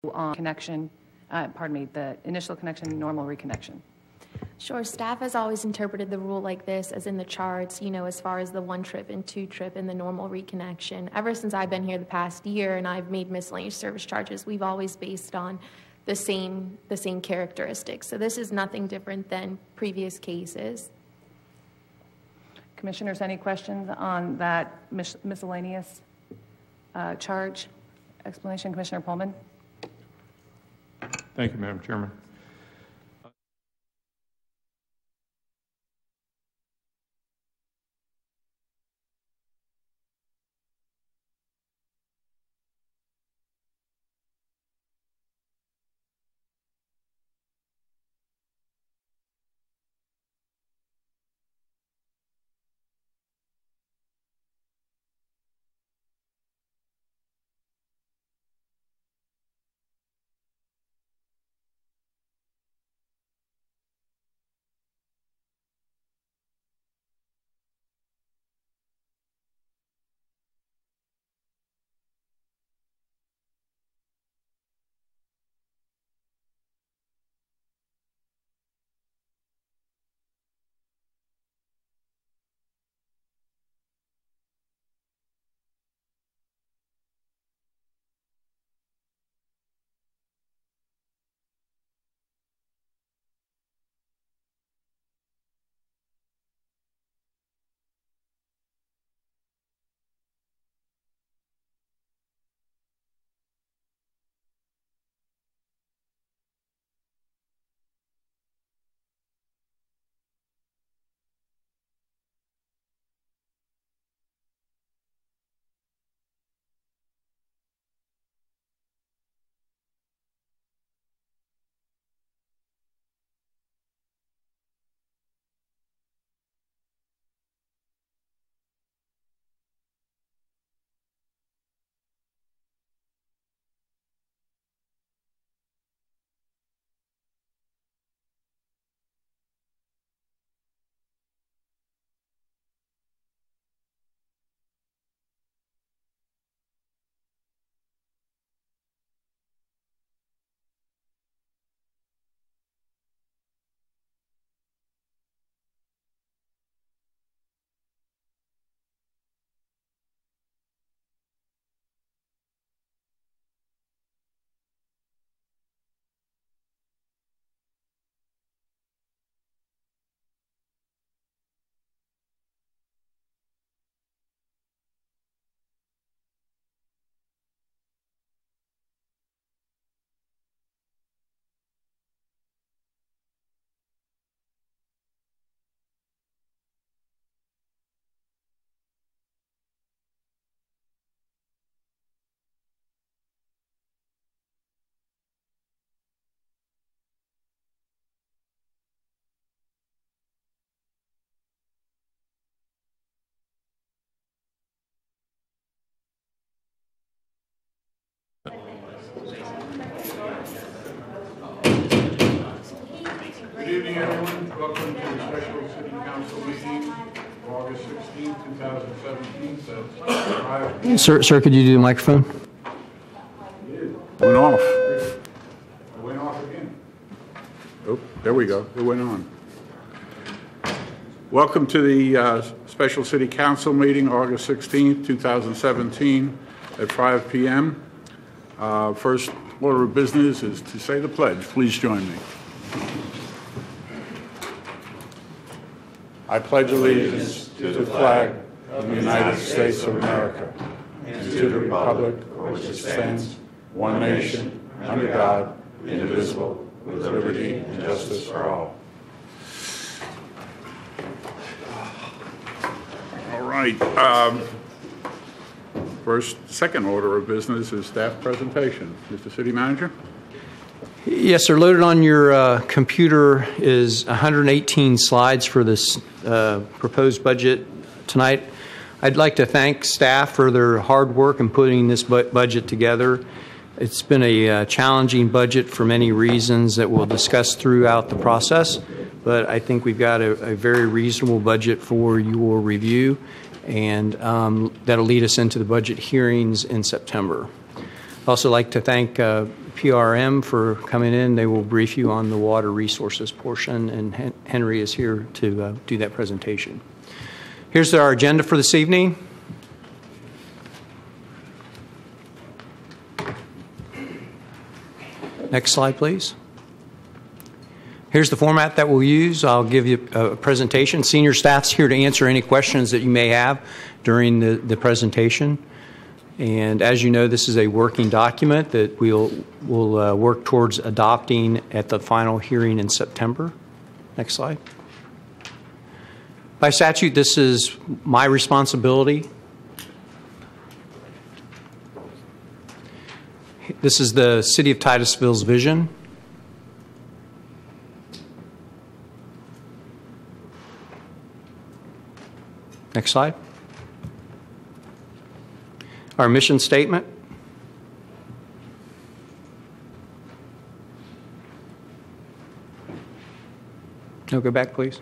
on connection, the initial connection, normal reconnection. Sure. Staff has always interpreted the rule like this, as in the charts, as far as the 1 trip and 2 trip and the normal reconnection. Ever since I've been here the past year and I've made miscellaneous service charges, we've always based on the same characteristics. So this is nothing different than previous cases. Commissioners, any questions on that miscellaneous charge explanation? Commissioner Pullman. Thank you, Madam Chairman. Good evening, everyone. Welcome to the special City Council meeting, August 16, 2017. Sir, could you do the microphone? Went off. It went off again. Oh, there we go. It went on. Welcome to the special City Council meeting, August 16, 2017, at 5 p.m. First order of business is to say the pledge. Please join me. I pledge allegiance to the flag of the United States of America and to the republic for which it stands, one nation, under God, indivisible, with liberty and justice for all. All right. Second order of business is staff presentation. Mr. City Manager? Yes, sir. Loaded on your computer is 118 slides for this proposed budget tonight. I'd like to thank staff for their hard work in putting this budget together. It's been a challenging budget for many reasons that we'll discuss throughout the process, but I think we've got a very reasonable budget for your review, and that'll lead us into the budget hearings in September. I'd also like to thank PRM for coming in. They will brief you on the water resources portion, and Henry is here to do that presentation. Here's our agenda for this evening. Next slide, please. Here's the format that we'll use. I'll give you a presentation. Senior staff's here to answer any questions that you may have during the presentation. And as you know, this is a working document that we'll work towards adopting at the final hearing in September. Next slide. By statute, this is my responsibility. This is the City of Titusville's vision. Next slide. Our mission statement. No, go back, please.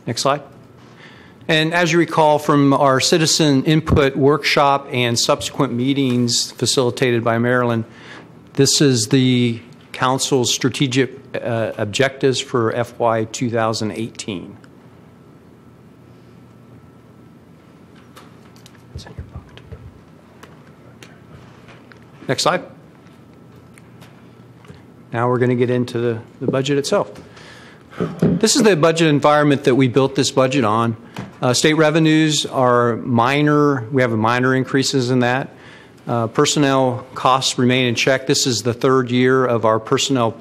Next slide. And as you recall from our citizen input workshop and subsequent meetings facilitated by Marilyn, this is the Council's strategic objectives for FY 2018. It's in your pocket. Next slide. Now we're going to get into the budget itself. This is the budget environment that we built this budget on. State revenues are minor. We have minor increases in that. Personnel costs remain in check. This is the third year of our personnel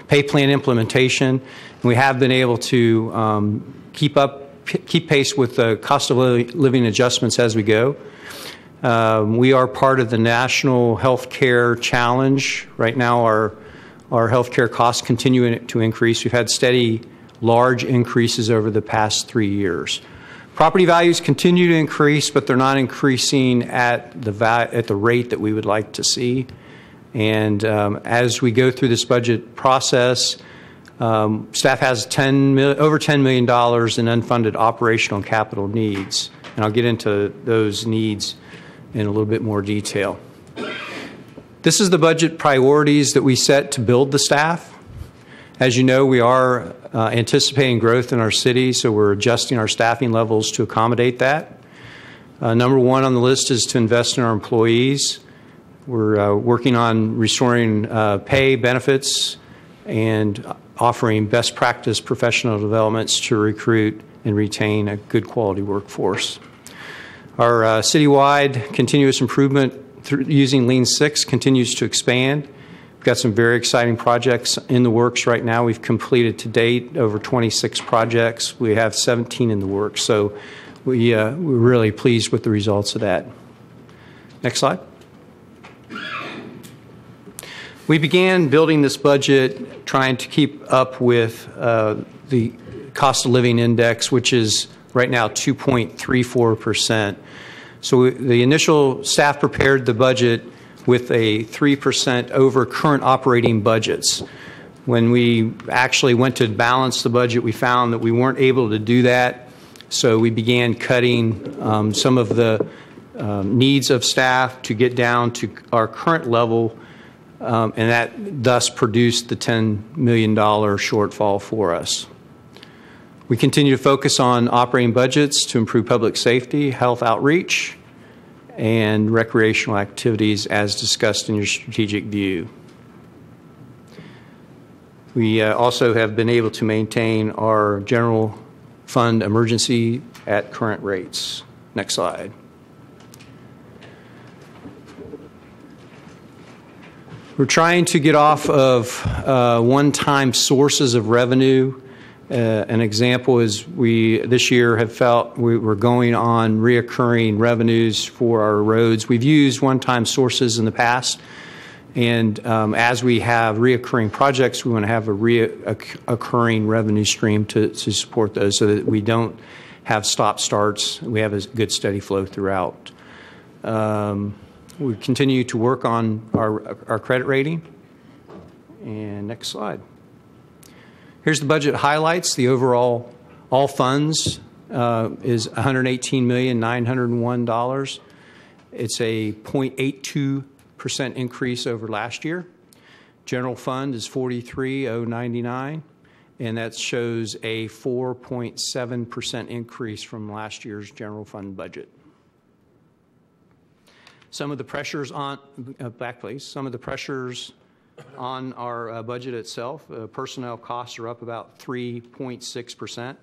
pay plan implementation. And we have been able to keep pace with the cost of living adjustments as we go. We are part of the National Healthcare Challenge. Right now, our healthcare costs continue to increase. We've had steady, large increases over the past 3 years. Property values continue to increase, but they're not increasing at the rate that we would like to see. And as we go through this budget process, staff has over $10 million in unfunded operational and capital needs. And I'll get into those needs in a little bit more detail. This is the budget priorities that we set to build the staff. As you know, we are anticipating growth in our city, so we're adjusting our staffing levels to accommodate that. Number one on the list is to invest in our employees. We're working on restoring pay, benefits, and offering best practice professional developments to recruit and retain a good quality workforce. Our citywide continuous improvement using Lean Six continues to expand. We've got some very exciting projects in the works right now. We've completed to date over 26 projects. We have 17 in the works, so we're really pleased with the results of that. Next slide. We began building this budget trying to keep up with the cost of living index, which is right now 2.34%. So the initial staff prepared the budget with a 3% over current operating budgets. When we actually went to balance the budget, we found that we weren't able to do that. So we began cutting some of the needs of staff to get down to our current level, and that thus produced the $10 million shortfall for us. We continue to focus on operating budgets to improve public safety, health outreach, and recreational activities as discussed in your strategic view. We also have been able to maintain our general fund emergency at current rates. Next slide. We're trying to get off of one-time sources of revenue. An example is we this year have felt we were going on reoccurring revenues for our roads. We've used one-time sources in the past, and as we have reoccurring projects, we want to have a reoccurring revenue stream to support those so that we don't have stop-starts. We have a good steady flow throughout. We continue to work on our credit rating. And next slide. Here's the budget highlights. The overall All funds is $118,901. It's a 0.82% increase over last year. General fund is $43,099, and that shows a 4.7% increase from last year's general fund budget. Some of the pressures on back please. Some of the pressures on our budget itself. Personnel costs are up about 3.6%.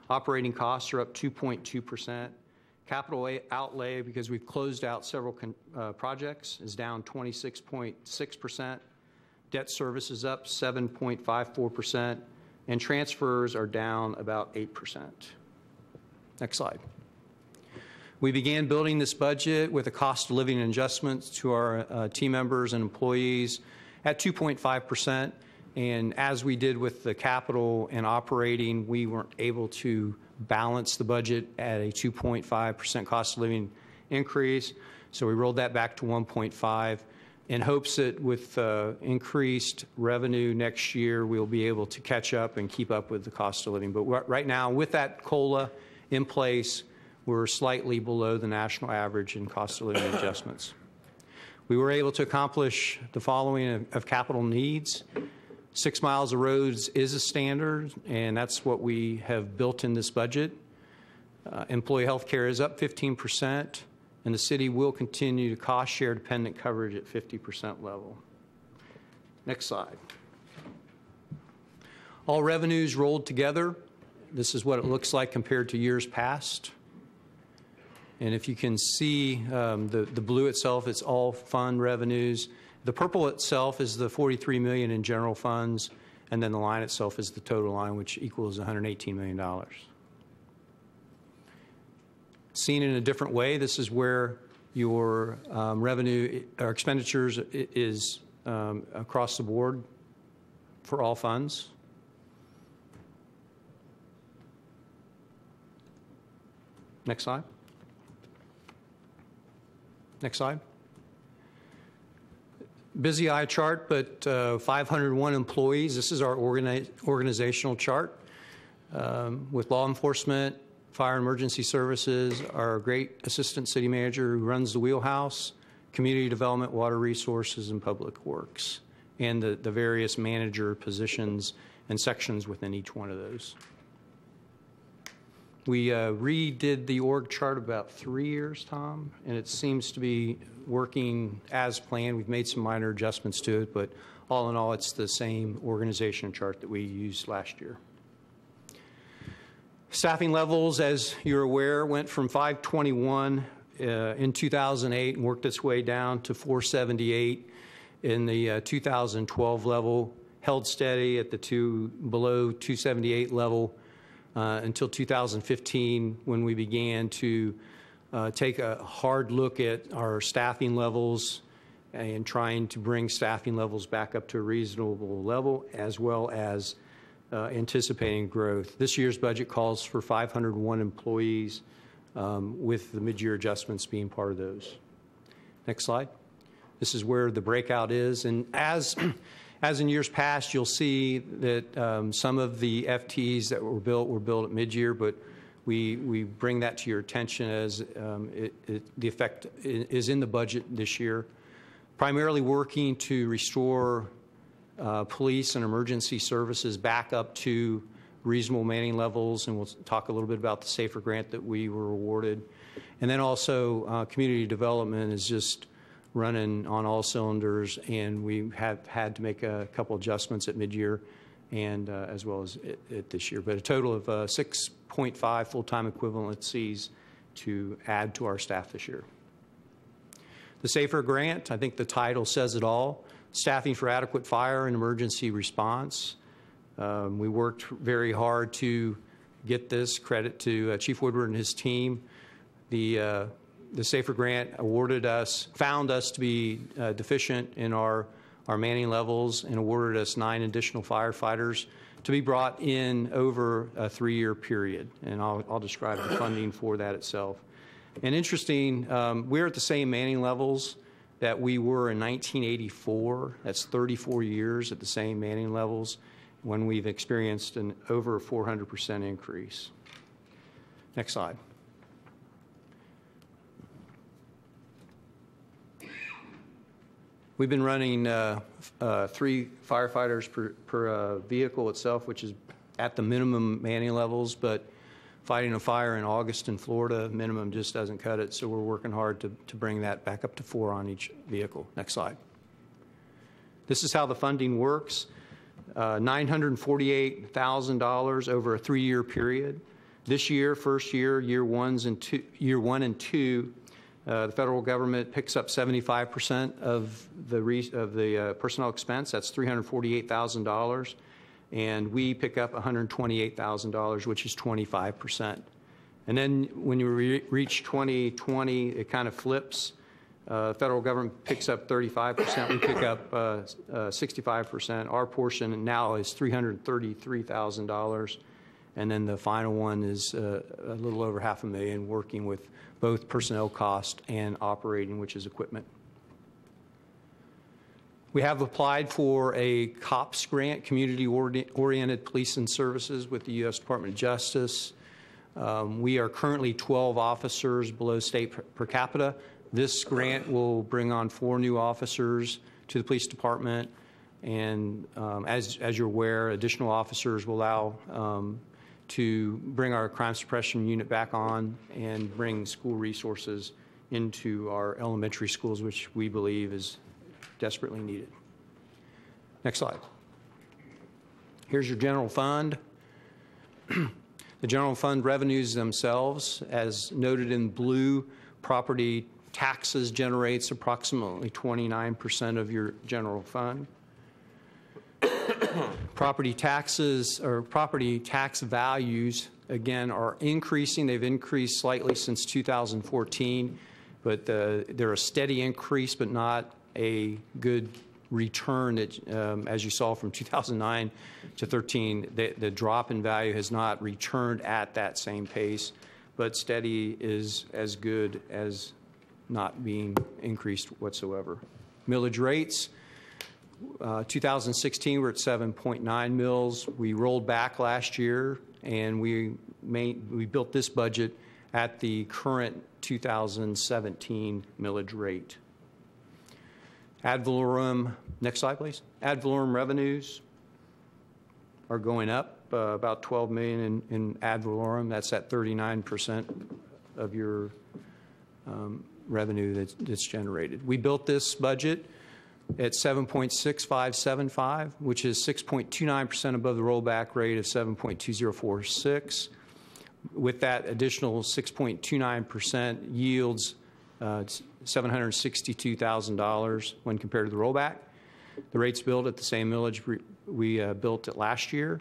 Operating costs are up 2.2%. Capital outlay, because we've closed out several projects, is down 26.6%. Debt service is up 7.54%. And transfers are down about 8%. Next slide. We began building this budget with a cost of living adjustment to our team members and employees at 2.5%. And as we did with the capital and operating, we weren't able to balance the budget at a 2.5% cost of living increase. So we rolled that back to 1.5 in hopes that with increased revenue next year, we'll be able to catch up and keep up with the cost of living. But right now, with that COLA in place, we're slightly below the national average in cost of living adjustments. We were able to accomplish the following of capital needs. 6 miles of roads is a standard, and that's what we have built in this budget. Employee health care is up 15%, and the city will continue to cost share dependent coverage at 50% level. Next slide. All revenues rolled together. This is what it looks like compared to years past. And if you can see the blue itself, it's all fund revenues. The purple itself is the $43 million in general funds, and then the line itself is the total line, which equals $118 million. Seen in a different way, this is where your revenue or expenditures is across the board for all funds. Next slide. Next slide. Busy eye chart, but 501 employees. This is our organizational chart with law enforcement, fire and emergency services, our great assistant city manager who runs the wheelhouse, community development, water resources, and public works, and the various manager positions and sections within each one of those. We redid the org chart about 3 years, Tom, and it seems to be working as planned. We've made some minor adjustments to it, but all in all, it's the same organization chart that we used last year. Staffing levels, as you're aware, went from 521 in 2008 and worked its way down to 478 in the 2012 level, held steady at the below 278 level until 2015, when we began to take a hard look at our staffing levels and trying to bring staffing levels back up to a reasonable level, as well as anticipating growth. This year's budget calls for 501 employees, with the mid-year adjustments being part of those. Next slide. This is where the breakout is, and as in years past, you'll see that some of the FTEs that were built at mid-year, but we bring that to your attention as the effect is in the budget this year. Primarily working to restore police and emergency services back up to reasonable manning levels, and we'll talk a little bit about the SAFER grant that we were awarded. And then also community development is just running on all cylinders, and we have had to make a couple adjustments at mid-year and as well as at this year. But a total of 6.5 full-time equivalencies to add to our staff this year. The SAFER grant, I think the title says it all. Staffing for adequate fire and emergency response. We worked very hard to get this. Credit to Chief Woodward and his team. The SAFER grant found us to be deficient in our manning levels and awarded us 9 additional firefighters to be brought in over a 3-year period. And I'll describe the funding for that itself. And interesting, we're at the same manning levels that we were in 1984. That's 34 years at the same manning levels. when we've experienced an over 400% increase. Next slide. We've been running 3 firefighters per vehicle itself, which is at the minimum manning levels, but fighting a fire in August in Florida, minimum just doesn't cut it, so we're working hard to bring that back up to 4 on each vehicle. Next slide. This is how the funding works. $948,000 over a 3-year period. This year, first year, year 1 and 2, the federal government picks up 75% of the personnel expense. That's $348,000. And we pick up $128,000, which is 25%. And then when you reach 2020, it kind of flips. Federal government picks up 35%. We pick up 65%. Our portion now is $333,000. And then the final one is a little over $500,000, working with both personnel cost and operating, which is equipment. We have applied for a COPS grant, Community-Oriented Policing Services, with the U.S. Department of Justice. We are currently 12 officers below state per capita. This grant will bring on 4 new officers to the police department. And as you're aware, additional officers will allow to bring our crime suppression unit back on and bring school resources into our elementary schools, which we believe is desperately needed. Next slide. Here's your general fund. The general fund revenues themselves, as noted in blue, property taxes generates approximately 29% of your general fund. Property taxes, or property tax values, again, are increasing. They've increased slightly since 2014, but they're a steady increase, but not a good return that, as you saw from 2009 to 13, the drop in value has not returned at that same pace, but steady is as good as not being increased whatsoever. Millage rates. 2016, we're at 7.9 mils. We rolled back last year, and we built this budget at the current 2017 millage rate. Ad valorem, next slide, please. Ad valorem revenues are going up about $12 million in ad valorem. That's at 39% of your revenue that's generated. We built this budget at 7.6575, which is 6.29% above the rollback rate of 7.2046. With that additional 6.29% yields $762,000 when compared to the rollback. The rate's billed at the same millage we built it last year,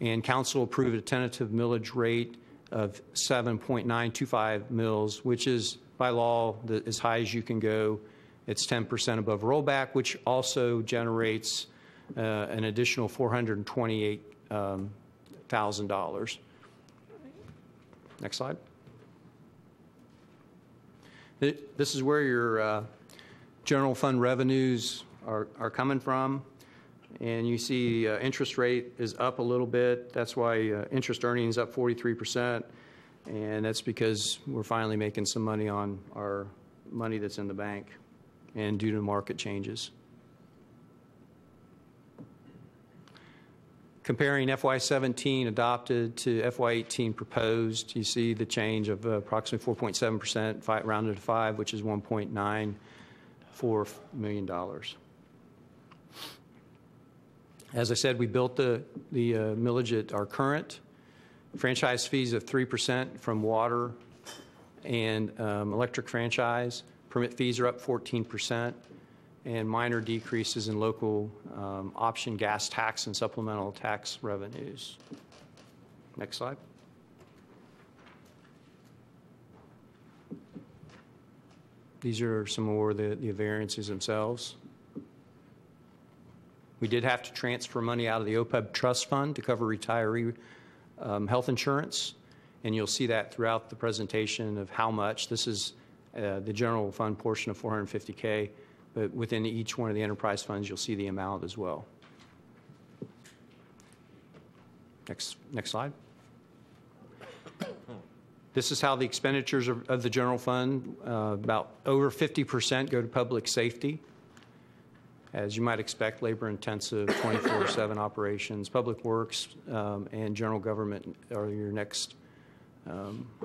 and council approved a tentative millage rate of 7.925 mils, which is by law as high as you can go. It's 10% above rollback, which also generates an additional $428,000. Next slide. This is where your general fund revenues are coming from. And you see interest rate is up a little bit. That's why interest earnings up 43%. And that's because we're finally making some money on our money that's in the bank, and due to market changes. Comparing FY17 adopted to FY18 proposed, you see the change of approximately 4.7%, rounded to 5, which is $1.94 million. As I said, we built the millage at our current. Franchise fees of 3% from water and electric franchise. Permit fees are up 14%, and minor decreases in local option gas tax and supplemental tax revenues. Next slide. These are some more of the variances themselves. We did have to transfer money out of the OPEB trust fund to cover retiree health insurance, and you'll see that throughout the presentation of how much. This is the general fund portion of $450K, but within each one of the enterprise funds, you'll see the amount as well. Next slide. This is how the expenditures of the general fund, about over 50% go to public safety. As you might expect, labor-intensive, 24/7 operations. Public works and general government are your next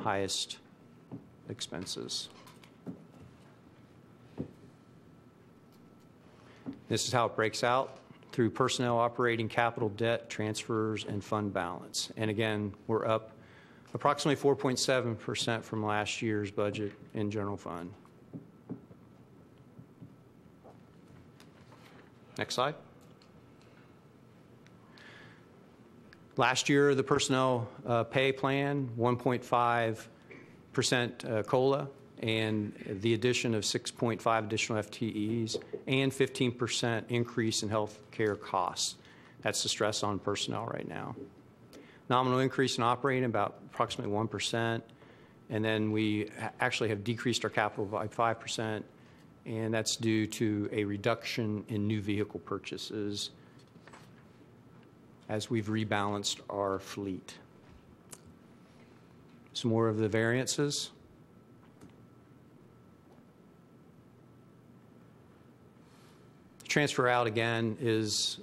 highest expenses. This is how it breaks out through personnel, operating, capital, debt, transfers, and fund balance. And again, we're up approximately 4.7% from last year's budget in general fund. Next slide. Last year, the personnel pay plan, 1.5% COLA, and the addition of 6.5 additional FTEs, and 15% increase in health care costs. That's the stress on personnel right now. Nominal increase in operating, about approximately 1%, and then we actually have decreased our capital by 5%, and that's due to a reduction in new vehicle purchases as we've rebalanced our fleet. Some more of the variances. Transfer out again is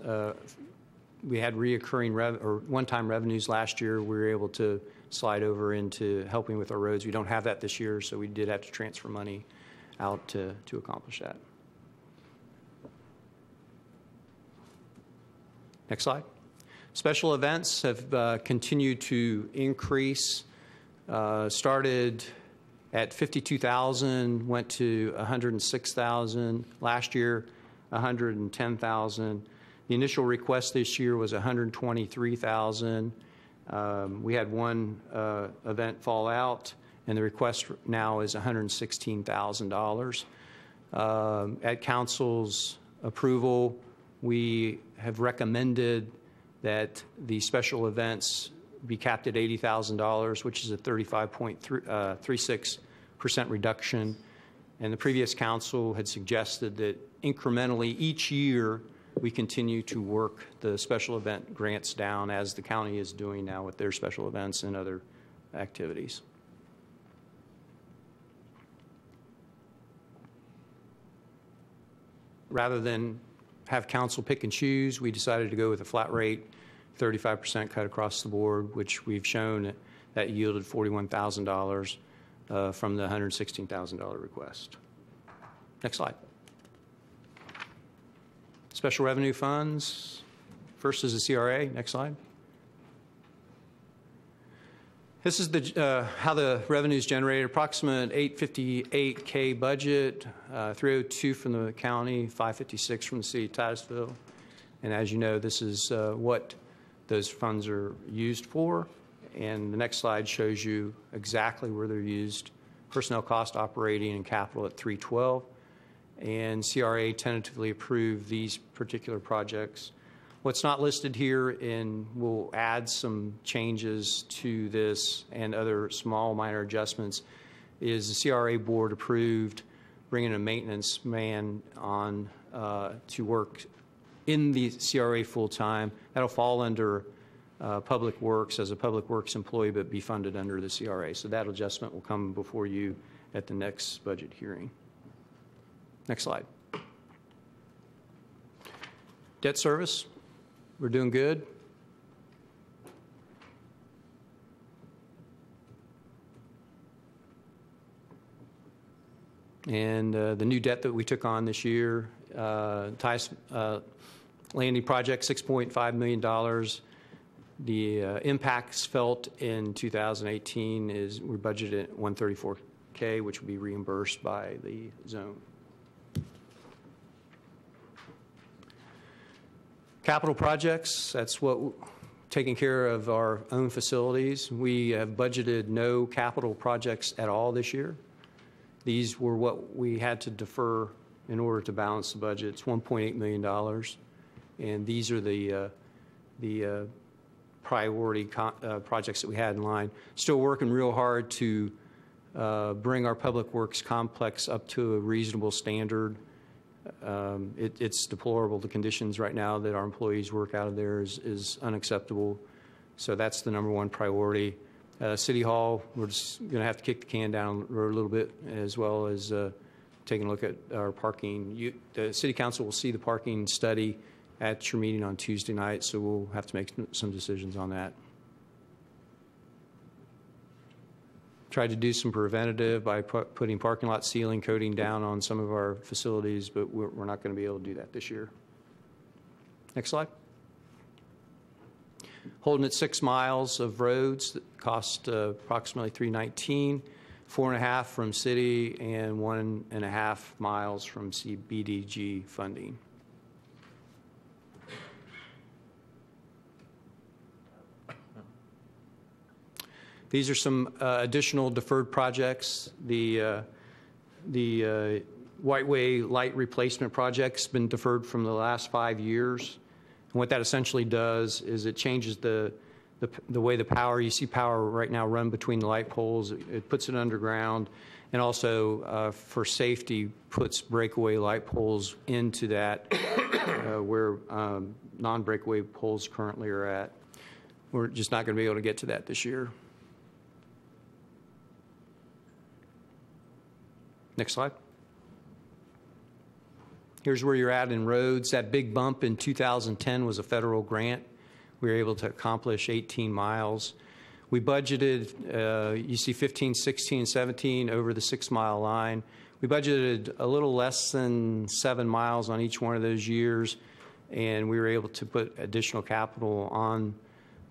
we had reoccurring or one-time revenues last year. We were able to slide over into helping with our roads. We don't have that this year, so we did have to transfer money out to accomplish that. Next slide. Special events have continued to increase. Started at 52,000, went to 106,000 last year. 110,000. The initial request this year was 123,000. We had one event fall out, and the request now is $116,000. At Council's approval, we have recommended that the special events be capped at $80,000, which is a 35.36% reduction. And the previous council had suggested that incrementally each year we continue to work the special event grants down, as the county is doing now with their special events and other activities. Rather than have council pick and choose, we decided to go with a flat rate, 35% cut across the board, which we've shown that yielded $41,000 from the $116,000 request. Next slide. Special revenue funds. First is the CRA. Next slide. This is how the revenue is generated. Approximate $858K budget, 302 from the county, 556 from the city of Titusville. And as you know, this is what those funds are used for. And the next slide shows you exactly where they're used. Personnel cost, operating, and capital at 312. And CRA tentatively approved these particular projects. What's not listed here, and we'll add some changes to this and other small minor adjustments, is the CRA board approved bringing a maintenance man on to work in the CRA full-time. That'll fall under Public Works as a Public Works employee, but be funded under the CRA. So that adjustment will come before you at the next budget hearing. Next slide. Debt service, we're doing good. And the new debt that we took on this year, landing project, $6.5 million. The impacts felt in 2018 is we're budgeted at $134K, which will be reimbursed by the zone. Capital projects, that's what taking care of our own facilities. We have budgeted no capital projects at all this year. These were what we had to defer in order to balance the budget. It's $1.8 million. And these are the priority projects that we had in line. Still working real hard to bring our public works complex up to a reasonable standard. It's deplorable. The conditions right now that our employees work out of there is unacceptable. So that's the number one priority. City Hall, we're just going to have to kick the can down the road a little bit, as well as taking a look at our parking. The City Council will see the parking study at your meeting on Tuesday night, so we'll have to make some decisions on that. Tried to do some preventative by putting parking lot ceiling coating down on some of our facilities, but we're not going to be able to do that this year. Next slide. Holding at 6 miles of roads that cost approximately $319, 4.5 from city, and 1.5 miles from CBDG funding. These are some additional deferred projects. The Whiteway light replacement project's been deferred from the last 5 years. And what that essentially does is it changes the way the power, you see power right now run between the light poles. It puts it underground, and also for safety puts breakaway light poles into that where non-breakaway poles currently are at. We're just not going to be able to get to that this year. Next slide. Here's where you're at in roads. That big bump in 2010 was a federal grant. We were able to accomplish 18 miles. We budgeted, you see 15, 16, 17 over the 6 mile line. We budgeted a little less than 7 miles on each one of those years, and we were able to put additional capital on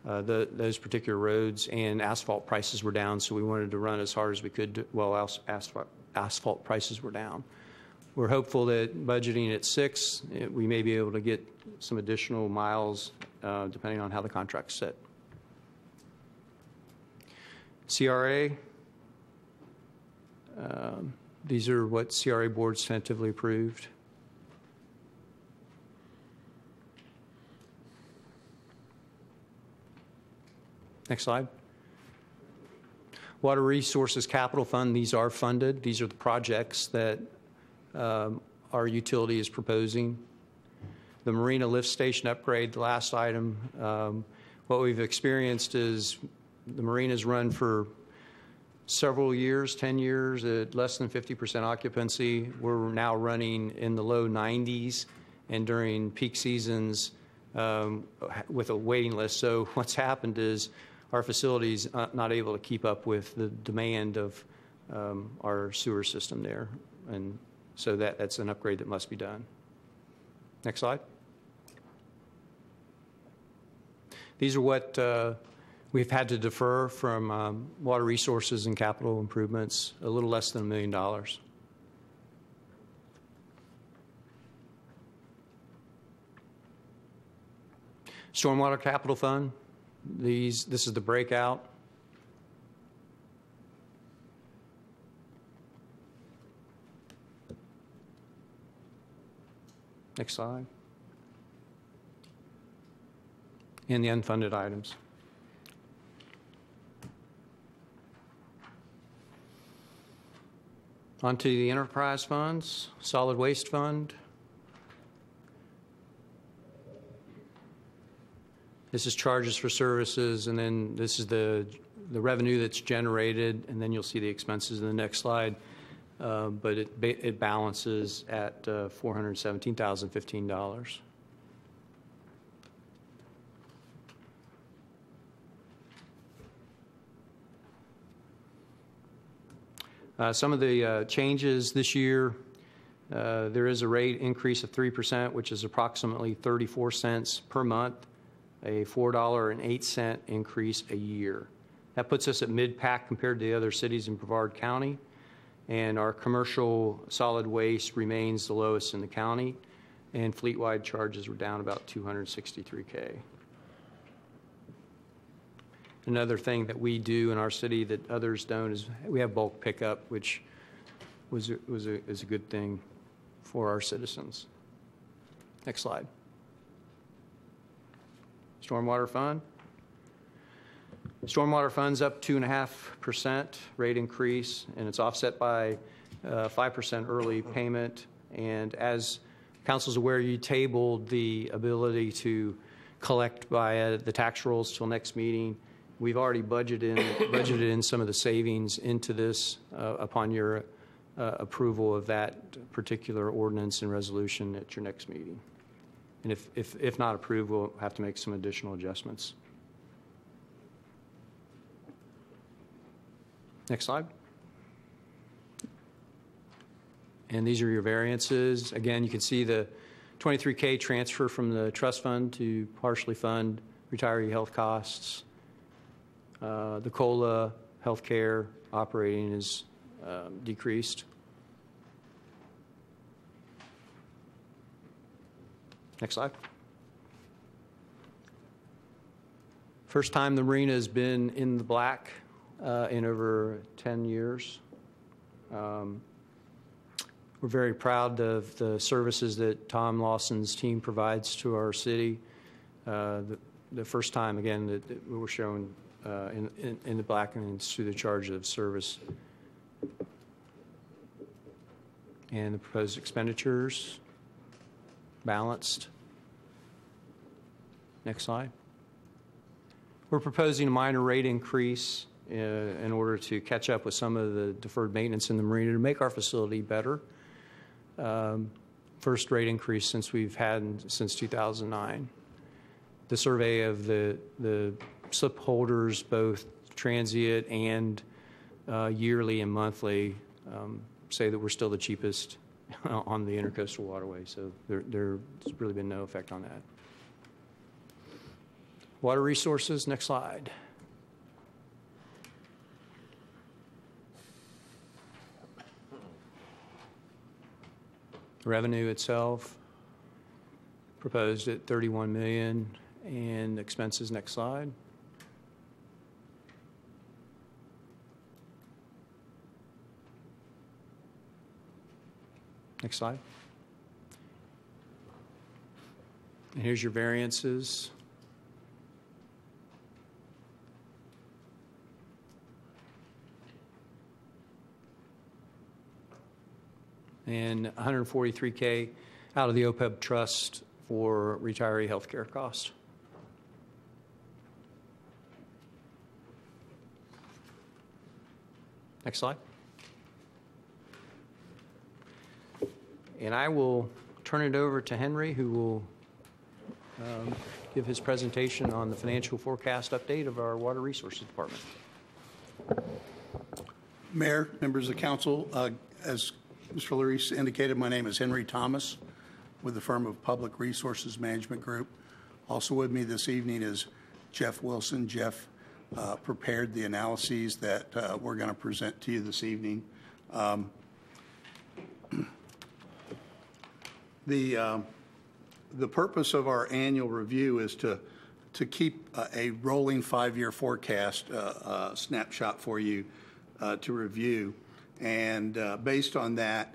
those particular roads, and asphalt prices were down, so we wanted to run as hard as we could while asphalt prices were down. We're hopeful that budgeting at 6, we may be able to get some additional miles depending on how the contract's set. CRA, these are what CRA boards tentatively approved. Next slide. Water Resources Capital Fund, these are funded. These are the projects that our utility is proposing. The Marina lift station upgrade, the last item, what we've experienced is the Marina's run for several years, 10 years, at less than 50% occupancy. We're now running in the low 90s, and during peak seasons with a waiting list. So what's happened is our facility's not able to keep up with the demand of our sewer system there. And so that's an upgrade that must be done. Next slide. These are what we've had to defer from water resources and capital improvements, a little less than $1 million. Stormwater Capital Fund, this is the breakout. Next slide. And the unfunded items. Onto the enterprise funds, solid waste fund. This is charges for services, and then this is the revenue that's generated, and then you'll see the expenses in the next slide. But it balances at $417,015. Some of the changes this year, there is a rate increase of 3%, which is approximately 34 cents per month, a $4.08 increase a year. That puts us at mid-pack compared to the other cities in Brevard County. And our commercial solid waste remains the lowest in the county, and fleet-wide charges were down about $263K. Another thing that we do in our city that others don't is we have bulk pickup, which is a good thing for our citizens. Next slide. Stormwater Fund. Stormwater Fund's up 2.5% rate increase, and it's offset by 5% early payment. And as Council's aware, you tabled the ability to collect by the tax rolls till next meeting. We've already budgeted in some of the savings into this upon your approval of that particular ordinance and resolution at your next meeting. And if not approved, we'll have to make some additional adjustments. Next slide. And these are your variances. Again, you can see the $23K transfer from the trust fund to partially fund retiree health costs. The COLA healthcare operating is decreased. Next slide. First time the Marina has been in the black in over 10 years. We're very proud of the services that Tom Lawson's team provides to our city. The first time, again, that we were shown in the black, and it's through the charge of service. And the proposed expenditures, balanced. Next slide. We're proposing a minor rate increase in order to catch up with some of the deferred maintenance in the Marina to make our facility better. First rate increase since we've had since 2009. The survey of the slip holders, both transient and yearly and monthly, say that we're still the cheapest on the intercoastal waterway. So there's really been no effect on that. Water resources, next slide. Revenue itself proposed at $31 million, and expenses, next slide. Next slide. And here's your variances. And $143K out of the OPEB trust for retiree health care costs. Next slide. And I will turn it over to Henry, who will give his presentation on the financial forecast update of our Water Resources Department. Mayor, members of the council, as Mr. Larice indicated, my name is Henry Thomas with the firm of Public Resources Management Group. Also with me this evening is Jeff Wilson. Jeff prepared the analyses that we're going to present to you this evening. The purpose of our annual review is to keep a rolling 5-year forecast snapshot for you to review. And based on that,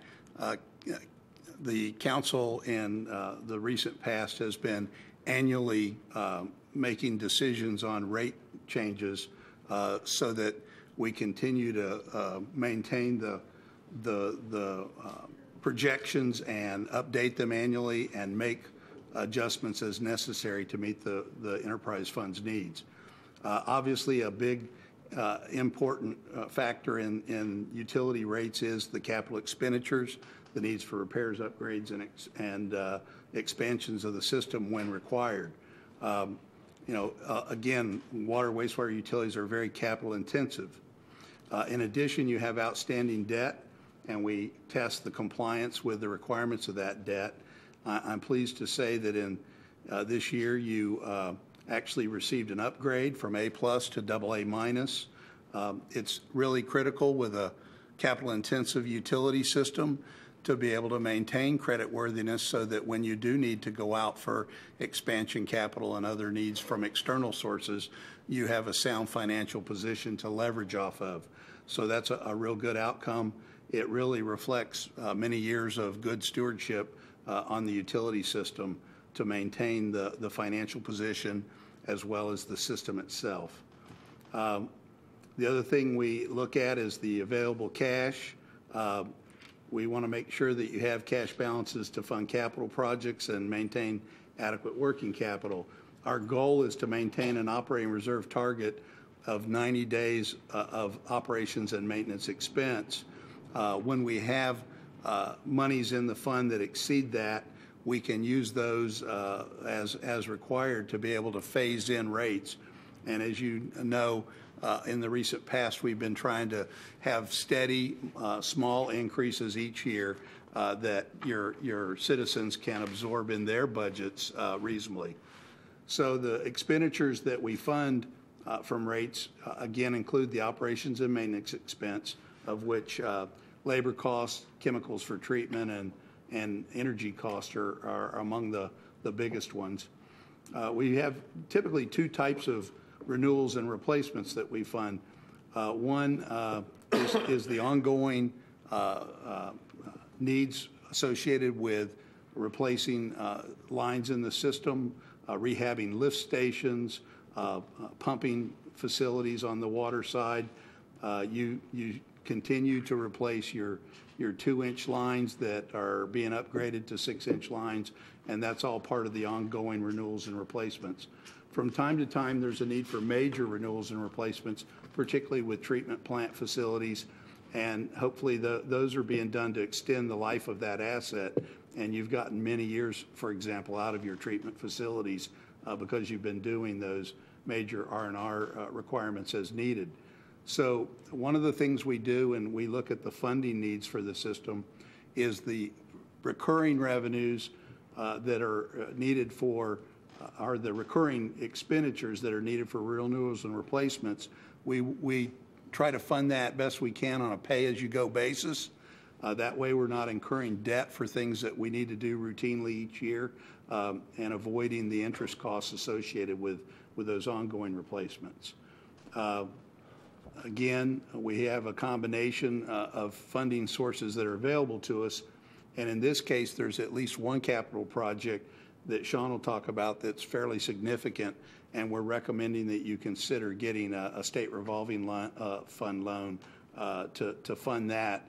the council in the recent past has been annually making decisions on rate changes so that we continue to maintain the projections and update them annually and make adjustments as necessary to meet the enterprise fund's needs. Obviously, a big important factor in utility rates is the capital expenditures, the needs for repairs, upgrades, and expansions of the system when required. Again, water, wastewater utilities are very capital intensive. In addition, you have outstanding debt, and we test the compliance with the requirements of that debt. I'm pleased to say that in this year you actually received an upgrade from A+ to AA-. It's really critical with a capital-intensive utility system to be able to maintain creditworthiness so that when you do need to go out for expansion capital and other needs from external sources, you have a sound financial position to leverage off of. So that's a real good outcome. It really reflects many years of good stewardship on the utility system to maintain the financial position as well as the system itself. The other thing we look at is the available cash. We want to make sure that you have cash balances to fund capital projects and maintain adequate working capital. Our goal is to maintain an operating reserve target of 90 days of operations and maintenance expense. When we have monies in the fund that exceed that, we can use those as required to be able to phase in rates. And as you know, in the recent past, we've been trying to have steady, small increases each year that your citizens can absorb in their budgets reasonably. So the expenditures that we fund from rates, again, include the operations and maintenance expense, of which labor costs, chemicals for treatment, and energy costs are among the biggest ones. We have typically two types of renewals and replacements that we fund. One is the ongoing needs associated with replacing lines in the system, rehabbing lift stations, pumping facilities on the water side. You continue to replace your 2-inch lines that are being upgraded to 6-inch lines, and that's all part of the ongoing renewals and replacements. From time to time, there's a need for major renewals and replacements, particularly with treatment plant facilities, and hopefully those are being done to extend the life of that asset, and you've gotten many years, for example, out of your treatment facilities because you've been doing those major R&R requirements as needed. So one of the things we do, and we look at the funding needs for the system, is the recurring revenues that are needed for, are the recurring expenditures that are needed for renewals and replacements. We try to fund that best we can on a pay-as-you-go basis. That way we're not incurring debt for things that we need to do routinely each year and avoiding the interest costs associated with those ongoing replacements. Again, we have a combination of funding sources that are available to us, and in this case, there's at least one capital project that Sean will talk about that's fairly significant, and we're recommending that you consider getting a state revolving fund loan to fund that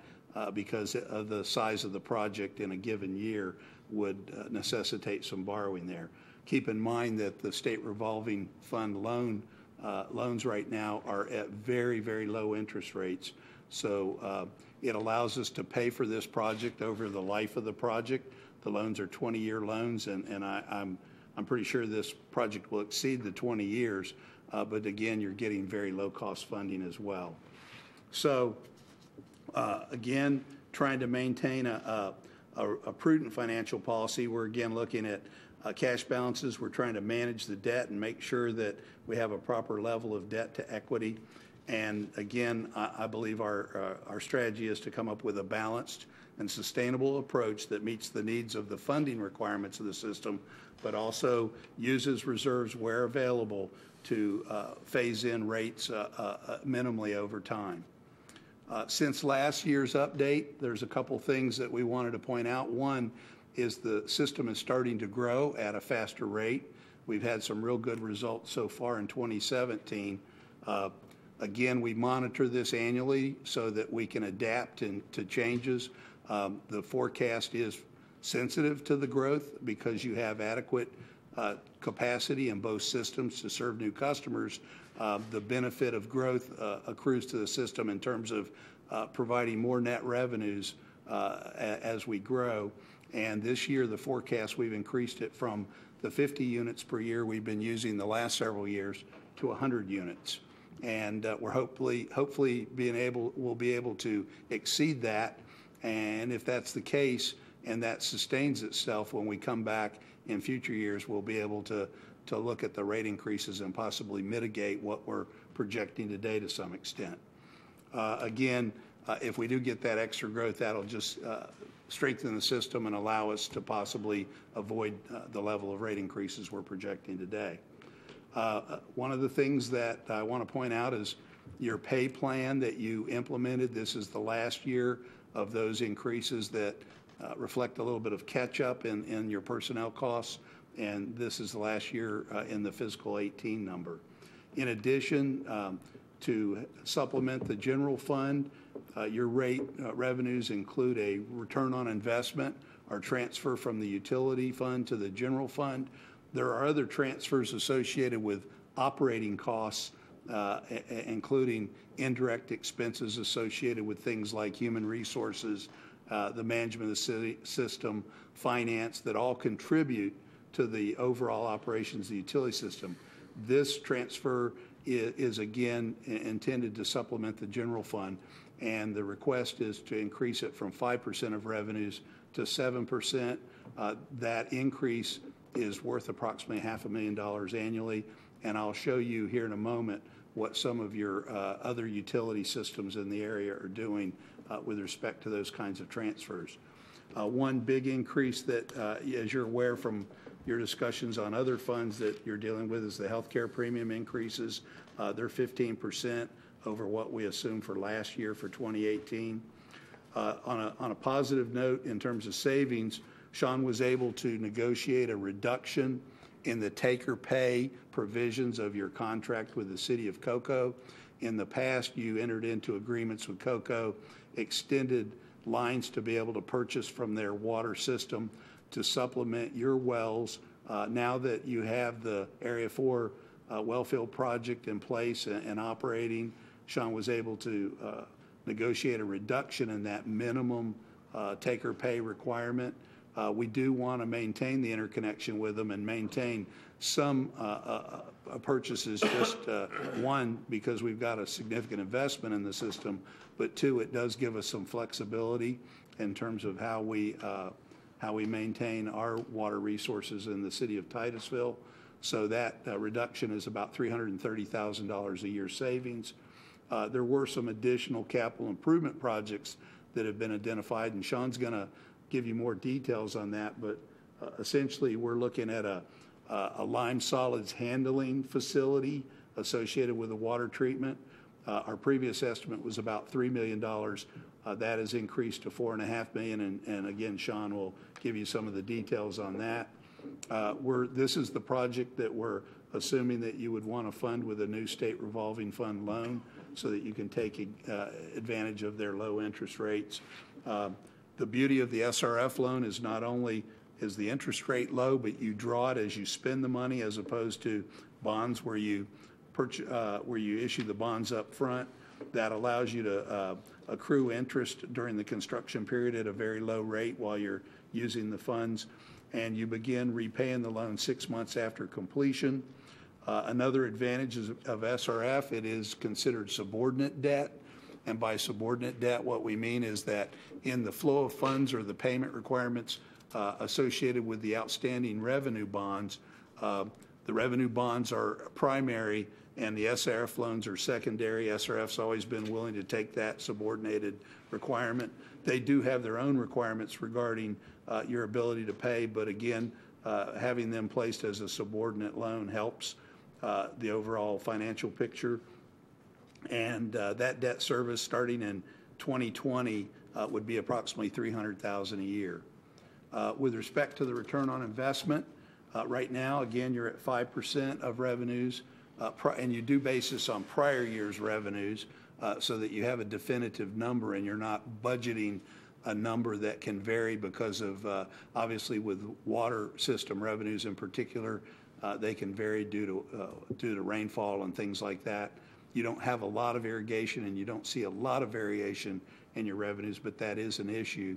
because of the size of the project in a given year would necessitate some borrowing there. Keep in mind that the state revolving fund loans right now are at very, very low interest rates. So it allows us to pay for this project over the life of the project. The loans are 20-year loans, and I'm pretty sure this project will exceed the 20 years. But again, you're getting very low-cost funding as well. So again, trying to maintain a prudent financial policy. We're again looking at cash balances. We're trying to manage the debt and make sure that we have a proper level of debt to equity. And again, I believe our strategy is to come up with a balanced and sustainable approach that meets the needs of the funding requirements of the system, but also uses reserves where available to phase in rates minimally over time. Since last year's update, there's a couple things that we wanted to point out. One is the system is starting to grow at a faster rate. We've had some real good results so far in 2017. Again, we monitor this annually so that we can adapt to changes. The forecast is sensitive to the growth because you have adequate capacity in both systems to serve new customers. The benefit of growth accrues to the system in terms of providing more net revenues as we grow. And this year, the forecast, we've increased it from the 50 units per year we've been using the last several years to 100 units. And we're hopefully we'll be able to exceed that. And if that's the case and that sustains itself when we come back in future years, we'll be able to look at the rate increases and possibly mitigate what we're projecting today to some extent. Again, if we do get that extra growth, that'll just strengthen the system and allow us to possibly avoid the level of rate increases we're projecting today. One of the things that I want to point out is your pay plan that you implemented. This is the last year of those increases that reflect a little bit of catch-up in your personnel costs, and this is the last year in the fiscal 18 number. In addition, to supplement the general fund, your rate revenues include a return on investment or transfer from the utility fund to the general fund. There are other transfers associated with operating costs, including indirect expenses associated with things like human resources, the management of the city system, finance, that all contribute to the overall operations of the utility system. This transfer is again intended to supplement the general fund, and the request is to increase it from 5% of revenues to 7%. That increase is worth approximately $500,000 annually, and I'll show you here in a moment what some of your other utility systems in the area are doing with respect to those kinds of transfers. One big increase that, as you're aware from your discussions on other funds that you're dealing with, is the healthcare premium increases. They're 15% over what we assumed for last year for 2018. On a positive note, in terms of savings, Sean was able to negotiate a reduction in the taker pay provisions of your contract with the city of Cocoa. In the past, you entered into agreements with Cocoa, extended lines to be able to purchase from their water system to supplement your wells. Now that you have the Area 4 wellfield project in place and operating, Sean was able to negotiate a reduction in that minimum taker pay requirement. We do want to maintain the interconnection with them and maintain some purchases, just one, because we've got a significant investment in the system, but two, it does give us some flexibility in terms of how we maintain our water resources in the city of Titusville. So that reduction is about $330,000 a year savings. There were some additional capital improvement projects that have been identified, and Sean's going to give you more details on that, but essentially we're looking at a lime solids handling facility associated with the water treatment. Our previous estimate was about $3 million. That has increased to $4.5 million, and again, Sean will give you some of the details on that. This is the project that we're assuming that you would want to fund with a new state revolving fund loan so that you can take advantage of their low interest rates. The beauty of the SRF loan is not only is the interest rate low, but you draw it as you spend the money, as opposed to bonds where you issue the bonds up front. That allows you to accrue interest during the construction period at a very low rate while you're using the funds, and you begin repaying the loan 6 months after completion. Another advantage of SRF, it is considered subordinate debt. And by subordinate debt, what we mean is that in the flow of funds or the payment requirements associated with the outstanding revenue bonds, the revenue bonds are primary and the SRF loans are secondary. SRF's always been willing to take that subordinated requirement. They do have their own requirements regarding your ability to pay, but again, having them placed as a subordinate loan helps the overall financial picture. And that debt service starting in 2020 would be approximately $300,000 a year. With respect to the return on investment, right now, again, you're at 5% of revenues, and you do base this on prior year's revenues so that you have a definitive number and you're not budgeting a number that can vary because of, obviously, with water system revenues in particular, they can vary due to rainfall and things like that. You don't have a lot of irrigation and you don't see a lot of variation in your revenues, but that is an issue.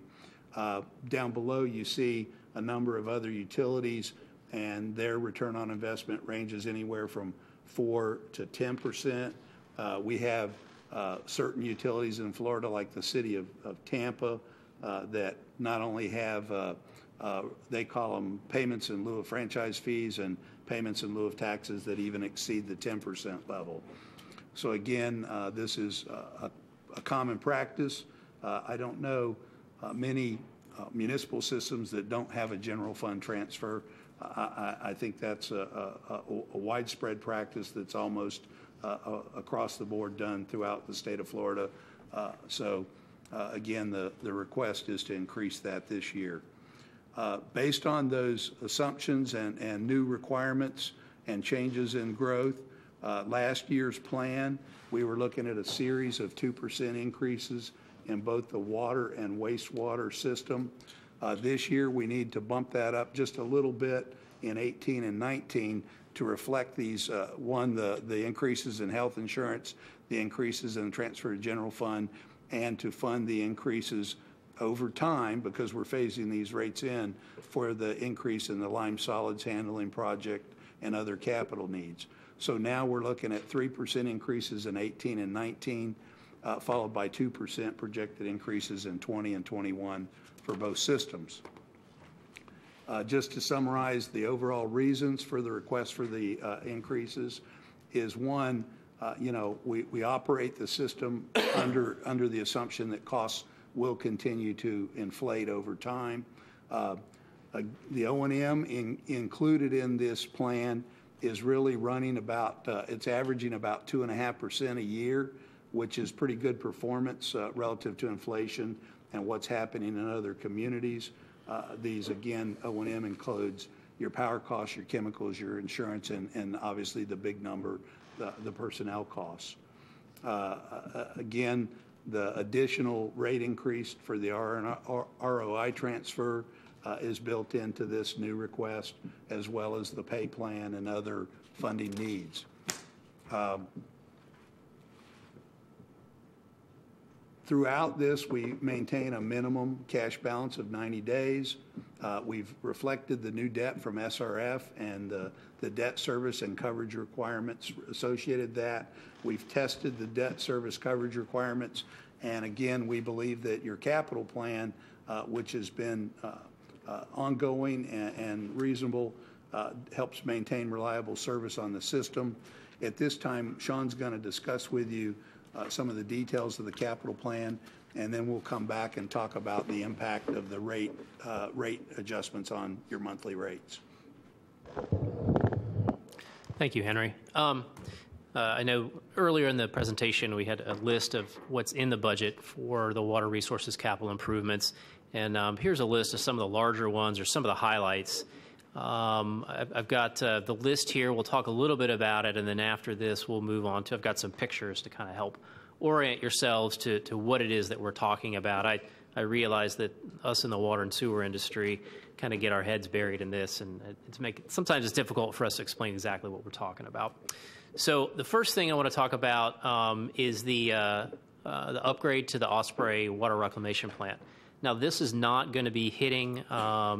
Down below, you see a number of other utilities, and their return on investment ranges anywhere from 4 to 10%. We have certain utilities in Florida, like the city of Tampa, that not only have, they call them payments in lieu of franchise fees and payments in lieu of taxes that even exceed the 10% level. So again, this is a common practice. I don't know many municipal systems that don't have a general fund transfer. I think that's a widespread practice that's almost across the board done throughout the state of Florida. Again, the request is to increase that this year. Based on those assumptions and new requirements and changes in growth, last year's plan, we were looking at a series of 2% increases in both the water and wastewater system. This year, we need to bump that up just a little bit in 18 and 19 to reflect these, one, the increases in health insurance, the increases in the transfer to general fund, and to fund the increases over time, because we're phasing these rates in, for the increase in the lime solids handling project and other capital needs. So now we're looking at 3% increases in 18 and 19, followed by 2% projected increases in 20 and 21 for both systems. Just to summarize, the overall reasons for the request for the increases is, one, we operate the system under the assumption that costs will continue to inflate over time. The O&M included in this plan is really running about, it's averaging about 2.5% a year, which is pretty good performance relative to inflation and what's happening in other communities. These, again, O&M includes your power costs, your chemicals, your insurance, and obviously the big number, the personnel costs. Again, the additional rate increase for the ROI transfer is built into this new request, as well as the pay plan and other funding needs. Throughout this, we maintain a minimum cash balance of 90 days. We've reflected the new debt from SRF and the debt service and coverage requirements associated with that. We've tested the debt service coverage requirements, and again, we believe that your capital plan, which has been ongoing and reasonable, helps maintain reliable service on the system. At this time, Sean's going to discuss with you some of the details of the capital plan, and then we'll come back and talk about the impact of the rate adjustments on your monthly rates. Thank you, Henry. I know earlier in the presentation we had a list of what's in the budget for the water resources capital improvements, and here's a list of some of the larger ones or some of the highlights. I've got the list here. We'll talk a little bit about it, and then after this we'll move on to, I've got some pictures to kind of help orient yourselves to what it is that we're talking about. I realize that us in the water and sewer industry kind of get our heads buried in this, and sometimes it's difficult for us to explain exactly what we're talking about. So the first thing I want to talk about is the upgrade to the Osprey water reclamation plant. Now, this is not going to be hitting,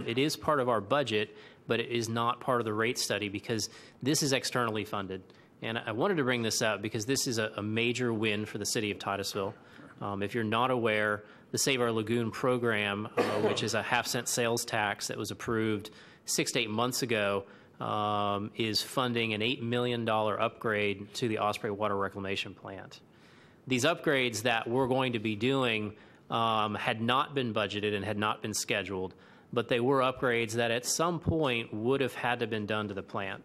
it is part of our budget, but it is not part of the rate study because this is externally funded. And I wanted to bring this up because this is a major win for the city of Titusville. If you're not aware, the Save Our Lagoon program, which is a half-cent sales tax that was approved 6 to 8 months ago, is funding an $8 million upgrade to the Osprey water reclamation plant. These upgrades that we're going to be doing had not been budgeted and had not been scheduled, but they were upgrades that at some point would have had to have been done to the plant.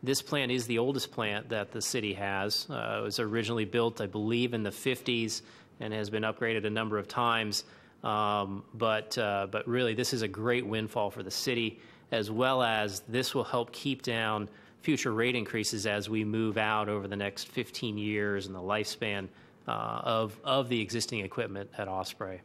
This plant is the oldest plant that the city has. It was originally built, I believe, in the 50s and has been upgraded a number of times. But really, this is a great windfall for the city, as well as this will help keep down future rate increases as we move out over the next 15 years in the lifespan of the existing equipment at Osprey.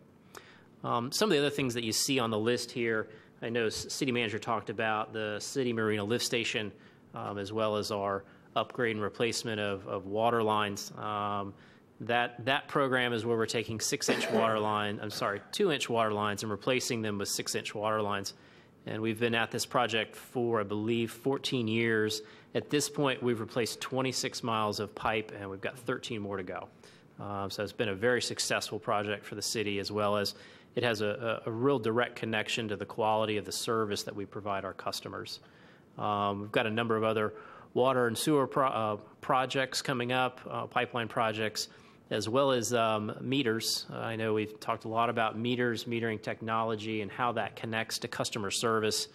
Some of the other things that you see on the list here, I know City Manager talked about the City Marina lift station, as well as our upgrade and replacement of water lines. That program is where we're taking 2-inch water lines and replacing them with 6-inch water lines. And we've been at this project for, I believe, 14 years. At this point, we've replaced 26 miles of pipe, and we've got 13 more to go. So it's been a very successful project for the city, as well as it has a real direct connection to the quality of the service that we provide our customers. We've got a number of other water and sewer projects coming up, pipeline projects, as well as meters. I know we've talked a lot about meters, metering technology, and how that connects to customer service.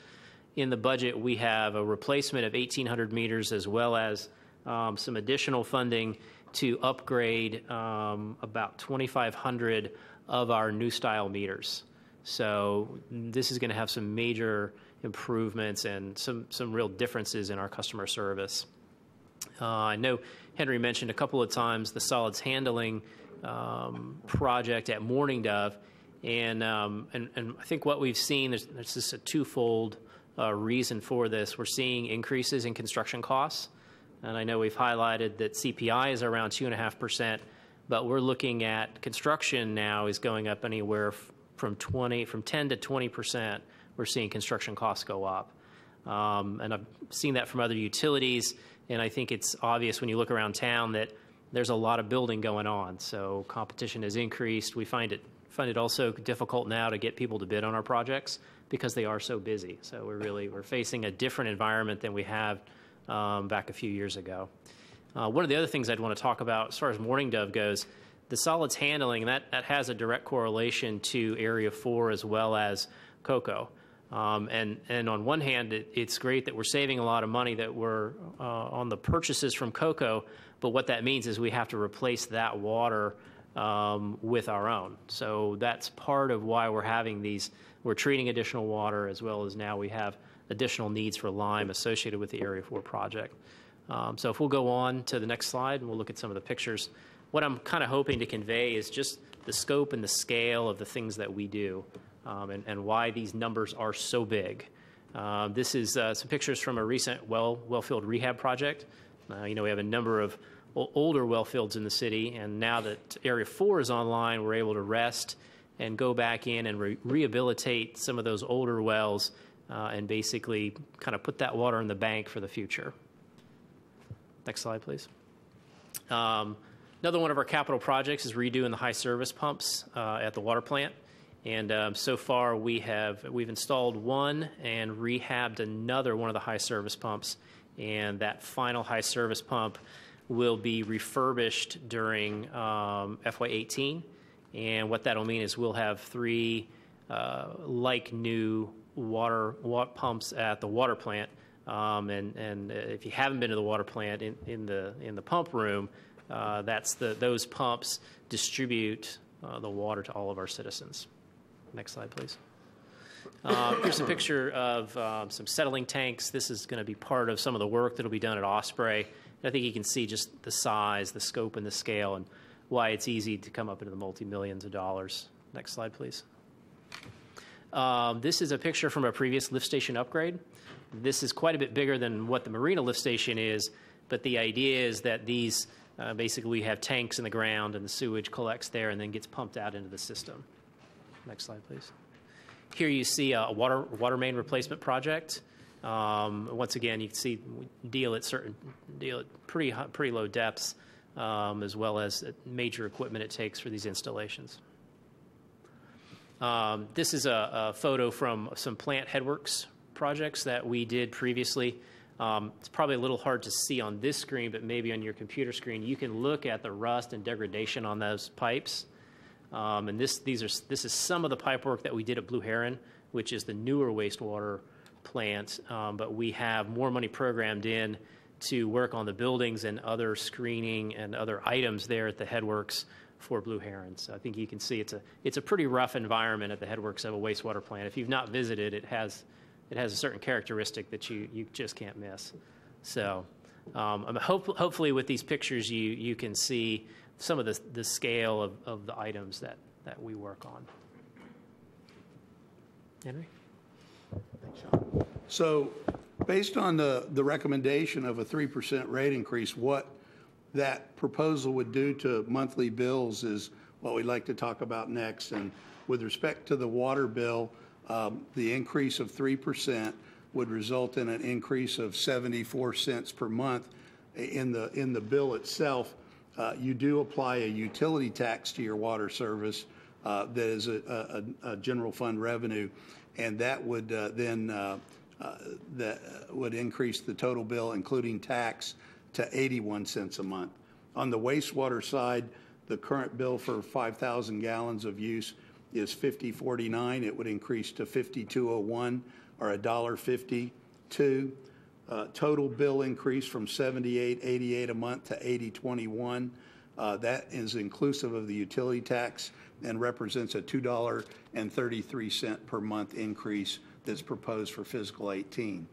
In the budget, we have a replacement of 1,800 meters, as well as some additional funding to upgrade about 2,500 of our new style meters. So this is going to have some major improvements and some real differences in our customer service. I know Henry mentioned a couple of times the solids handling project at Morning Dove, and I think what we've seen, there's just a twofold reason for this. We're seeing increases in construction costs, and I know we've highlighted that CPI is around 2.5%, but we're looking at construction now is going up anywhere from 10 to 20%. We're seeing construction costs go up. And I've seen that from other utilities, and I think it's obvious when you look around town that there's a lot of building going on. So competition has increased. We find it also difficult now to get people to bid on our projects because they are so busy. So we're facing a different environment than we have back a few years ago. One of the other things I'd want to talk about as far as Morning Dove goes, the solids handling, that has a direct correlation to Area 4 as well as COCO. And on one hand, it's great that we're saving a lot of money that we're on the purchases from COCO, but what that means is we have to replace that water with our own. So that's part of why we're having we're treating additional water, as well as now we have additional needs for lime associated with the Area 4 project. So if we'll go on to the next slide and we'll look at some of the pictures. What I'm kind of hoping to convey is just the scope and the scale of the things that we do and why these numbers are so big. This is some pictures from a recent wellfield rehab project. We have a number of older well fields in the city, and now that Area 4 is online, we're able to rest and go back in and rehabilitate some of those older wells and basically kind of put that water in the bank for the future. Next slide, please. Another one of our capital projects is redoing the high service pumps at the water plant. And so far we've installed one and rehabbed another one of the high service pumps. And that final high service pump will be refurbished during FY18. And what that'll mean is we'll have 3 like new water pumps at the water plant. And if you haven't been to the water plant in the pump room, those pumps distribute the water to all of our citizens. Next slide, please. Here's a picture of some settling tanks. This is going to be part of some of the work that will be done at Osprey. I think you can see just the size, the scope, and the scale, and why it's easy to come up into the multi-millions of dollars. Next slide, please. This is a picture from a previous lift station upgrade. This is quite a bit bigger than what the Marina lift station is, but the idea is that these basically we have tanks in the ground and the sewage collects there and then gets pumped out into the system. Next slide, please. Here you see a water main replacement project. Once again, you can see we deal at pretty low depths, as well as major equipment it takes for these installations. This is a photo from some plant headworks projects that we did previously. It's probably a little hard to see on this screen, but maybe on your computer screen, you can look at the rust and degradation on those pipes. And this is some of the pipe work that we did at Blue Heron, which is the newer wastewater plant. But we have more money programmed in to work on the buildings and other screening and other items there at the headworks for Blue Heron. So I think you can see it's a pretty rough environment at the headworks of a wastewater plant. If you've not visited, it has a certain characteristic that you just can't miss. So hopefully with these pictures you can see some of the scale of the items that we work on. Henry? Thanks, Sean. So based on the recommendation of a 3% rate increase, what that proposal would do to monthly bills is what we'd like to talk about next. And with respect to the water bill, the increase of 3% would result in an increase of 74 cents per month in the bill itself. You do apply a utility tax to your water service that is a general fund revenue, and that would would increase the total bill, including tax, to 81 cents a month. On the wastewater side, the current bill for 5,000 gallons of use is $50.49. It would increase to $52.01 or $1.52. Total bill increase from $78.88 a month to $80.21. That is inclusive of the utility tax and represents a $2.33 per month increase that's proposed for fiscal 18.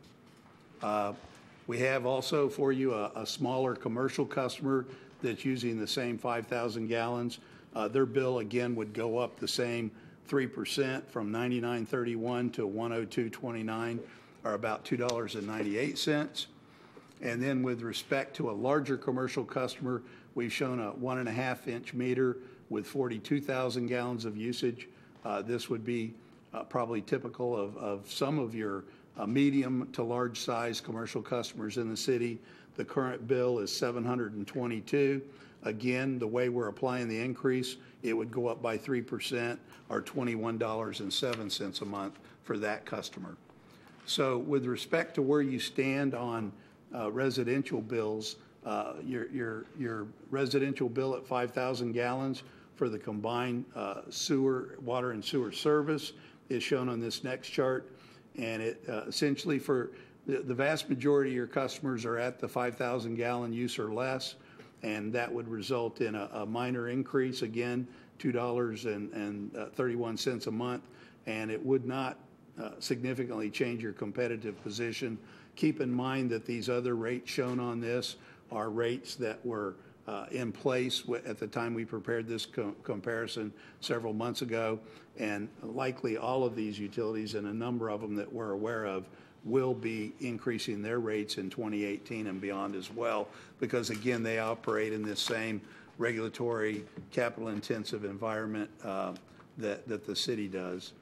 We have also for you a smaller commercial customer that's using the same 5,000 gallons. Their bill again would go up the same 3% from $99.31 to $102.29. are about $2.98. And then with respect to a larger commercial customer, we've shown a 1.5-inch meter with 42,000 gallons of usage. This would be probably typical of some of your medium to large size commercial customers in the city. The current bill is $722. Again, the way we're applying the increase, it would go up by 3% or $21.07 a month for that customer. So with respect to where you stand on residential bills, your residential bill at 5,000 gallons for the combined water and sewer service is shown on this next chart. And it essentially for the vast majority of your customers are at the 5,000 gallon use or less, and that would result in a minor increase, again, $2.31 a month, and it would not significantly change your competitive position. Keep in mind that these other rates shown on this are rates that were in place at the time we prepared this comparison several months ago, and likely all of these utilities and a number of them that we're aware of will be increasing their rates in 2018 and beyond as well, because again, they operate in this same regulatory, capital-intensive environment that the city does.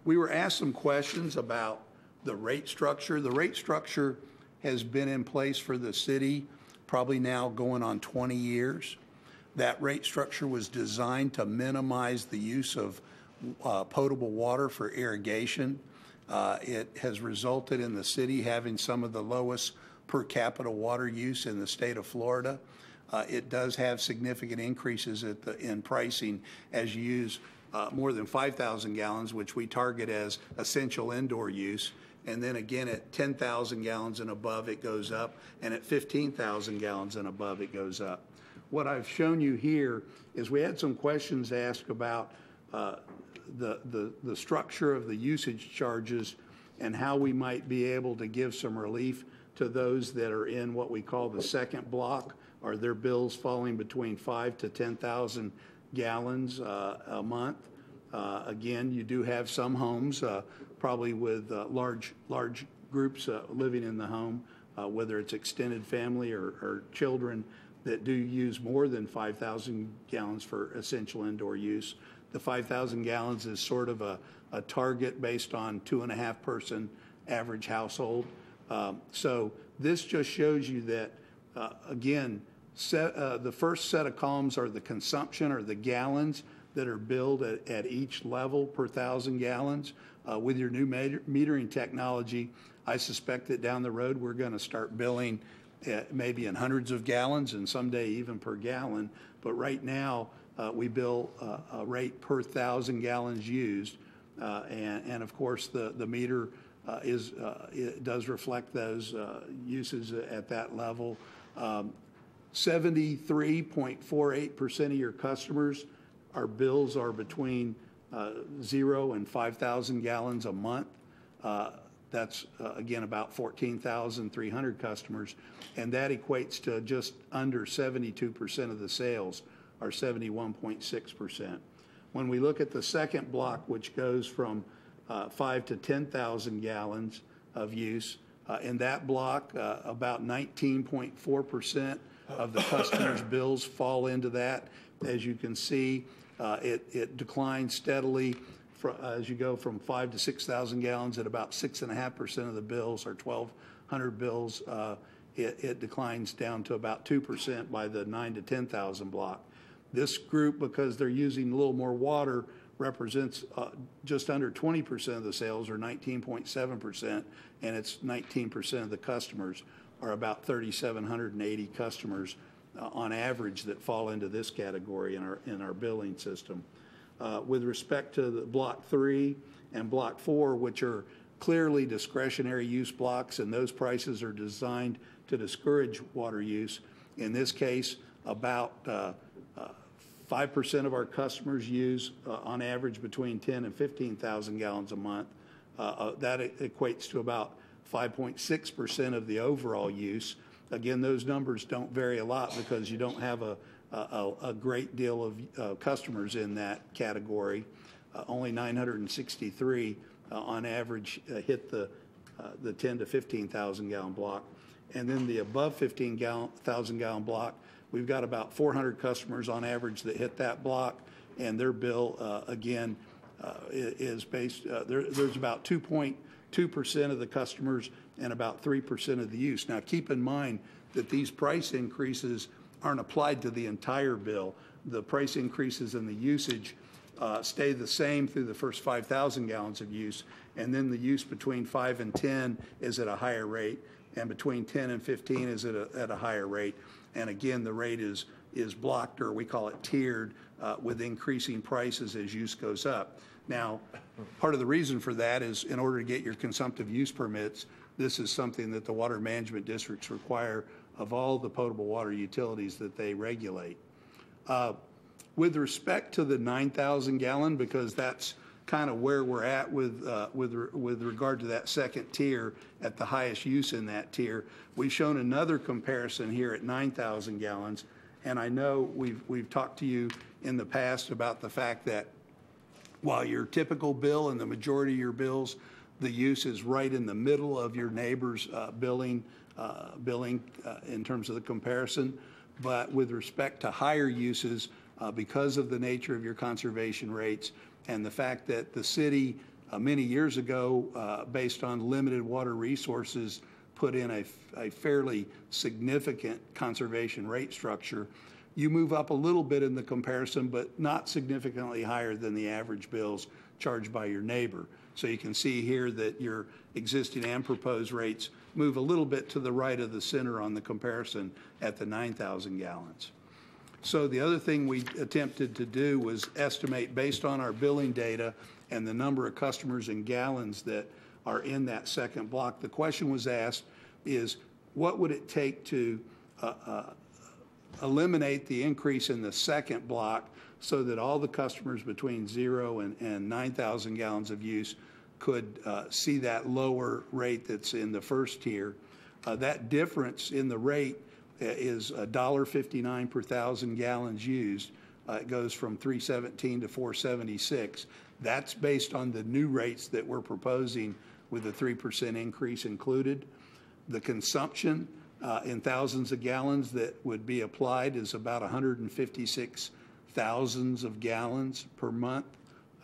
We were asked some questions about the rate structure. The rate structure has been in place for the city probably now going on 20 years. That rate structure was designed to minimize the use of potable water for irrigation. It has resulted in the city having some of the lowest per capita water use in the state of Florida. It does have significant increases in pricing as you use more than 5,000 gallons, which we target as essential indoor use. And then again, at 10,000 gallons and above, it goes up. And at 15,000 gallons and above, it goes up. What I've shown you here is we had some questions asked about the structure of the usage charges and how we might be able to give some relief to those that are in what we call the second block, or their bills falling between 5,000 to 10,000 gallons a month. Again, you do have some homes, probably with large groups living in the home, whether it's extended family or children that do use more than 5,000 gallons for essential indoor use. The 5,000 gallons is sort of a target based on 2.5 person average household. So this just shows you that, again, the first set of columns are the consumption or the gallons that are billed at each level per 1,000 gallons. With your new metering technology, I suspect that down the road we're going to start billing maybe in hundreds of gallons and someday even per gallon. But right now we bill a rate per 1,000 gallons used, and of course the meter it does reflect those uses at that level. 73.48% of your customers, our bills are between 0 and 5,000 gallons a month. That's, again, about 14,300 customers, and that equates to just under 72% of the sales, or 71.6%. When we look at the second block, which goes from 5 to 10,000 gallons of use, in that block, about 19.4% of the customers' bills fall into that. As you can see, it declines steadily as you go from 5 to 6,000 gallons. At about 6.5% of the bills, or 1,200 bills, it declines down to about 2% by the 9 to 10,000 block. This group, because they're using a little more water, represents just under 20% of the sales, or 19.7%, and it's 19% of the customers, or about 3,780 customers on average that fall into this category in our billing system. With respect to the Block 3 and Block 4, which are clearly discretionary use blocks, and those prices are designed to discourage water use. In this case, about 5% of our customers use, on average, between 10 and 15,000 gallons a month. That equates to about 5.6% of the overall use. Again, those numbers don't vary a lot because you don't have a great deal of customers in that category. Only 963 on average hit the the 10 to 15,000 gallon block. And then the above 15,000 gallon block, we've got about 400 customers on average that hit that block, and their bill, again, is based, there's about 2.2% of the customers and about 3% of the use. Now, keep in mind that these price increases aren't applied to the entire bill. The price increases in the usage stay the same through the first 5,000 gallons of use, and then the use between 5 and 10 is at a higher rate, and between 10 and 15 is at a higher rate. And again, the rate is blocked, or we call it tiered, with increasing prices as use goes up. Now, part of the reason for that is in order to get your consumptive use permits, this is something that the water management districts require of all the potable water utilities that they regulate. With respect to the 9,000 gallon, because that's kind of where we're at with regard to that second tier at the highest use in that tier, we've shown another comparison here at 9,000 gallons. And I know we've talked to you in the past about the fact that while your typical bill and the majority of your bills, the use is right in the middle of your neighbor's billing in terms of the comparison. But with respect to higher uses, because of the nature of your conservation rates and the fact that the city many years ago, based on limited water resources, put in a fairly significant conservation rate structure, you move up a little bit in the comparison, but not significantly higher than the average bills charged by your neighbor. So you can see here that your existing and proposed rates move a little bit to the right of the center on the comparison at the 9,000 gallons. So the other thing we attempted to do was estimate, based on our billing data and the number of customers and gallons that are in that second block. The question was asked is, what would it take to eliminate the increase in the second block so that all the customers between 0 and 9,000 gallons of use could see that lower rate that's in the first tier? That difference in the rate is $1.59 per 1,000 gallons used. It goes from $3.17 to $4.76. That's based on the new rates that we're proposing with a 3% increase included. The consumption in thousands of gallons that would be applied is about 156 thousands of gallons per month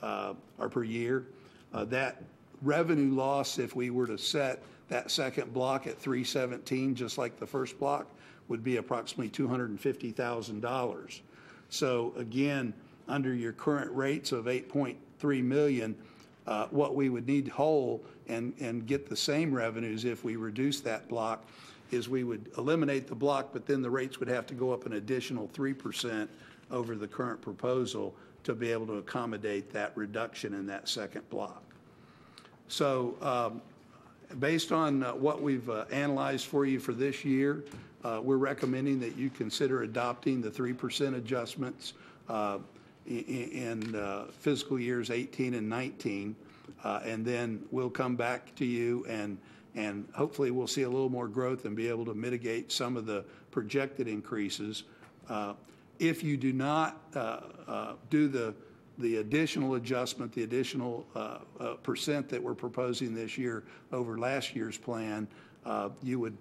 or per year. That revenue loss, if we were to set that second block at $3.17, just like the first block, would be approximately $250,000. So again, under your current rates of $8.3 million, what we would need whole and get the same revenues if we reduce that block is we would eliminate the block, but then the rates would have to go up an additional 3% over the current proposal to be able to accommodate that reduction in that second block. So based on what we've analyzed for you for this year, we're recommending that you consider adopting the 3% adjustments in fiscal years 18 and 19, and then we'll come back to you and hopefully we'll see a little more growth and be able to mitigate some of the projected increases. If you do not do the additional adjustment, the additional percent that we're proposing this year over last year's plan, you would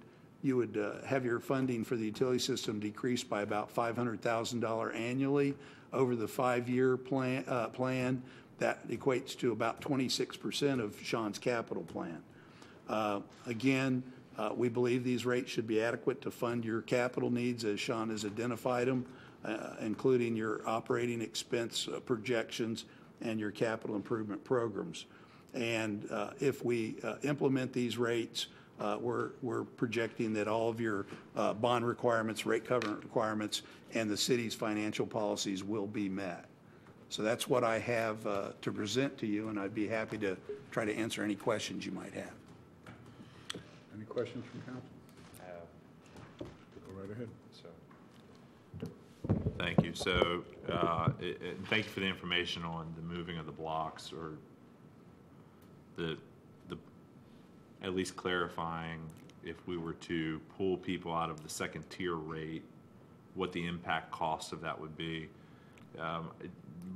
have your funding for the utility system decrease by about $500,000 annually over the 5-year plan. That equates to about 26% of Sean's capital plan. Again, we believe these rates should be adequate to fund your capital needs as Sean has identified them, including your operating expense projections and your capital improvement programs. And if we implement these rates, we're projecting that all of your bond requirements, rate covenant requirements, and the city's financial policies will be met. So that's what I have to present to you, and I'd be happy to try to answer any questions you might have. Any questions from council? Go right ahead. Thank you. So thank you for the information on the moving of the blocks, or the at least clarifying if we were to pull people out of the second tier rate, what the impact cost of that would be.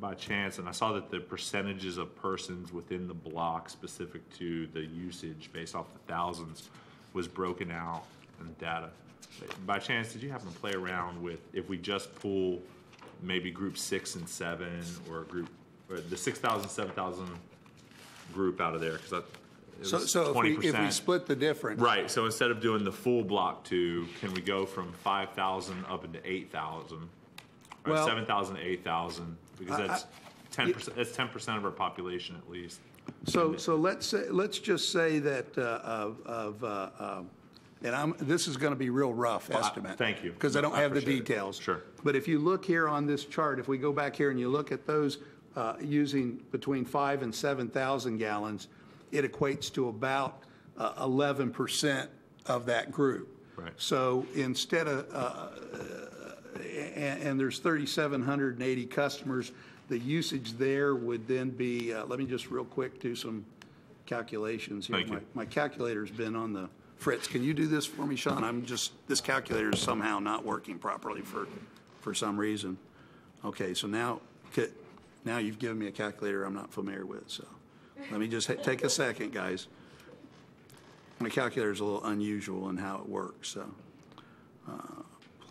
by chance, and I saw that the percentages of persons within the block specific to the usage based off the thousands was broken out in data. By chance, did you happen to play around with if we just pull maybe group 6 and 7 or the 6,000, 7,000 group out of there? Because so if we split the difference. Right. So instead of doing the full block 2, can we go from 5,000 up into 8,000? Or Well, 7,000 to 8,000? Because that's 10%. That's 10% of our population at least. So let's just say that this is going to be real rough estimate. Thank you. Because I don't have the details. Sure. But if you look here on this chart, if we go back here and you look at those using between 5 and 7,000 gallons, it equates to about 11% of that group. Right. So instead of, and there's 3,780 customers, the usage there would then be, let me just real quick do some calculations here. Thank you. My calculator's been on the fritz. Can you do this for me, Sean? This calculator is somehow not working properly for some reason. Okay, so now you've given me a calculator I'm not familiar with, so let me just take a second, guys. My calculator is a little unusual in how it works, so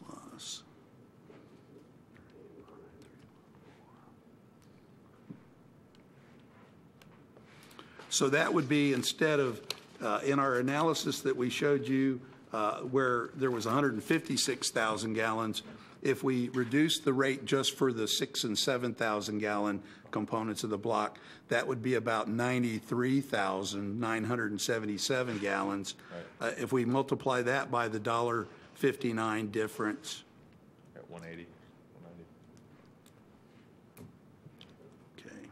plus. So that would be, instead of, in our analysis that we showed you, where there was 156,000 gallons, if we reduce the rate just for the 6,000 and 7,000 gallon components of the block, that would be about 93,977 gallons. Right. If we multiply that by the $1.59 difference. At 180. Okay.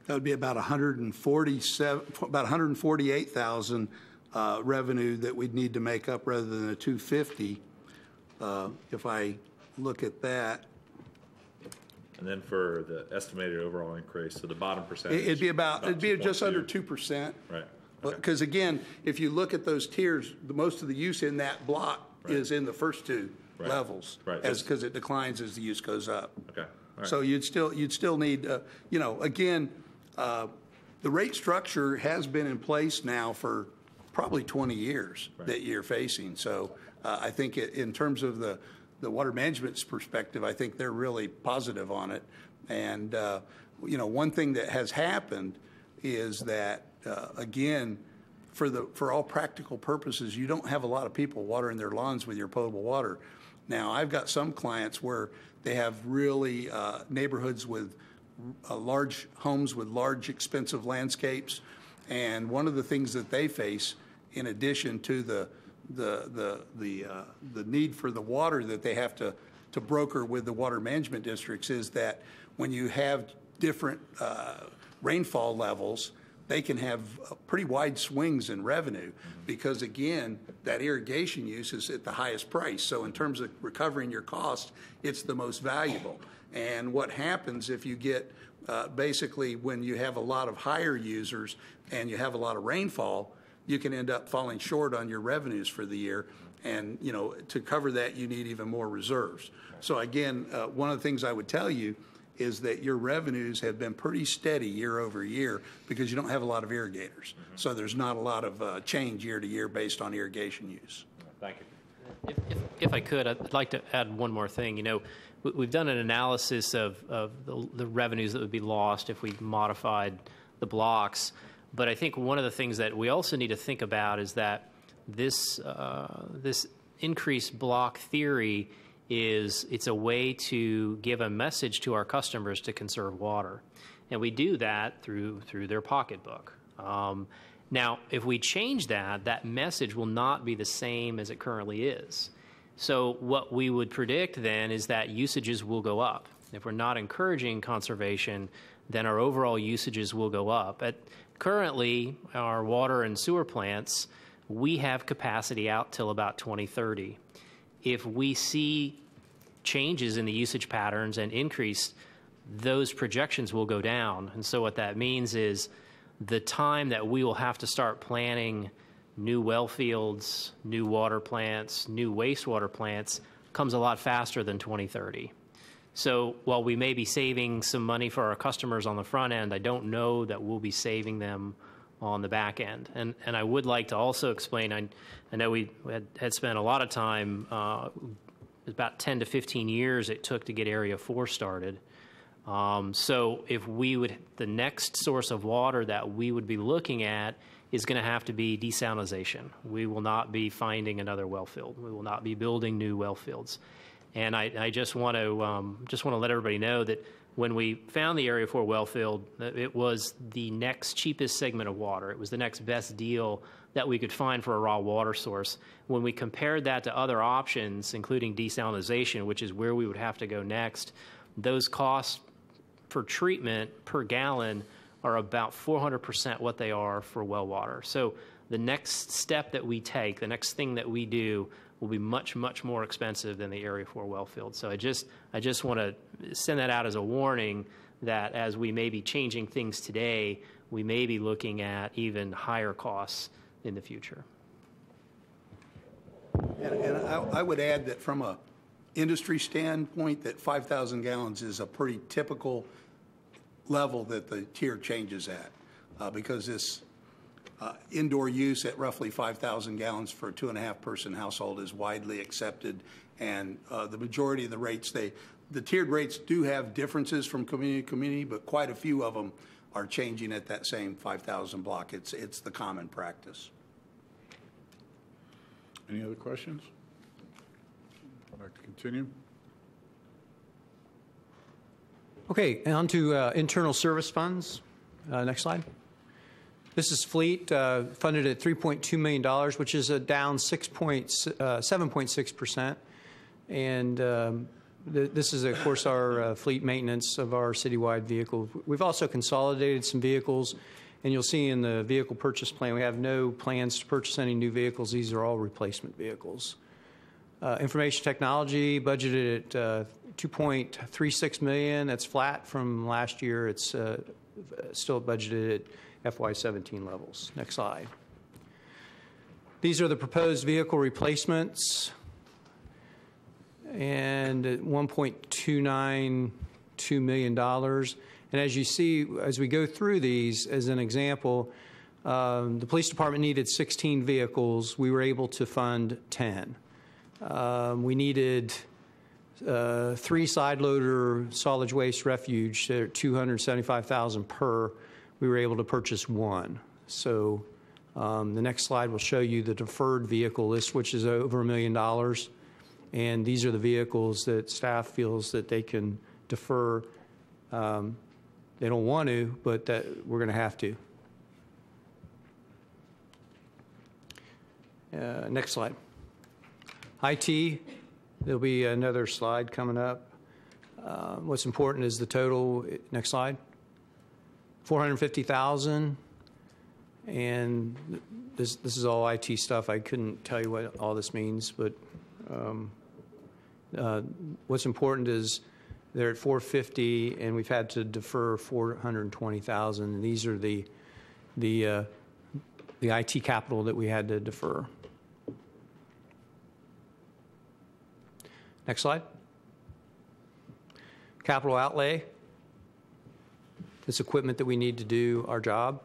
That would be about 148,000 revenue that we'd need to make up rather than the 250. If I look at that, And then for the estimated overall increase, so the bottom percentage. it'd be just under 2%. Right. Because again, if you look at those tiers, most of the use in that block is in the first two levels, because it declines as the use goes up. Okay. All right. So you'd still need, again, the rate structure has been in place now for probably 20 years that you're facing. So I think in terms of the water management's perspective, I think they're really positive on it. And, one thing that has happened is that, again, for all practical purposes, you don't have a lot of people watering their lawns with your potable water. Now, I've got some clients where they have really neighborhoods with large homes with large, expensive landscapes. And one of the things that they face, in addition to the need for the water that they have to broker with the water management districts, is that when you have different rainfall levels, they can have pretty wide swings in revenue because, again, that irrigation use is at the highest price. So in terms of recovering your cost, it's the most valuable. And what happens if you get basically when you have a lot of higher users and you have a lot of rainfall, you can end up falling short on your revenues for the year. And, to cover that, you need even more reserves. So again, one of the things I would tell you is that your revenues have been pretty steady year over year because you don't have a lot of irrigators. So there's not a lot of change year to year based on irrigation use. Thank you. If I could, I'd like to add one more thing. We've done an analysis of the revenues that would be lost if we modified the blocks. But I think one of the things that we also need to think about is that this increased block theory it's a way to give a message to our customers to conserve water. And we do that through their pocketbook. Now, if we change that, that message will not be the same as it currently is. So what we would predict then is that usages will go up. If we're not encouraging conservation, then our overall usages will go up. Currently, our water and sewer plants, we have capacity out till about 2030. If we see changes in the usage patterns and increase, those projections will go down. And so what that means is the time that we will have to start planning new well fields, new water plants, new wastewater plants comes a lot faster than 2030. So while we may be saving some money for our customers on the front end, I don't know that we'll be saving them on the back end. And I would like to also explain, I know we had spent a lot of time, about 10 to 15 years it took to get Area 4 started. So if we would, the next source of water that we would be looking at is going to have to be desalination. We will not be finding another well field. We will not be building new well fields. And I just want to let everybody know that when we found the Area 4 well field, it was the next cheapest segment of water. It was the next best deal that we could find for a raw water source. When we compared that to other options, including desalination, which is where we would have to go next, those costs for treatment per gallon are about 400% what they are for well water. So the next step that we take, the next thing that we do, will be much, much more expensive than the Area 4 well field. So I just want to send that out as a warning that as we may be changing things today, we may be looking at even higher costs in the future. And I would add that from a industry standpoint, that 5,000 gallons is a pretty typical level that the tier changes at, because this indoor use at roughly 5,000 gallons for a 2.5-person household is widely accepted, and the majority of the rates, the tiered rates do have differences from community to community, but quite a few of them are changing at that same 5,000 block. It's the common practice. Any other questions? I'd like to continue. Okay, on to internal service funds. Next slide. This is fleet funded at $3.2 million, which is a down 7.6%. And this is, of course, our fleet maintenance of our citywide vehicles. We've also consolidated some vehicles, and you'll see in the vehicle purchase plan, we have no plans to purchase any new vehicles. These are all replacement vehicles. Information technology budgeted at $2.36 million. That's flat from last year. It's still budgeted at FY17 levels. Next slide. These are the proposed vehicle replacements, and $1.292 million. And as you see, as we go through these, as an example, the police department needed 16 vehicles. We were able to fund 10. We needed 3 side loader solid waste refuge. They're $275,000 per. We were able to purchase 1. So the next slide will show you the deferred vehicle list, which is over $1 million. And these are the vehicles that staff feels that they can defer. They don't want to, but that we're going to have to. Next slide. IT, there'll be another slide coming up. What's important is the total. Next slide. $450,000, and this is all IT stuff. I couldn't tell you what all this means, but what's important is they're at $450,000, and we've had to defer $420,000. And these are the IT capital that we had to defer. Next slide. Capital outlay. This equipment that we need to do our job.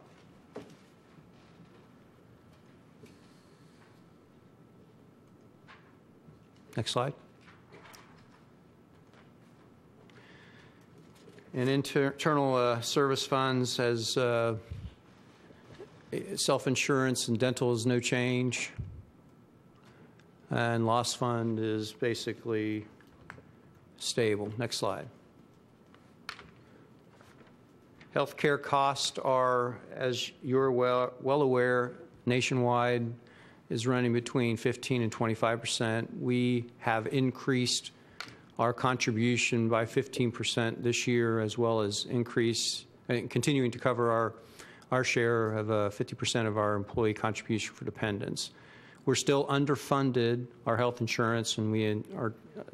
Next slide. And internal service funds as self-insurance and dental is no change. And loss fund is basically stable. Next slide. Healthcare costs are, as you're well aware, nationwide is running between 15 and 25%. We have increased our contribution by 15% this year, as well as continuing to cover our share of 50% of our employee contribution for dependents. We're still underfunded our health insurance, and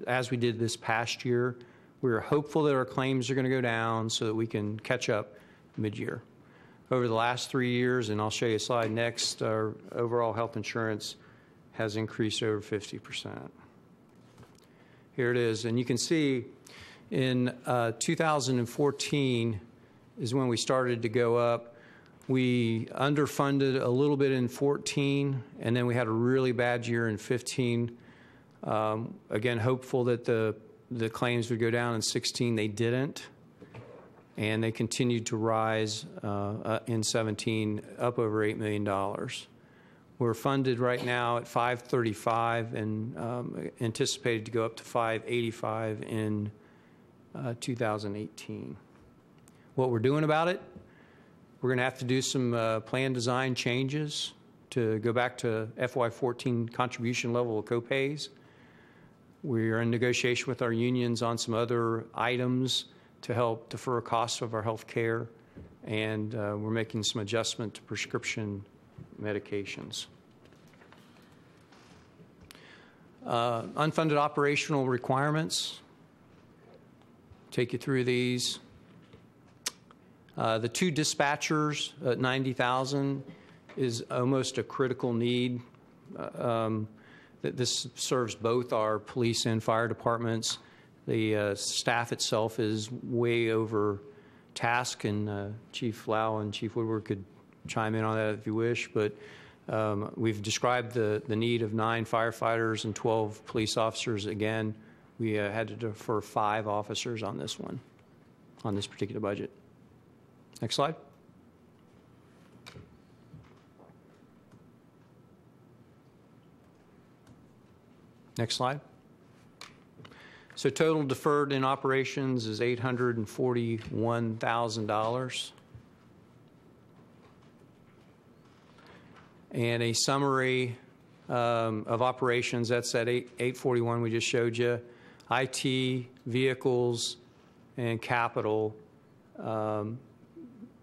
as we did this past year, we're hopeful that our claims are going to go down so that we can catch up mid-year. Over the last 3 years, and I'll show you a slide next, our overall health insurance has increased over 50%. Here it is, and you can see in 2014 is when we started to go up. We underfunded a little bit in 14, and then we had a really bad year in 15. Again, hopeful that the claims would go down in 16. They didn't, and they continued to rise in 17, up over $8 million. We're funded right now at $535 and anticipated to go up to $585 in 2018. What we're doing about it, we're going to have to do some plan design changes to go back to FY14 contribution level of copays. We are in negotiation with our unions on some other items to help defer costs of our health care, and we're making some adjustment to prescription medications. Unfunded operational requirements. Take you through these. The 2 dispatchers at $90,000 is almost a critical need. This serves both our police and fire departments. The staff itself is way over task, and Chief Lau and Chief Woodward could chime in on that if you wish, but we've described the need of 9 firefighters and 12 police officers. Again, we had to defer 5 officers on this one, on this particular budget. Next slide. Next slide. So total deferred in operations is $841,000. And a summary of operations, that's at 841 we just showed you. IT, vehicles, and capital, and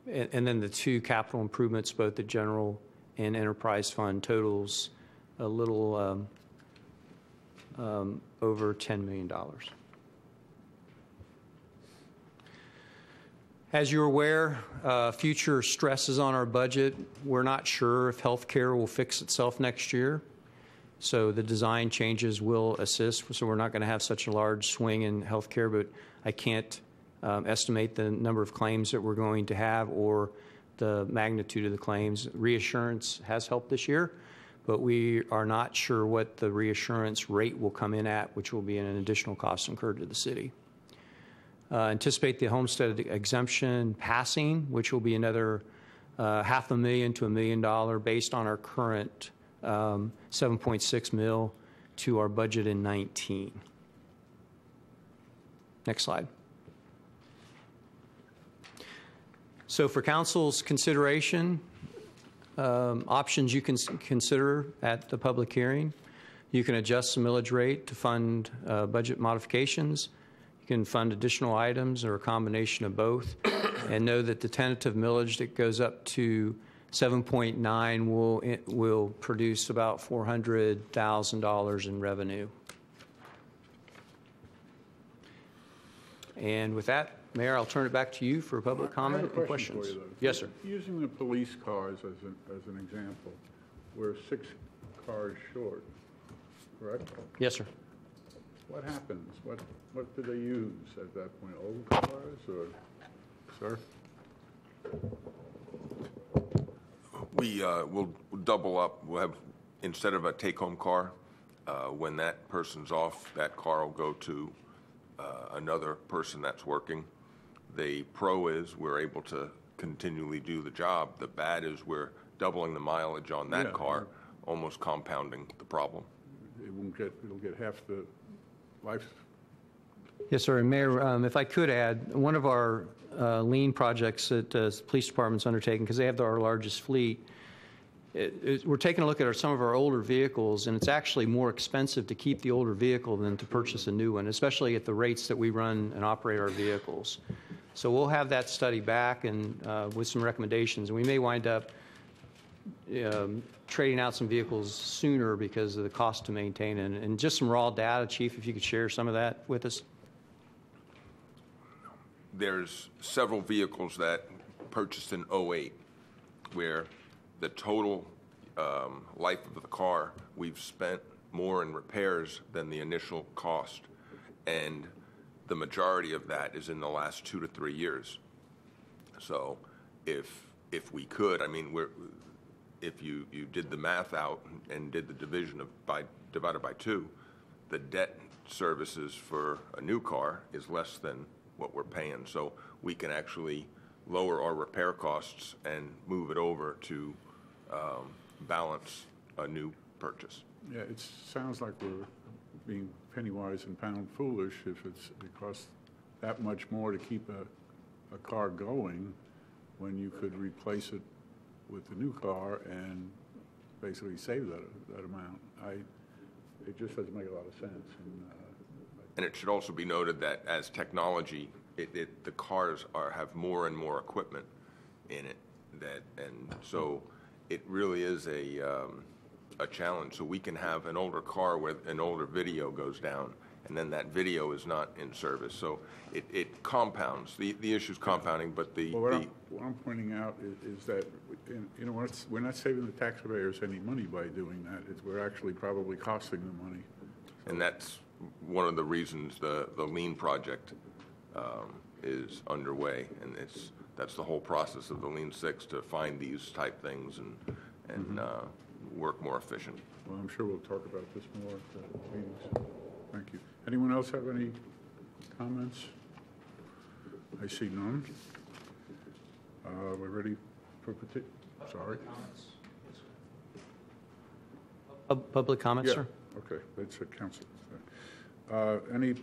then the 2 capital improvements, both the general and enterprise fund, totals a little over $10 million. As you're aware, future stresses on our budget. We're not sure if healthcare will fix itself next year, so the design changes will assist. So we're not going to have such a large swing in healthcare, but I can't estimate the number of claims that we're going to have or the magnitude of the claims. Reassurance has helped this year, but we are not sure what the reassurance rate will come in at, which will be an additional cost incurred to the city. Anticipate the homestead exemption passing, which will be another $500,000 to $1 million based on our current $7.6 million to our budget in 19. Next slide. So for council's consideration, options you can consider at the public hearing. You can adjust the millage rate to fund budget modifications. You can fund additional items or a combination of both. And know that the tentative millage that goes up to 7.9 will produce about $400,000 in revenue. And with that, Mayor, I'll turn it back to you for public comment and questions. For you, yes, sir. Using the police cars as an example, we're 6 cars short, correct? Yes, sir. What happens? What do they use at that point? Old cars or, sir? We will double up. We'll have, instead of a take-home car, when that person's off, that car will go to another person that's working. The pro is we're able to continually do the job. The bad is we're doubling the mileage on that car, almost compounding the problem. It'll get half the Yes, sir. And Mayor, if I could add, one of our lean projects that the police department's undertaking, because they have our largest fleet, we're taking a look at some of our older vehicles, and it's actually more expensive to keep the older vehicle than to purchase a new one, especially at the rates that we run and operate our vehicles. So we'll have that study back and with some recommendations, and we may wind up trading out some vehicles sooner because of the cost to maintain. And just some raw data, Chief, if you could share some of that with us. There's several vehicles that purchased in '08 where the total life of the car, we've spent more in repairs than the initial cost. And the majority of that is in the last 2 to 3 years. So if we could, I mean, if you did the math out and did the division divided by 2, the debt services for a new car is less than what we're paying. So we can actually lower our repair costs and move it over to balance a new purchase. Yeah, it sounds like we're being penny wise and pound foolish if it costs that much more to keep a car going when you could replace it with a new car and basically save that amount. It just doesn't make a lot of sense. And it should also be noted that as technology, the cars have more and more equipment in it, and so it really is a challenge. So we can have an older car where an older video goes down, and then that video is not in service. So it compounds. The issue's compounding, but what I'm pointing out is that we're not saving the taxpayers any money by doing that. We're actually probably costing them money. And that's one of the reasons the lean project is underway, and that's the whole process of the Lean Six, to find these type things and work more efficient. Well, I'm sure we'll talk about this more at the meetings. Thank you. Anyone else have any comments? I see none. We're ready for sorry. Public comments, Yeah. sir? Okay, that's a council. Any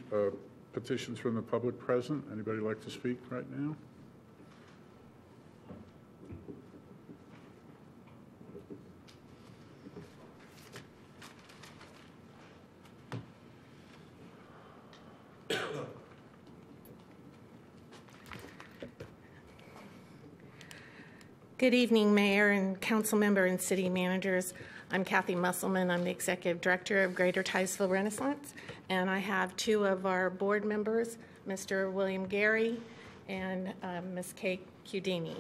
petitions from the public present? Anybody like to speak right now? Good evening, Mayor and Council Member and City Managers. I'm Kathy Musselman. I'm the Executive Director of Greater Titusville Renaissance, and I have 2 of our board members, Mr. William Gary and Ms. Kate Cudini.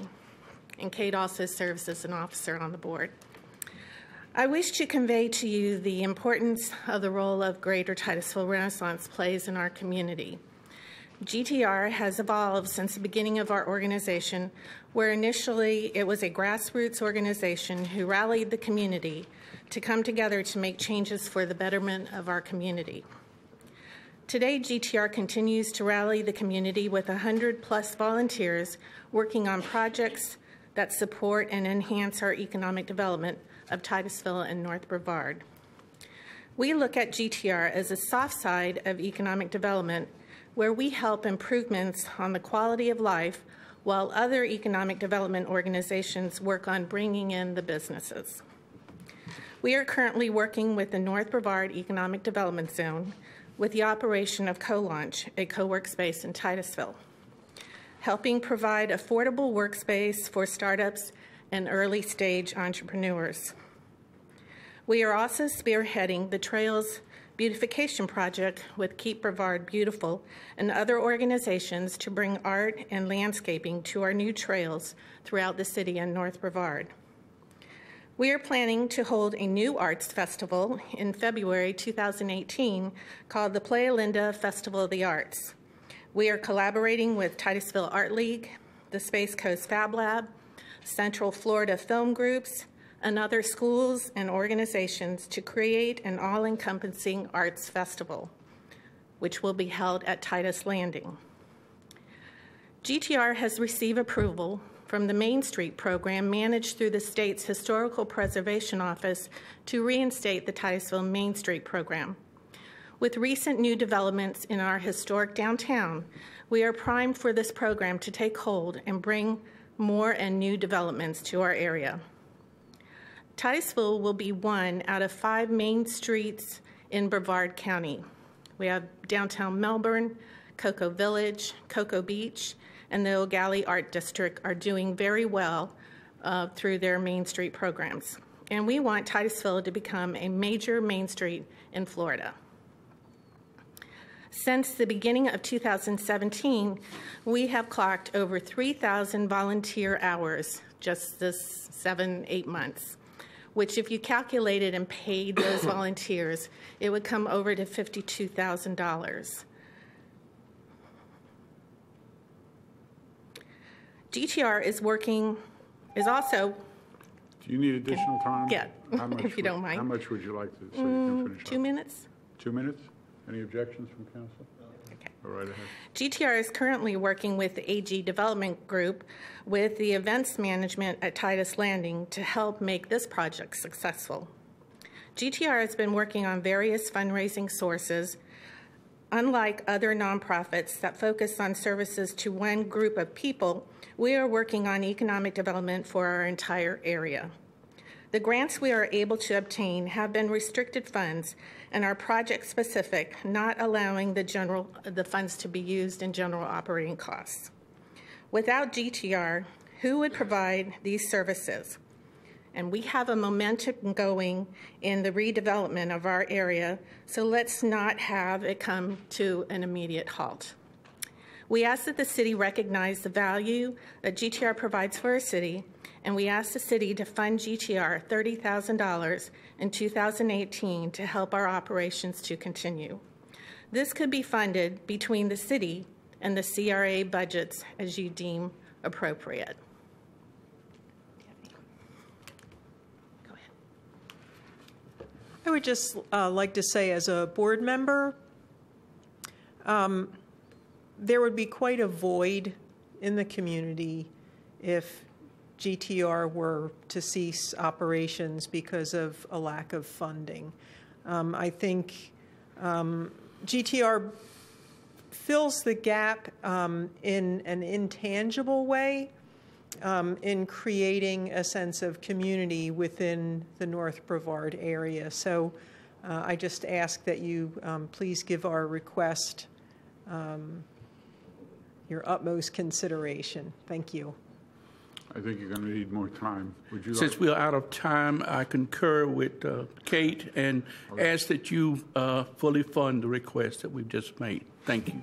And Kate also serves as an officer on the board. I wish to convey to you the importance of the role of Greater Titusville Renaissance plays in our community. GTR has evolved since the beginning of our organization, where initially it was a grassroots organization who rallied the community to come together to make changes for the betterment of our community. Today, GTR continues to rally the community with 100+ volunteers working on projects that support and enhance our economic development of Titusville and North Brevard. We look at GTR as a soft side of economic development, where we help improvements on the quality of life while other economic development organizations work on bringing in the businesses. We are currently working with the North Brevard Economic Development Zone with the operation of Co-Launch, a co-work space in Titusville, helping provide affordable workspace for startups and early-stage entrepreneurs. We are also spearheading the Trails Beautification Project with Keep Brevard Beautiful and other organizations to bring art and landscaping to our new trails throughout the city and North Brevard. We are planning to hold a new arts festival in February 2018 called the Playa Linda Festival of the Arts. We are collaborating with Titusville Art League, the Space Coast Fab Lab, Central Florida Film Groups, and other schools and organizations to create an all-encompassing arts festival, which will be held at Titus Landing. GTR has received approval from the Main Street program managed through the state's Historical Preservation Office to reinstate the Titusville Main Street program. With recent new developments in our historic downtown, we are primed for this program to take hold and bring more and new developments to our area. Titusville will be one out of 5 main streets in Brevard County. We have downtown Melbourne, Cocoa Village, Cocoa Beach, and the O'Galley Art District are doing very well through their Main Street programs. And we want Titusville to become a major Main Street in Florida. Since the beginning of 2017, we have clocked over 3,000 volunteer hours just this 7-8 months, which if you calculated and paid those volunteers, it would come over to $52,000. GTR is also... Do you need additional time? Yeah, if you don't mind. How much would you like to so you can finish 2 minutes? 2 minutes? Any objections from council? Okay. Go right ahead. GTR is currently working with the AG Development Group with the events management at Titus Landing to help make this project successful. GTR has been working on various fundraising sources. Unlike other nonprofits that focus on services to one group of people, we are working on economic development for our entire area. The grants we are able to obtain have been restricted funds and are project-specific, not allowing the funds to be used in general operating costs. Without GTR, who would provide these services? And we have a momentum going in the redevelopment of our area, so let's not have it come to an immediate halt. We ask that the city recognize the value that GTR provides for our city, and we ask the city to fund GTR $30,000 in 2018 to help our operations to continue. This could be funded between the city and the CRA budgets as you deem appropriate. Go ahead. I would just like to say, as a board member, there would be quite a void in the community if GTR were to cease operations because of a lack of funding. I think GTR fills the gap in an intangible way in creating a sense of community within the North Brevard area. So I just ask that you please give our request your utmost consideration. Thank you. I think you're going to need more time. Would you Since we are out of time, I concur with Kate and ask that you fully fund the request that we've just made. Thank you.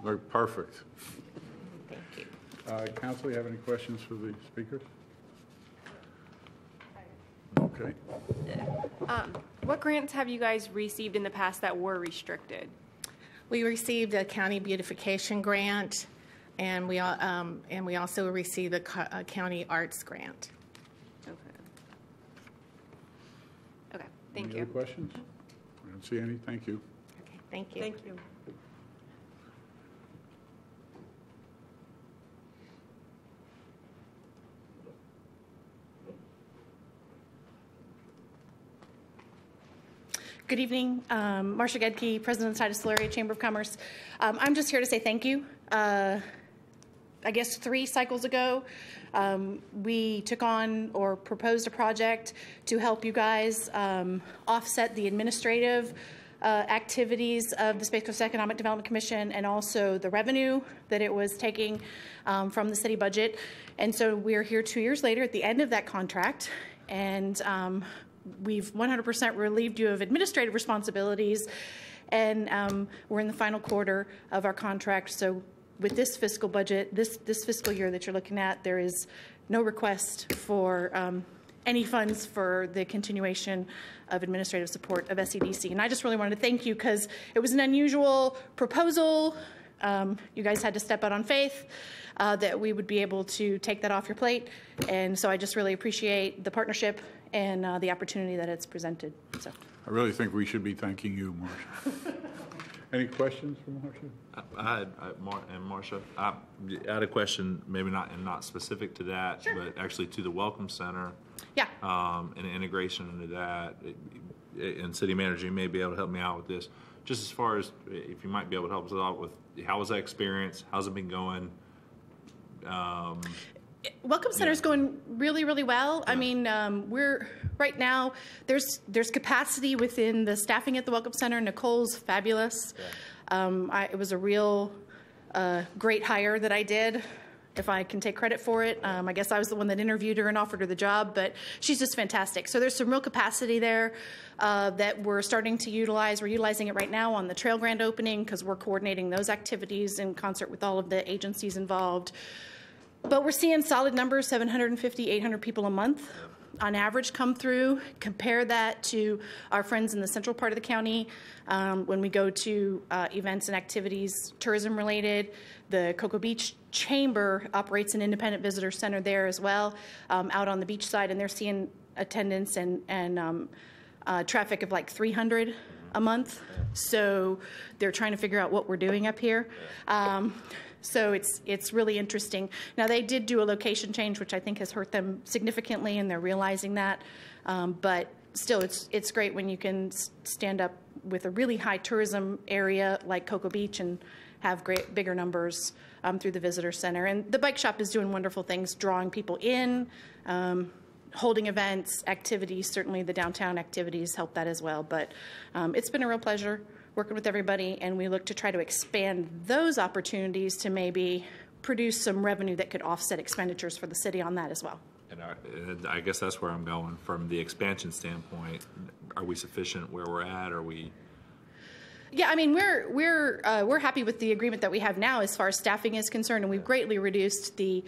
Very perfect. Thank you. Council, you have any questions for the speakers? Okay. What grants have you guys received in the past that were restricted? We received a county beautification grant, and we also received a county arts grant. Okay, thank Any you. other questions? I don't see any. Thank you. Okay, thank you. Thank you. Good evening. Marcia Gedke, President of the Titusville Area Chamber of Commerce. I'm just here to say thank you. I guess 3 cycles ago, we took on or proposed a project to help you guys offset the administrative activities of the Space Coast Economic Development Commission and also the revenue that it was taking from the city budget. And so we're here 2 years later at the end of that contract, and we've 100% relieved you of administrative responsibilities, and we're in the final quarter of our contract. So with this fiscal budget, this fiscal year that you're looking at, there is no request for any funds for the continuation of administrative support of SEDC. And I just really wanted to thank you because it was an unusual proposal. You guys had to step out on faith that we would be able to take that off your plate. And so I just really appreciate the partnership and the opportunity that it's presented. So I really think we should be thanking you, Marcia. Any questions for Marcia? Marcia, I had a question, maybe not specific to that, Sure. but actually to the Welcome Center. Yeah. And integration into that. And City Manager, you may be able to help me out with this. just as far as if you might be able to help us out with how was that experience? How's it been going? Welcome Center is going really, really well. I mean, we're right now. There's capacity within the staffing at the Welcome Center. Nicole's fabulous. It was a real great hire that I did, if I can take credit for it. I guess I was the one that interviewed her and offered her the job, but she's just fantastic. So there's some real capacity there that we're starting to utilize. We're utilizing it right now on the trail grand opening because we're coordinating those activities in concert with all of the agencies involved. But we're seeing solid numbers, 750, 800 people a month on average come through. Compare that to our friends in the central part of the county. When we go to events and activities, tourism related, the Cocoa Beach Chamber operates an independent visitor center there as well, out on the beach side, and they're seeing attendance and traffic of like 300 a month. So they're trying to figure out what we're doing up here. So it's really interesting. Now, they did do a location change, which I think has hurt them significantly, and they're realizing that. But still, it's great when you can stand up with a really high tourism area like Cocoa Beach and have bigger numbers through the visitor center. And the bike shop is doing wonderful things, drawing people in, holding events, activities. Certainly the downtown activities help that as well. But it's been a real pleasure working with everybody, and we look to try to expand those opportunities to maybe produce some revenue that could offset expenditures for the city on that as well. And I guess that's where I'm going from the expansion standpoint. Are we sufficient where we're at? Are we? Yeah, I mean, we're happy with the agreement that we have now as far as staffing is concerned, and we've greatly reduced the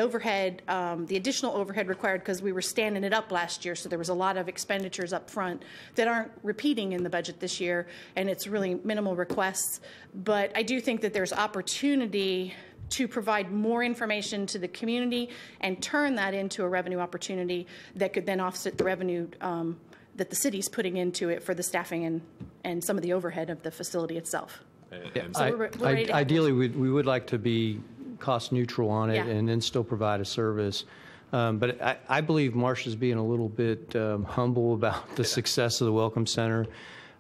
overhead, the additional overhead required because we were standing it up last year, so there was a lot of expenditures up front that aren't repeating in the budget this year, and it's really minimal requests. But I do think that there's opportunity to provide more information to the community and turn that into a revenue opportunity that could then offset the revenue that the city's putting into it for the staffing and some of the overhead of the facility itself. So we're ready to ideally, we would like to be cost neutral on it, Yeah. and then still provide a service. But I believe Marcia's being a little bit humble about the success of the Welcome Center.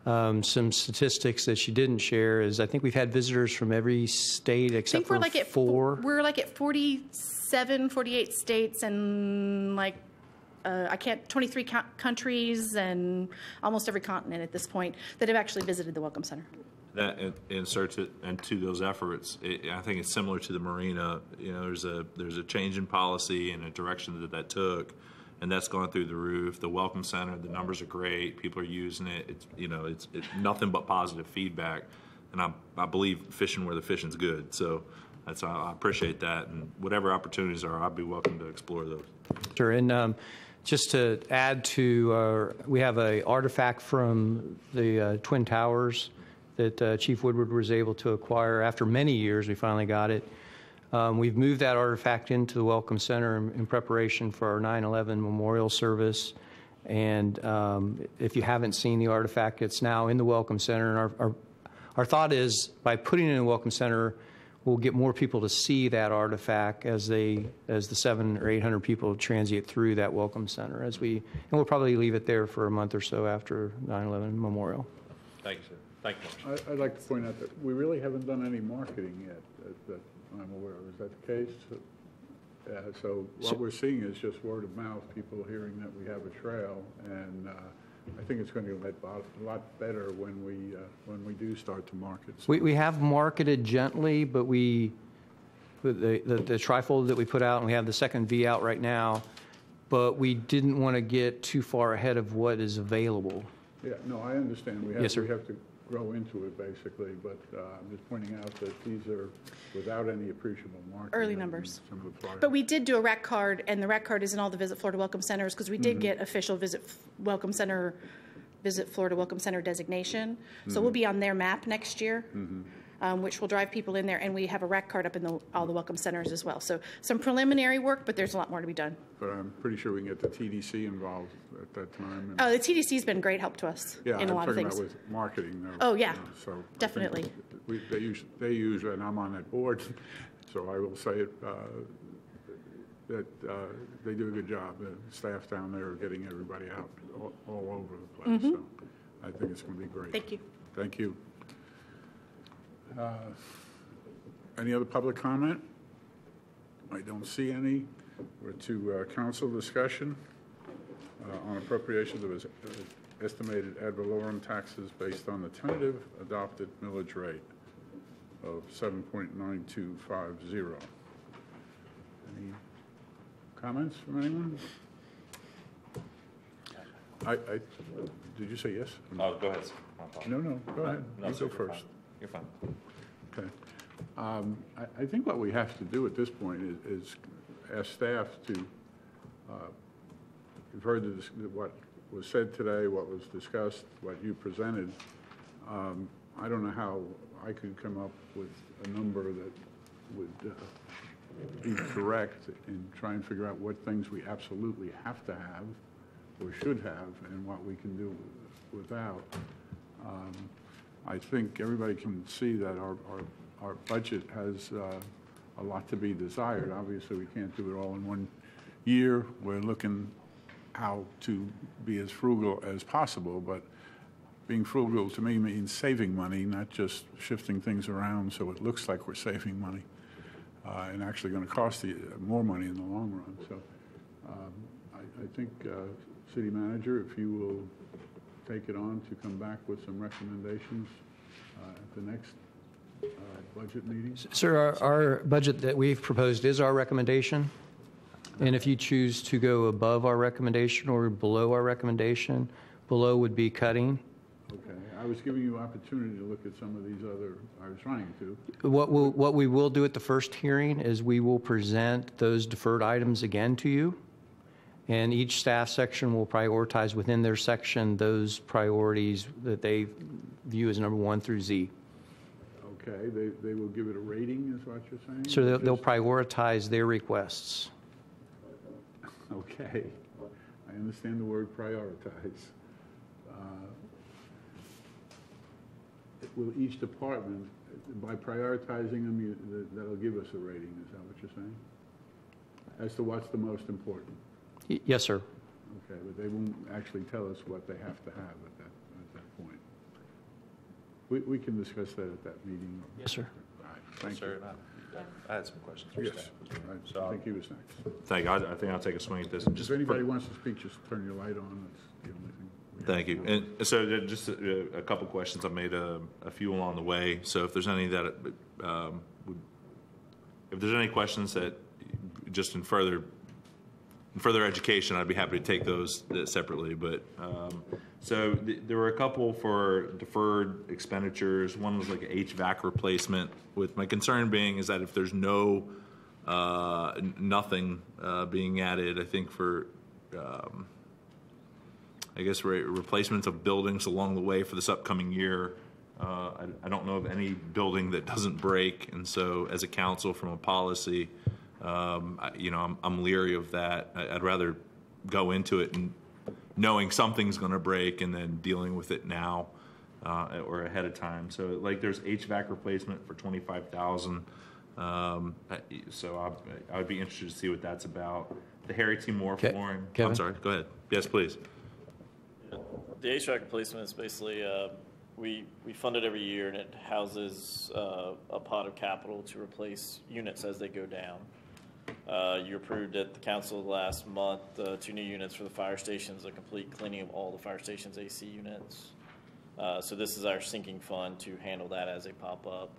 Some statistics that she didn't share is I think we've had visitors from every state except for four. We're like at 47, 48 states and like 23 countries and almost every continent at this point that have actually visited the Welcome Center. That inserts it into those efforts. I think it's similar to the Marina. You know, there's a change in policy and a direction that took, and that's gone through the roof. The Welcome Center, the numbers are great. People are using it. It's nothing but positive feedback, and I believe fishing where the fishing's good. So I appreciate that, and whatever opportunities are, I'd be welcome to explore those. Sure, and just to add to, we have an artifact from the Twin Towers that Chief Woodward was able to acquire after many years. We finally got it. We've moved that artifact into the Welcome Center in preparation for our 9/11 memorial service. And if you haven't seen the artifact, it's now in the Welcome Center. And our thought is by putting it in the Welcome Center, we'll get more people to see that artifact as the 700 or 800 people transient through that Welcome Center. And we'll probably leave it there for a month or so after 9/11 memorial. Thank you, sir. Thank you. I'd like to point out that we really haven't done any marketing yet that I'm aware of. Is that the case? So what we're seeing is just word of mouth, people hearing that we have a trail, and I think it's going to get a lot better when we do start to market. So We have marketed gently, but the trifold that we put out, and we have the second V out right now, but we didn't want to get too far ahead of what is available. Yeah, no, I understand. Yes, sir. We have to grow into it, basically, but I'm just pointing out that these are without any appreciable marketing. Early numbers. Some of the prior. But we did do a rack card, and the rack card is in all the Visit Florida Welcome Centers because we did get official Visit Florida Welcome Center designation. So we'll be on their map next year, which will drive people in there. And we have a rack card up in all the Welcome Centers as well. So some preliminary work, but there's a lot more to be done. But I'm pretty sure we can get the TDC involved at that time. Oh, the TDC's been great help to us in a lot of things. Yeah, I'm talking about with marketing, though. Oh, yeah, so definitely. They use, and I'm on that board, so I will say it, that they do a good job. The staff down there are getting everybody out all over the place. So I think it's going to be great. Thank you. Thank you. Any other public comment? I don't see any. We're to council discussion on appropriations of estimated ad valorem taxes based on the tentative adopted millage rate of 7.9250. Any comments from anyone? Did you say yes? Oh, go ahead. No, go ahead. No, you sir, go first. You're fine. Okay. I think what we have to do at this point is ask staff to, you've heard what was said today, what was discussed, what you presented. I don't know how I could come up with a number that would be correct and try and figure out what things we absolutely have to have or should have and what we can do without. I think everybody can see that our budget has a lot to be desired. Obviously, we can't do it all in one year. We're looking how to be as frugal as possible, but being frugal to me means saving money, not just shifting things around so it looks like we're saving money and actually going to cost you more money in the long run. So I think, City Manager, if you will take it on to come back with some recommendations at the next budget meeting. Sir, our budget that we've proposed is our recommendation. And if you choose to go above our recommendation or below our recommendation, below would be cutting. Okay. I was giving you opportunity to look at some of these other, I was trying to. What we will do at the first hearing is we will present those deferred items again to you. And each staff section will prioritize within their section those priorities that they view as number 1 through Z. Okay. They will give it a rating, is what you're saying? So they'll prioritize their requests. Okay. I understand the word prioritize. Will each department, by prioritizing them, that'll give us a rating, is that what you're saying? As to what's the most important? Yes, sir. Okay, but they won't actually tell us what they have to have at that point. We can discuss that at that meeting. Yes, sir. All right, thank you. I had some questions for Yes, staff. I think he was next. Thank you. I think I'll take a swing at this. If anybody wants to speak, just turn your light on. That's the only thing. Thank you. And so just a couple questions. I made a few along the way. So if there's any that if there's any questions that just in further education, I'd be happy to take those separately. But so there were a couple for deferred expenditures. One was like an HVAC replacement. With my concern being is that if there's nothing being added, I think for I guess replacements of buildings along the way for this upcoming year. I don't know of any building that doesn't break, and so as a council, from a policy, I'm leery of that. I'd rather go into it and knowing something's going to break and then dealing with it now or ahead of time. So, like, there's HVAC replacement for $25,000. So I would be interested to see what that's about. The Harry T. Moore flooring. Kevin? I'm sorry. Go ahead. Yes, please. The HVAC replacement is basically we fund it every year, and it houses a pot of capital to replace units as they go down. You approved at the council last month 2 new units for the fire stations, a complete cleaning of all the fire stations' AC units. So this is our sinking fund to handle that as they pop up.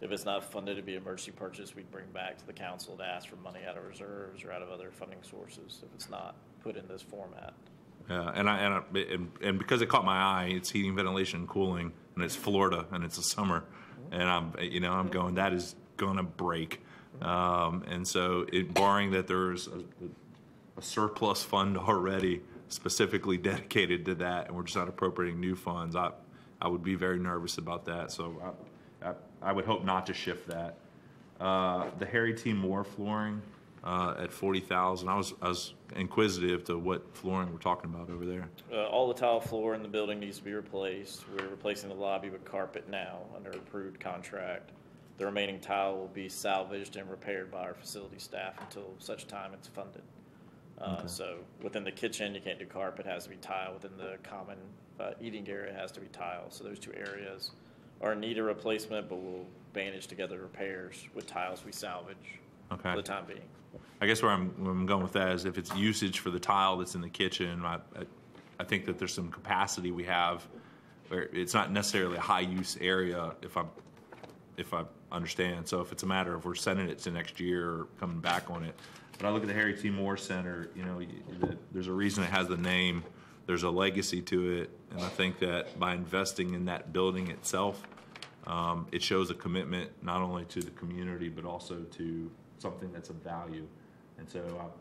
If it's not funded, it'd be emergency purchase. We'd bring back to the council to ask for money out of reserves or out of other funding sources if it's not put in this format. And because it caught my eye, it's heating, ventilation, and cooling, and it's Florida, and it's the summer, and I'm going, that is going to break. And so, barring that there's a surplus fund already specifically dedicated to that, and we're just not appropriating new funds, I would be very nervous about that. So I would hope not to shift that. The Harry T. Moore flooring at $40,000. I was inquisitive to what flooring we're talking about over there. All the tile floor in the building needs to be replaced. We're replacing the lobby with carpet now under approved contract. The remaining tile will be salvaged and repaired by our facility staff until such time it's funded. So within the kitchen, you can't do carpet, it has to be tile. Within the common eating area, it has to be tile. So those 2 areas are in need of replacement, but we'll bandage together repairs with tiles we salvage Okay. for the time being. I guess where I'm going with that is if it's usage for the tile that's in the kitchen, I think that there's some capacity we have where it's not necessarily a high use area if I understand. So if it's a matter of we're sending it to next year or coming back on it. But I look at the Harry T. Moore Center, there's a reason it has the name. There's a legacy to it. And I think that by investing in that building itself, it shows a commitment not only to the community but also to something that's of value. And so,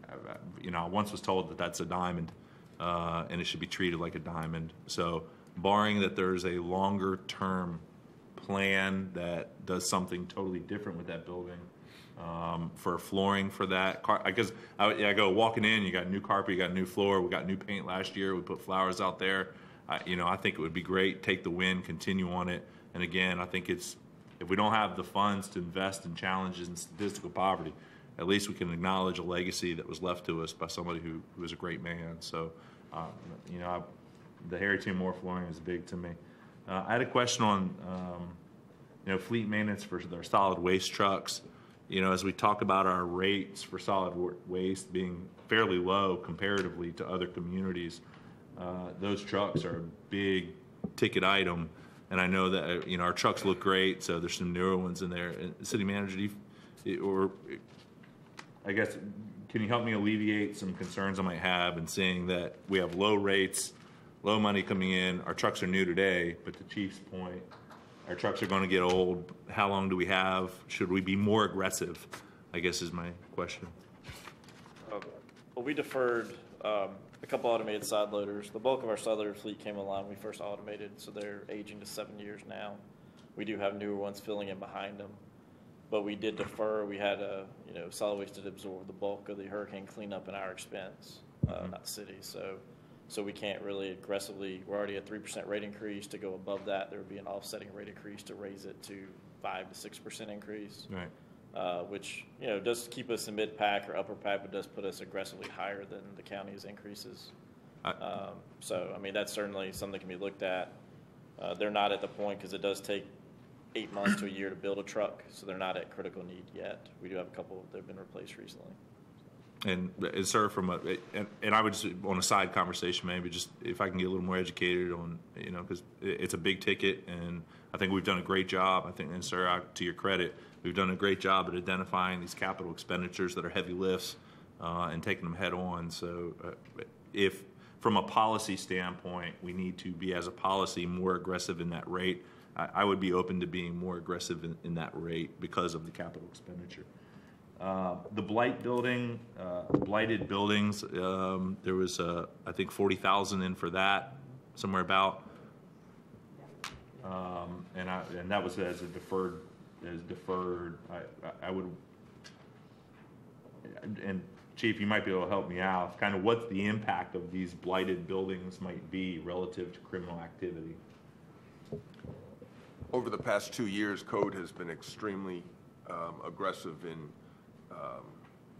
I once was told that that's a diamond, and it should be treated like a diamond. So, barring that there's a longer-term plan that does something totally different with that building, for flooring for that. Because I go walking in, you got new carpet, you got new floor, we got new paint last year, we put flowers out there. I think it would be great. Take the win, continue on it. And again, I think if we don't have the funds to invest in challenges and statistical poverty, at least we can acknowledge a legacy that was left to us by somebody who was a great man. So, the Harry T. Moore flooring is big to me. I had a question on, fleet maintenance for their solid waste trucks. As we talk about our rates for solid waste being fairly low comparatively to other communities, those trucks are a big ticket item. And I know that, our trucks look great, so there's some newer ones in there. And City Manager, I guess, can you help me alleviate some concerns I might have in saying that we have low rates, low money coming in, our trucks are new today, but to Chief's point, our trucks are going to get old. How long do we have? Should we be more aggressive, I guess is my question. Well, we deferred a couple automated side loaders. The bulk of our side loader fleet came online when we first automated, so they're aging to 7 years now. We do have newer ones filling in behind them. But we did defer. We had solid waste did absorb the bulk of the hurricane cleanup in our expense, not the city. So we can't really aggressively. We're already at 3% rate increase. To go above that, there would be an offsetting rate increase to raise it to 5 to 6% increase. Right. Which does keep us in mid pack or upper pack, but does put us aggressively higher than the county's increases. So that's certainly something that can be looked at. They're not at the point because it does take 8 months to a year to build a truck, so they're not at critical need yet. We do have a couple that have been replaced recently. And sir, and I would just, on a side conversation, maybe just if I can get a little more educated on, because it's a big ticket, and I think we've done a great job. I think, and sir, to your credit, we've done a great job at identifying these capital expenditures that are heavy lifts and taking them head on. So if from a policy standpoint, we need to be, as a policy, more aggressive in that rate, I would be open to being more aggressive in that rate because of the capital expenditure. The blighted buildings, there was, I think, $40,000 in for that, somewhere about. And that was as deferred. I would, and Chief, you might be able to help me out. Kind of what the impact of these blighted buildings might be relative to criminal activity. Over the past 2 years, Code has been extremely aggressive in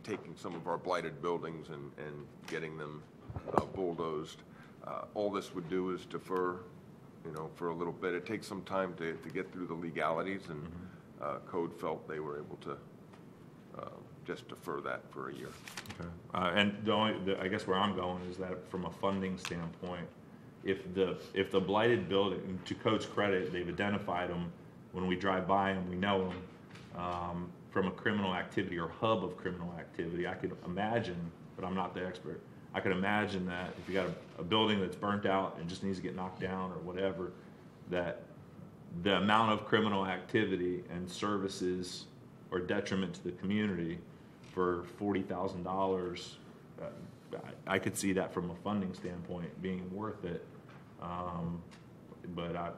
taking some of our blighted buildings and getting them bulldozed. All this would do is defer, for a little bit. It takes some time to get through the legalities, and Code felt they were able to just defer that for a year. Okay. And I guess where I'm going is that from a funding standpoint, if the blighted building, to Code's credit, they've identified them when we drive by them, we know them from a criminal activity or hub of criminal activity. I could imagine, but I'm not the expert, I could imagine that if you got a building that's burnt out and just needs to get knocked down or whatever, that the amount of criminal activity and services or detriment to the community for $40,000, I could see that from a funding standpoint being worth it. But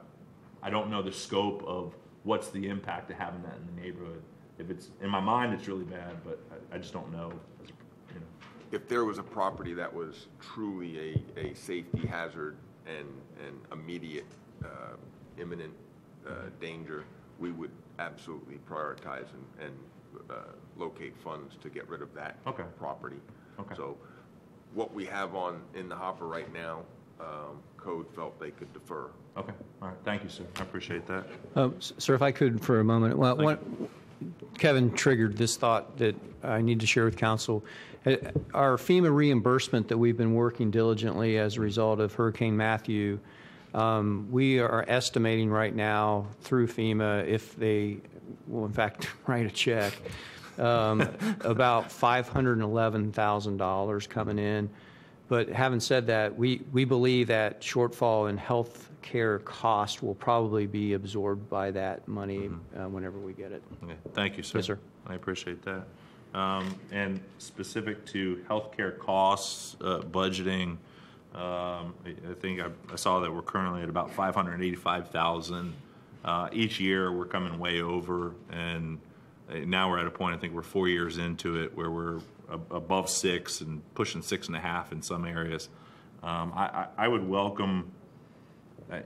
I don't know the scope of what's the impact of having that in the neighborhood. If it's in my mind, it's really bad, but I just don't know. If there was a property that was truly a safety hazard and immediate, imminent danger, we would absolutely prioritize and locate funds to get rid of that property. Okay. So what we have in the hopper right now code felt they could defer. Okay, all right, thank you, sir. I appreciate that. Sir, if I could for a moment. Well, Kevin triggered this thought that I need to share with council. Our FEMA reimbursement that we've been working diligently as a result of Hurricane Matthew, we are estimating right now through FEMA, if they will in fact write a check, about $511,000 coming in. But having said that, we believe that shortfall in health care cost will probably be absorbed by that money whenever we get it. Okay. Thank you, sir. Yes, sir. I appreciate that. And specific to healthcare costs, budgeting, I think I saw that we're currently at about $585,000. Each year we're coming way over, and now we're at a point, I think we're 4 years into it, where we're above 6 and pushing 6.5 in some areas. I would welcome,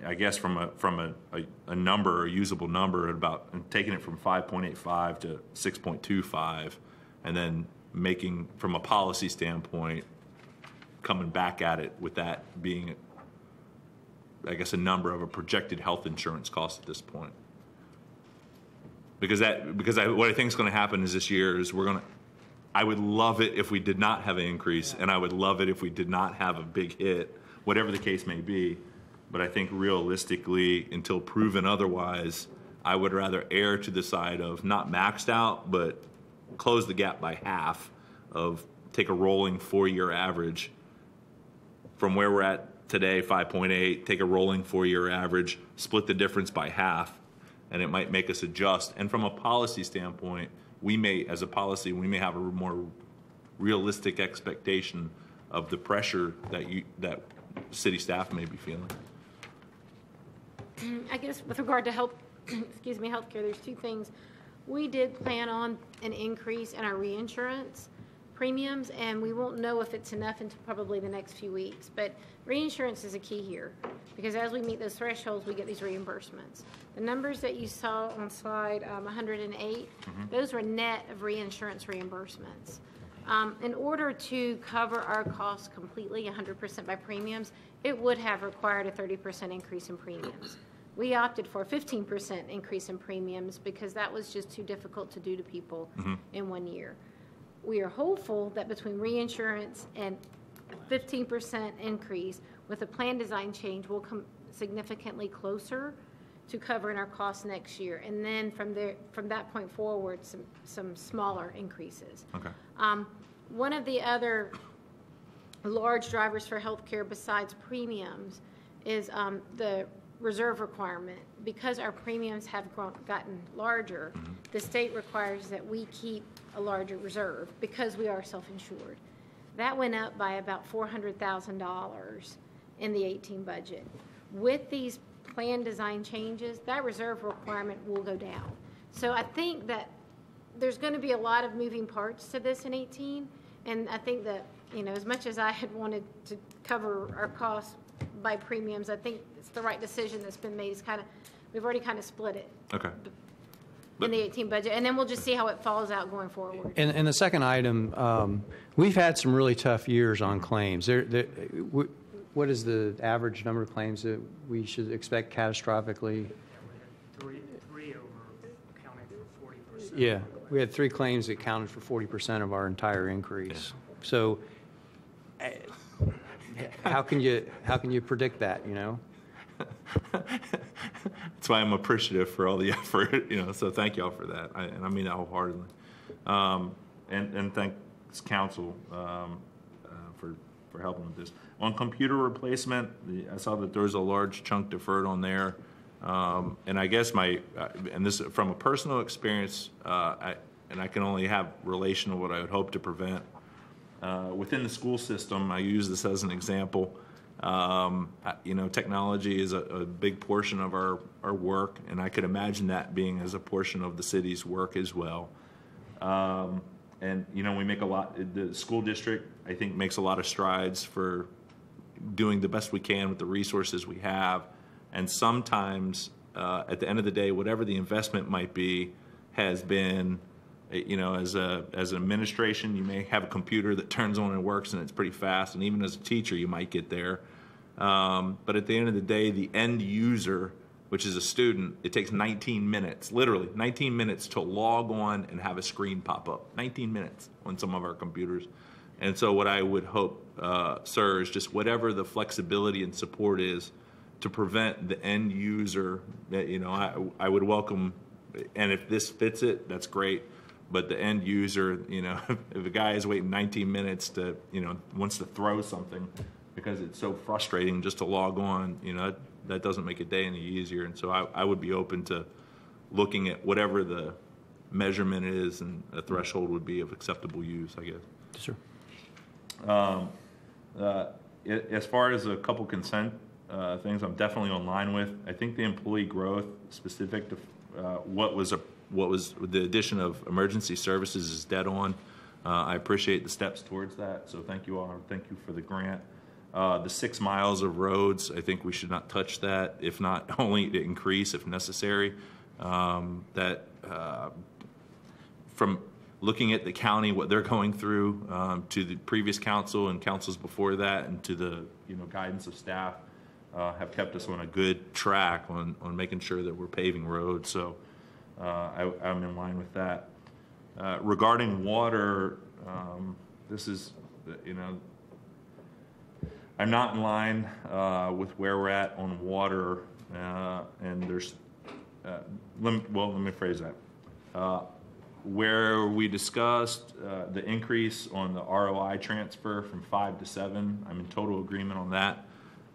I guess, from a number, a usable number, at about taking it from 5.85 to 6.25, and then making, from a policy standpoint, coming back at it with that being, I guess, a number of a projected health insurance cost at this point. What I think is going to happen is this year is I would love it if we did not have an increase, and I would love it if we did not have a big hit, whatever the case may be. But I think realistically, until proven otherwise, I would rather err to the side of not maxed out, but close the gap by half, of take a rolling 4-year average from where we're at today, 5.8, take a rolling 4-year average, split the difference by half, and it might make us adjust. And from a policy standpoint, we may have a more realistic expectation of the pressure that city staff may be feeling. I guess with regard to healthcare, there's two things. We did plan on an increase in our reinsurance premiums, and we won't know if it's enough until probably the next few weeks. But reinsurance is a key here, because as we meet those thresholds, we get these reimbursements. The numbers that you saw on slide 108, those were net of reinsurance reimbursements. In order to cover our costs completely, 100% by premiums, it would have required a 30% increase in premiums. We opted for a 15% increase in premiums because that was just too difficult to do to people in 1 year. We are hopeful that between reinsurance and a 15% increase with a plan design change, we'll come significantly closer to covering our costs next year. And then from that point forward, some smaller increases. Okay. One of the other large drivers for healthcare besides premiums is the reserve requirement. Because our premiums have gotten larger, the state requires that we keep a larger reserve because we are self-insured. That went up by about $400,000 in the 18 budget. With these plan design changes, that reserve requirement will go down. So I think that there's going to be a lot of moving parts to this in 18, and I think that, as much as I had wanted to cover our costs by premiums, I think it's the right decision that's been made. We've already kind of split it. Okay. In the 18 budget, and then we'll just see how it falls out going forward. And the second item, we've had some really tough years on claims. What is the average number of claims that we should expect catastrophically? Three over accounting for 40%. Yeah, we had 3 claims that accounted for 40% of our entire increase. So, how can you predict that? That's why I'm appreciative for all the effort. So thank y'all for that, and I mean that wholeheartedly. And thanks council for helping with this. On computer replacement, I saw that there was a large chunk deferred on there, and I guess and this from a personal experience, and I can only have relation to what I would hope to prevent. Within the school system, I use this as an example. Technology is a big portion of our work, and I could imagine that being as a portion of the city's work as well. And we make a lot. The school district, I think, makes a lot of strides for doing the best we can with the resources we have. And sometimes, at the end of the day, whatever the investment might be, has been, as an administration, you may have a computer that turns on and works, and it's pretty fast. And even as a teacher, you might get there. But at the end of the day, the end user, which is a student, it takes 19 minutes, literally 19 minutes to log on and have a screen pop up. 19 minutes on some of our computers. And so what I would hope, sir, is just whatever the flexibility and support is to prevent the end user, I would welcome, and if this fits it, that's great. But the end user, if a guy is waiting 19 minutes to, wants to throw something because it's so frustrating just to log on, that doesn't make a day any easier. And so I would be open to looking at whatever the measurement is and a threshold would be of acceptable use, I guess. Sure. As far as a couple consent things, I'm definitely on line with. I think the employee growth specific to what was the addition of emergency services is dead on. I appreciate the steps towards that, so thank you all. Thank you for the grant. The 6 miles of roads, I think we should not touch that, if not only to increase if necessary. From looking at the county, what they're going through, to the previous council and councils before that, and to the guidance of staff, have kept us on a good track on making sure that we're paving roads. So I'm in line with that. Regarding water, this is, I'm not in line with where we're at on water, and there's, let me phrase that. Where we discussed the increase on the ROI transfer from 5 to 7, I'm in total agreement on that.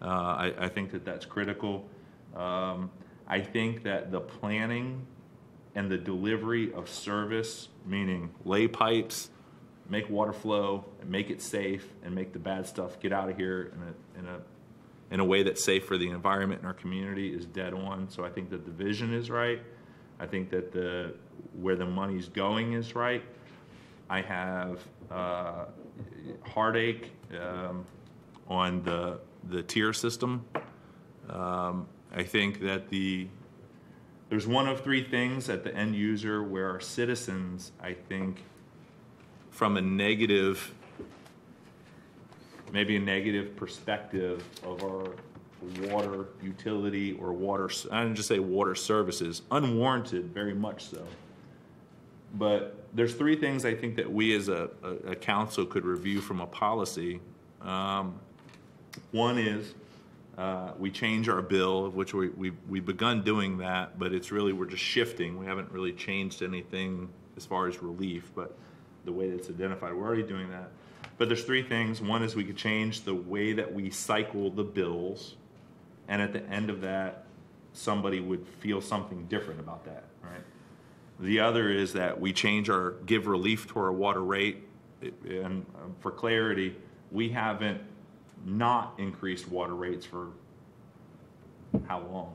I think that that's critical. I think that the planning and the delivery of service, meaning lay pipes, make water flow, and make it safe, and make the bad stuff get out of here in a way that's safe for the environment and our community, is dead on. So I think that the vision is right. I think that where the money's going is right. I have heartache on the tier system. I think that there's one of 3 things at the end user where our citizens, I think, from a negative, maybe a negative perspective of our water utility or water, I didn't just say water services, unwarranted, very much so. But there's 3 things I think that we as a council could review from a policy. One is we change our bill, of which we've begun doing that, but it's really, we're just shifting. We haven't really changed anything as far as relief, but the way that's identified, we're already doing that. But there's 3 things. One is we could change the way that we cycle the bills, and at the end of that, somebody would feel something different about that, right? The other is that we change our give relief to our water rate. And for clarity, we haven't not increased water rates for how long?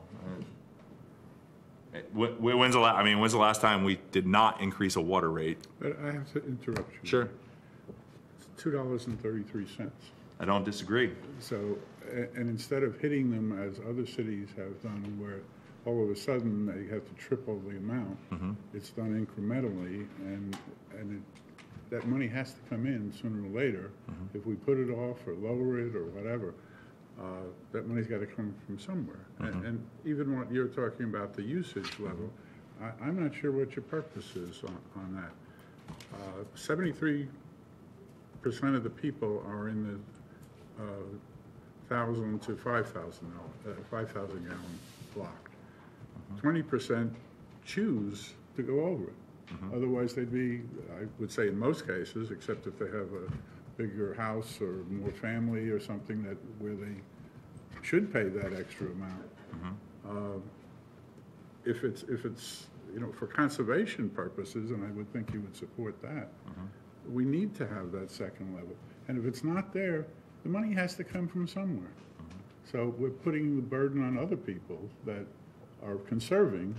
When's the last time we did not increase a water rate? But I have to interrupt you. Sure. It's $2.33. I don't disagree. So, and instead of hitting them as other cities have done, where all of a sudden they have to triple the amount, it's done incrementally, and that money has to come in sooner or later. If we put it off or lower it or whatever, that money's got to come from somewhere. And even what you're talking about, the usage level, I'm not sure what your purpose is on that. 73% of the people are in the 1,000 to 5,000 gallon block. 20% choose to go over it. Otherwise, they'd be, I would say in most cases, except if they have a bigger house or more family or something where they should pay that extra amount. If it's for conservation purposes, and I would think you would support that, we need to have that second level. And if it's not there, the money has to come from somewhere. So we're putting the burden on other people that are conserving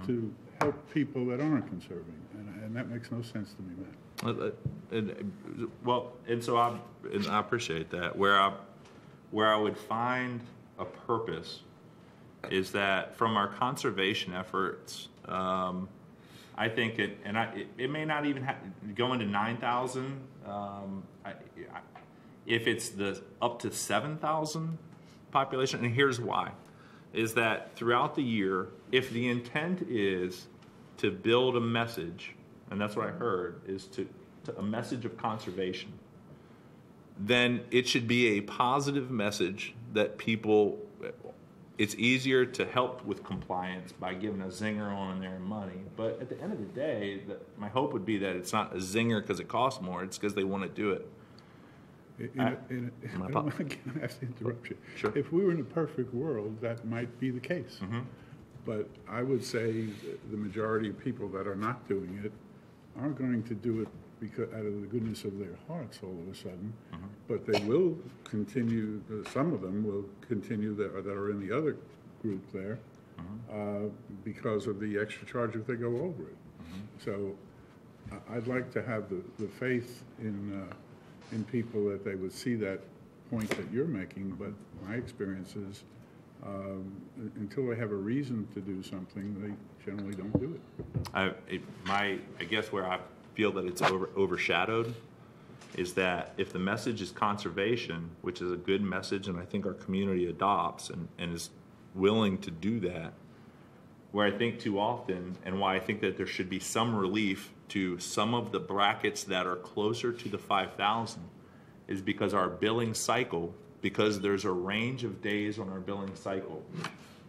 to help people that aren't conserving, and that makes no sense to me, Matt. And so I appreciate that. Where I would find a purpose is that from our conservation efforts, I think it may not even go into 9,000. If it's the up to 7,000 population, and here's why, is that throughout the year, if the intent is to build a message, and that's what I heard, is to a message of conservation, then it should be a positive message that people, it's easier to help with compliance by giving a zinger on their money. But at the end of the day, my hope would be that it's not a zinger because it costs more, it's because they want to do it. I don't have to interrupt you. Sure. If we were in a perfect world, that might be the case. Mm-hmm. But I would say the majority of people that are not doing it aren't going to do it because out of the goodness of their hearts all of a sudden, but they will continue, some of them will continue that are in the other group there because of the extra charge if they go over it. So I'd like to have the faith in people that they would see that point that you're making, but my experience is until they have a reason to do something, they generally don't do it. I guess where I feel that it's overshadowed is that if the message is conservation, which is a good message and I think our community adopts and is willing to do that, where I think too often and why I think that there should be some relief to some of the brackets that are closer to the 5,000 is because our billing cycle, because there's a range of days on our billing cycle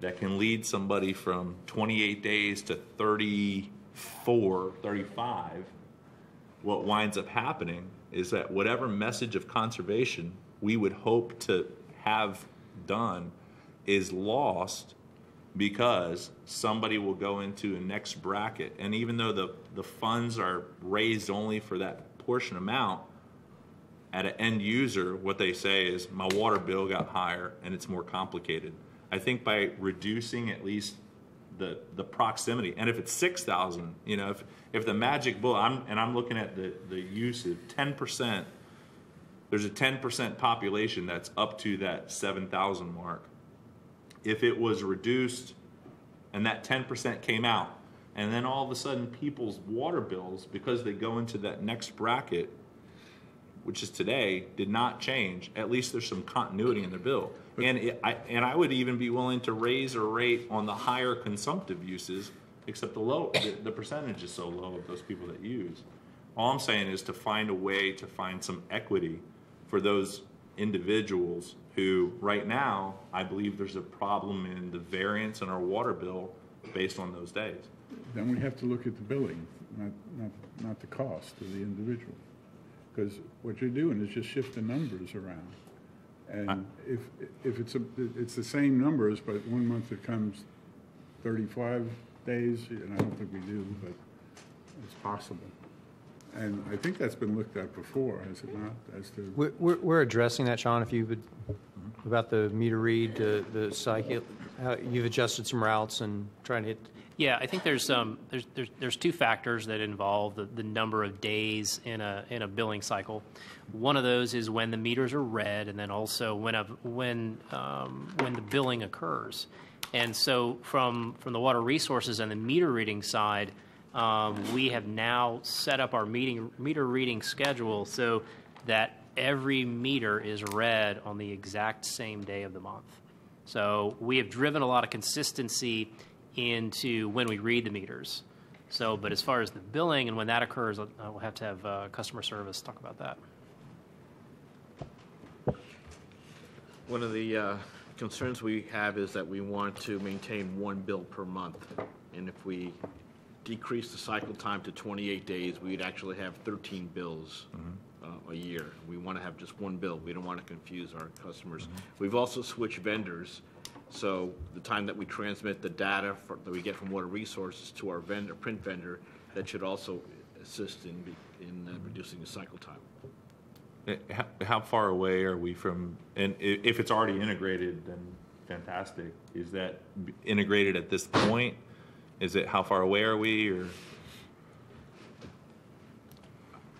that can lead somebody from 28 days to 34, 35, what winds up happening is that whatever message of conservation we would hope to have done is lost because somebody will go into a next bracket. And even though the funds are raised only for that portion amount, at an end user, what they say is, my water bill got higher and it's more complicated. I think by reducing at least the proximity, and if it's 6,000, you know, if the magic bullet, I'm looking at the use of 10%, there's a 10% population that's up to that 7,000 mark. If it was reduced and that 10% came out, and then all of a sudden people's water bills, because they go into that next bracket, which is today, did not change, at least there's some continuity in their bill. And I would even be willing to raise a rate on the higher consumptive uses, except the percentage is so low of those people that use. All I'm saying is to find a way to find some equity for those individuals who, right now, I believe there's a problem in the variance in our water bill based on those days. Then we have to look at the billing, not the cost of the individual. Because what you're doing is just shift the numbers around. And if it's the same numbers, but one month it comes 35 days, and I don't think we do, but it's possible. And I think that's been looked at before, has it not? As to we're addressing that, Sean. If you would, about the meter read, the cycle, how you've adjusted some routes and trying to hit. Yeah, I think there's two factors that involve the number of days in a billing cycle. One of those is when the meters are read, and then also when the billing occurs. And so from the water resources and the meter reading side, we have now set up our meter reading schedule so that every meter is read on the exact same day of the month. So we have driven a lot of consistency into when we read the meters. So, but as far as the billing and when that occurs, we'll have to have customer service talk about that. One of the concerns we have is that we want to maintain one bill per month. And if we decrease the cycle time to 28 days, we'd actually have 13 bills a year. We want to have just one bill. We don't want to confuse our customers. We've also switched vendors. So the time that we transmit the data that we get from water resources to our print vendor, that should also assist in reducing the cycle time. How far away are we from, and if it's already integrated, then fantastic. Is that integrated at this point? Is it, how far away are we, or?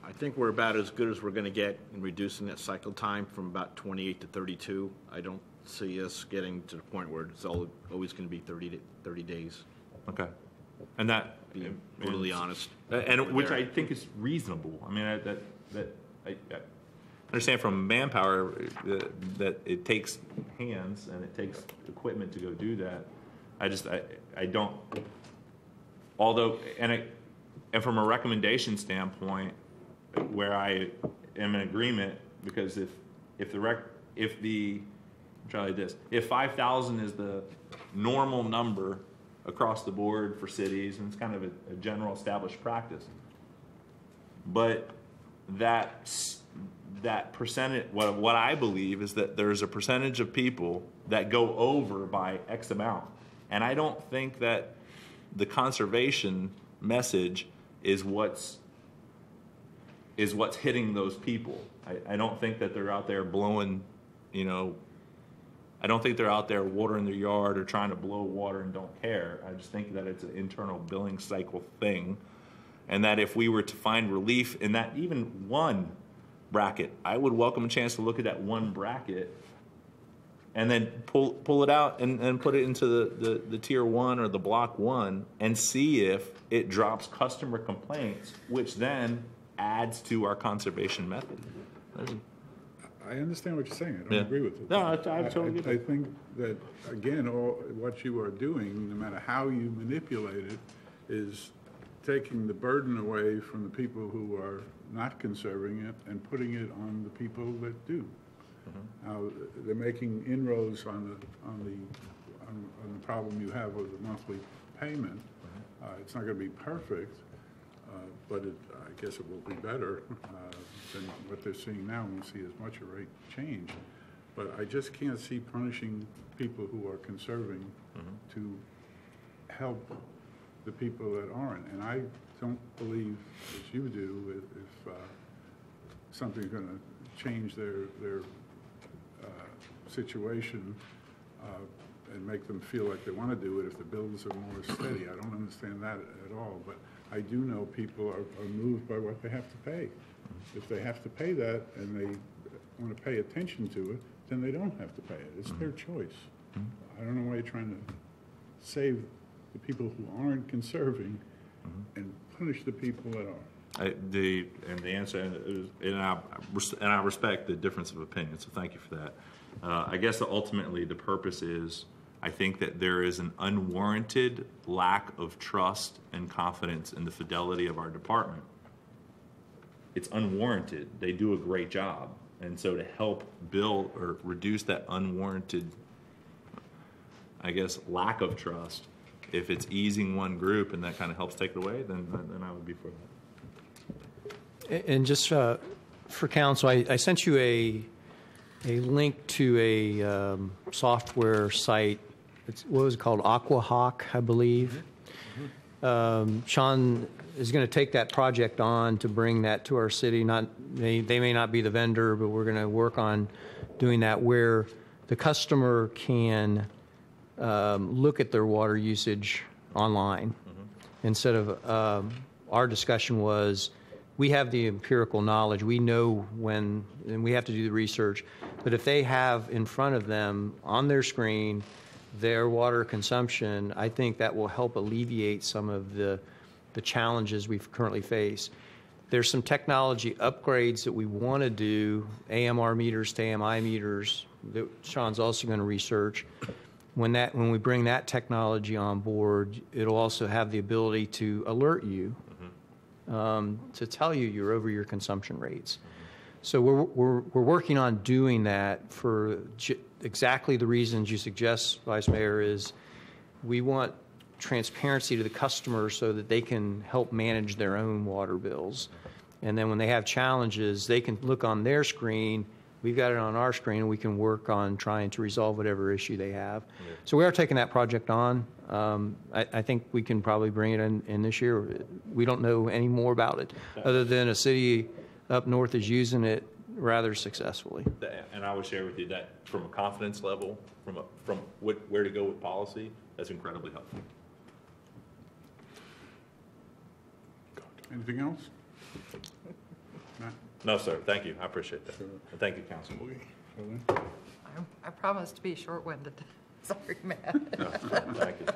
I think we're about as good as we're going to get in reducing that cycle time from about 28 to 32. I don't see us getting to the point where it's always going to be 30 days. Okay. And that, being brutally honest, and which I think is reasonable. I mean, understand from manpower that it takes hands and it takes equipment to go do that. I don't, although, and from a recommendation standpoint, where I am in agreement, because if 5,000 is the normal number across the board for cities, and it's kind of a general established practice, but that percentage, what I believe is that there's a percentage of people that go over by X amount, and I don't think that the conservation message is what's hitting those people. I don't think that they're out there blowing, I don't think they're out there watering their yard or trying to blow water and don't care. I just think that it's an internal billing cycle thing, and that if we were to find relief in that even one bracket, I would welcome a chance to look at that one bracket and then pull it out and put it into the tier 1 or the block 1 and see if it drops customer complaints, which then adds to our conservation method. I understand what you're saying. I don't agree with it. No, I totally agree. I think that, again, what you are doing, no matter how you manipulate it, is taking the burden away from the people who are not conserving it and putting it on the people that do. Now, they're making inroads on the problem you have with the monthly payment. It's not going to be perfect, but I guess it will be better than what they're seeing now. We won't see as much a rate change. But I just can't see punishing people who are conserving to help the people that aren't. And I don't believe, as you do, if something's going to change their situation and make them feel like they want to do it if the bills are more steady. I don't understand that at all, but I do know people are moved by what they have to pay. If they have to pay that and they want to pay attention to it, then they don't have to pay it. It's their choice. I don't know why you're trying to save the people who aren't conserving and punish the people that are. The answer is, and I respect the difference of opinion, so thank you for that. I guess that ultimately the purpose is, I think that there is an unwarranted lack of trust and confidence in the fidelity of our department. It's unwarranted. They do a great job. And so to help build or reduce that unwarranted, I guess, lack of trust, if it's easing one group and that kind of helps take it away, then I would be for that. And just for council, I sent you a link to a software site. What was it called? AquaHawk, I believe. Sean is going to take that project on to bring that to our city. They may not be the vendor, but we're going to work on doing that where the customer can look at their water usage online. Instead of our discussion was, we have the empirical knowledge. We know when, and we have to do the research. But if they have in front of them on their screen their water consumption, I think that will help alleviate some of the challenges we currently face. There's some technology upgrades that we want to do, AMR meters to AMI meters, that Sean's also going to research. When we bring that technology on board, it'll also have the ability to alert you, to tell you you're over your consumption rates. So we're working on doing that for exactly the reasons you suggest, Vice Mayor, is we want transparency to the customer so that they can help manage their own water bills. And then when they have challenges, they can look on their screen. We've got it on our screen, and we can work on trying to resolve whatever issue they have. Yeah. So we are taking that project on. I think we can probably bring it in this year. We don't know any more about it, other than a city up north is using it rather successfully. And I would share with you that from a confidence level, from where to go with policy, that's incredibly helpful. Anything else? No, sir. Thank you. I appreciate that. And thank you, Council. I promise to be short-winded. Sorry, Matt. No, thank you.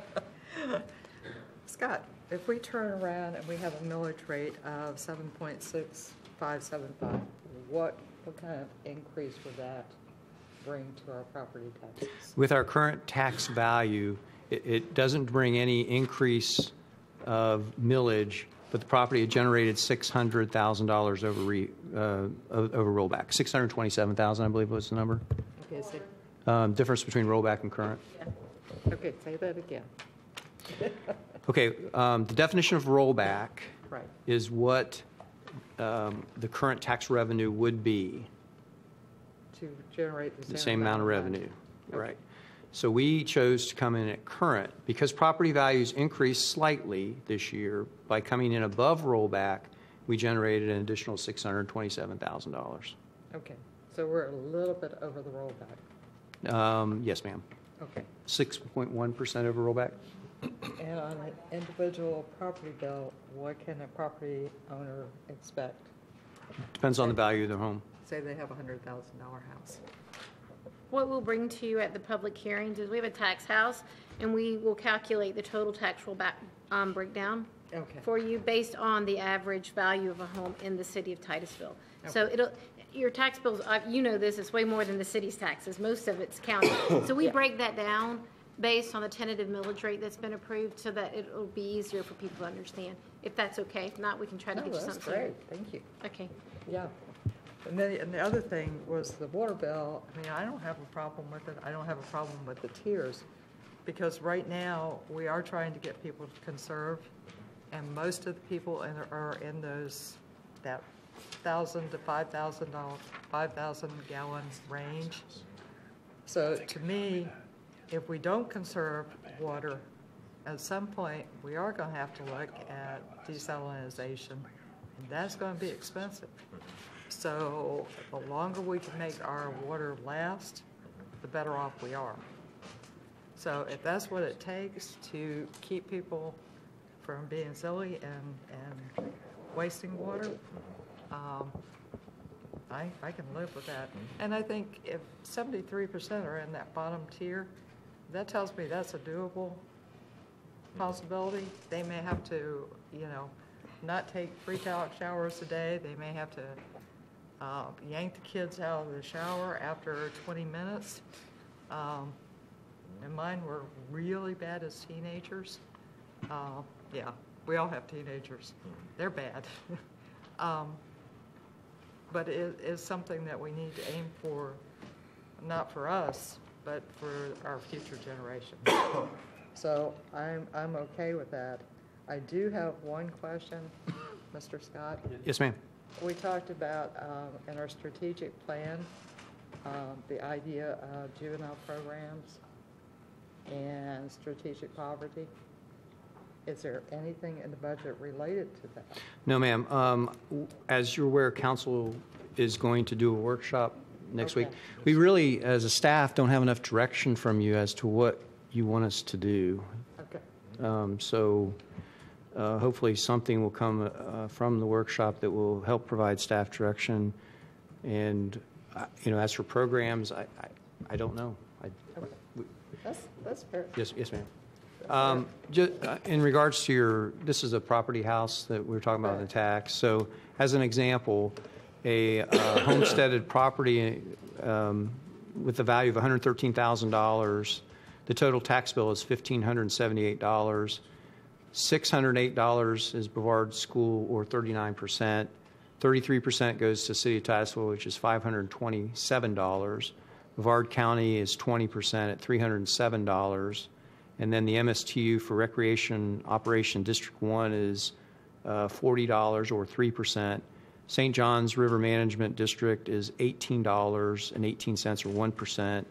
Scott, if we turn around and we have a millage rate of 7.6575, what What kind of increase would that bring to our property taxes? With our current tax value, it doesn't bring any increase of millage, but the property had generated $600,000 over rollback. $627,000, I believe, was the number. Okay, so, Difference between rollback and current. yeah. Okay, say that again. Okay, the definition of rollback Right. is what the current tax revenue would be. To generate The same amount of revenue, right. So we chose to come in at current because property values increased slightly this year. By coming in above rollback, we generated an additional $627,000. Okay, so we're a little bit over the rollback. Yes, ma'am. Okay. 6.1% over rollback. And on an individual property bill, what can a property owner expect? Depends on the value of their home. Say they have a $100,000 house. What we'll bring to you at the public hearings is we have a tax house, and we will calculate the total tax rollback breakdown for you based on the average value of a home in the city of Titusville. So your tax bills, you know this, it's way more than the city's taxes. Most of it's county. So we break that down based on the tentative millage rate that's been approved so that it'll be easier for people to understand. If that's okay. If not, we can try to get you something. That's great. Thank you. Okay. Yeah. And the other thing was the water bill. I mean, I don't have a problem with it. I don't have a problem with the tiers because right now we are trying to get people to conserve, and most of the people are in that 1,000 to 5,000 gallon range. So to me, if we don't conserve water, at some point we are going to have to look at desalinization, and that's going to be expensive. So the longer we can make our water last, the better off we are. So if that's what it takes to keep people from being silly and wasting water, I can live with that. And I think if 73% are in that bottom tier, that tells me that's a doable possibility. They may have to, not take 3 showers a day. They may have to yank the kids out of the shower after 20 minutes. And mine were really bad as teenagers. Yeah, we all have teenagers. They're bad. But it is something that we need to aim for, not for us, but for our future generations. So I'm okay with that. I do have one question, Mr. Scott. Yes, ma'am. We talked about in our strategic plan the idea of juvenile programs and strategic poverty. Is there anything in the budget related to that? No, ma'am. As you're aware, council is going to do a workshop next week. We really, as a staff, don't have enough direction from you as to what you want us to do. Okay. So hopefully something will come from the workshop that will help provide staff direction. And, as for programs, I don't know. That's fair. Yes, ma'am. Just, in regards to this is a property house that we were talking about in the tax. So as an example, a homesteaded property with a value of $113,000, the total tax bill is $1,578. $608 is Brevard School, or 39%. 33% goes to City of Titusville, which is $527. Brevard County is 20% at $307. And then the MSTU for Recreation Operation District 1 is $40 or 3%. St. John's River Management District is $18.18 or 1%.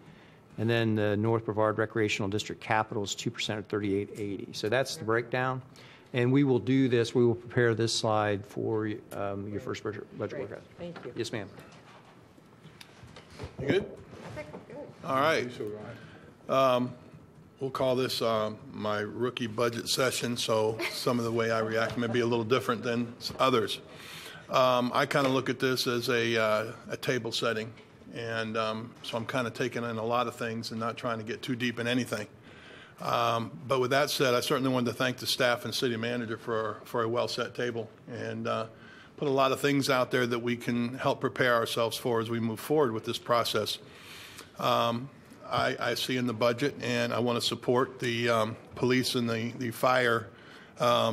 And then the North Brevard Recreational District Capital is 2% or $38.80. So that's the breakdown. And we will do this, we will prepare this slide for your first budget workout. Thank you. Yes, ma'am. You good? I think I'm good. All right. We'll call this my rookie budget session, so some of the way I react may be a little different than others. I kind of look at this as a table setting, and so I'm kind of taking in a lot of things and not trying to get too deep in anything. But with that said, I certainly wanted to thank the staff and city manager for a well-set table, and put a lot of things out there that we can help prepare ourselves for as we move forward with this process. I see in the budget, and I want to support the police and the fire. I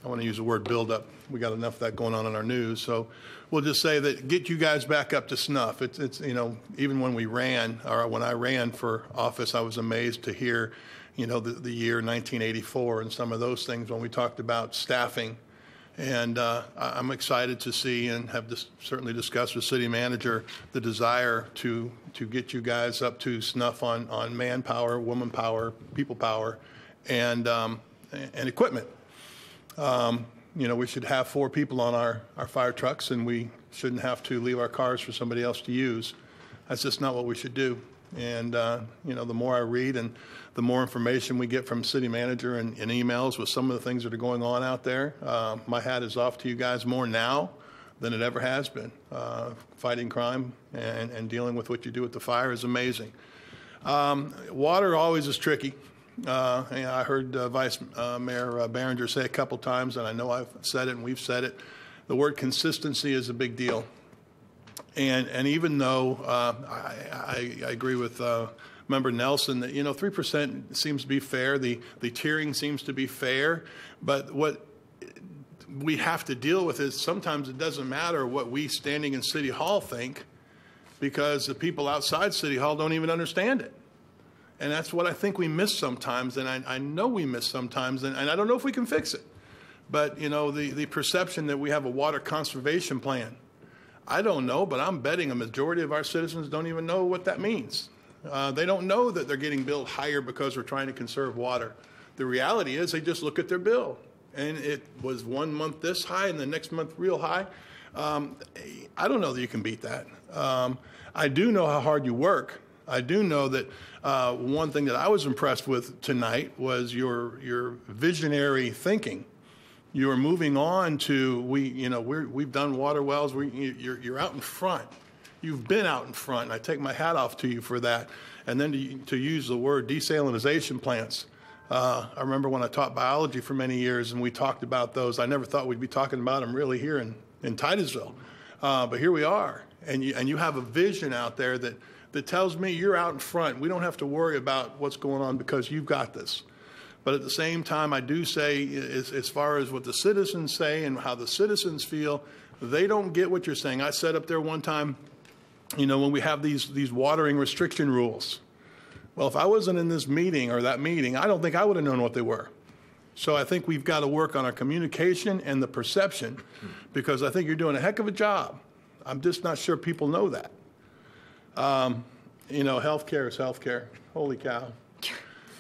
want to use the word buildup. We got enough of that going on in our news. So we'll just say that get you guys back up to snuff. It's even when we ran, or when I ran for office, I was amazed to hear, the year 1984 and some of those things when we talked about staffing. And I'm excited to see and have certainly discussed with city manager the desire to get you guys up to snuff on manpower, woman power, people power, and equipment. We should have 4 people on our fire trucks, and we shouldn't have to leave our cars for somebody else to use. That's just not what we should do. And, the more I read and the more information we get from city manager and emails with some of the things that are going on out there, my hat is off to you guys more now than it ever has been. Fighting crime and dealing with what you do with the fire is amazing. Water always is tricky. I heard Vice Mayor Behringer say a couple times, and I know I've said it and we've said it, the word consistency is a big deal. And even though I agree with Member Nelson that 3% seems to be fair, the tiering seems to be fair, but what we have to deal with is sometimes it doesn't matter what we standing in City Hall think, because the people outside City Hall don't even understand it. And that's what I think we miss sometimes, and I know we miss sometimes, and I don't know if we can fix it. But, the perception that we have a water conservation plan, I don't know, but I'm betting a majority of our citizens don't even know what that means. They don't know that they're getting billed higher because we're trying to conserve water. The reality is they just look at their bill, and it was 1 month this high and the next month real high. I don't know that you can beat that. I do know how hard you work. I do know that one thing that I was impressed with tonight was your visionary thinking. You are moving on to we've done water wells. You're out in front. You've been out in front. And I take my hat off to you for that. And then to use the word desalinization plants. I remember when I taught biology for many years, and we talked about those. I never thought we'd be talking about them really here in Titusville, but here we are. And you have a vision out there that tells me you're out in front. We don't have to worry about what's going on because you've got this. But at the same time, I do say, as far as what the citizens say and how the citizens feel, they don't get what you're saying. I said up there one time, when we have these watering restriction rules. Well, if I wasn't in this meeting or that meeting, I don't think I would have known what they were. So I think we've got to work on our communication and the perception, because I think you're doing a heck of a job. I'm just not sure people know that. Healthcare is healthcare. Holy cow.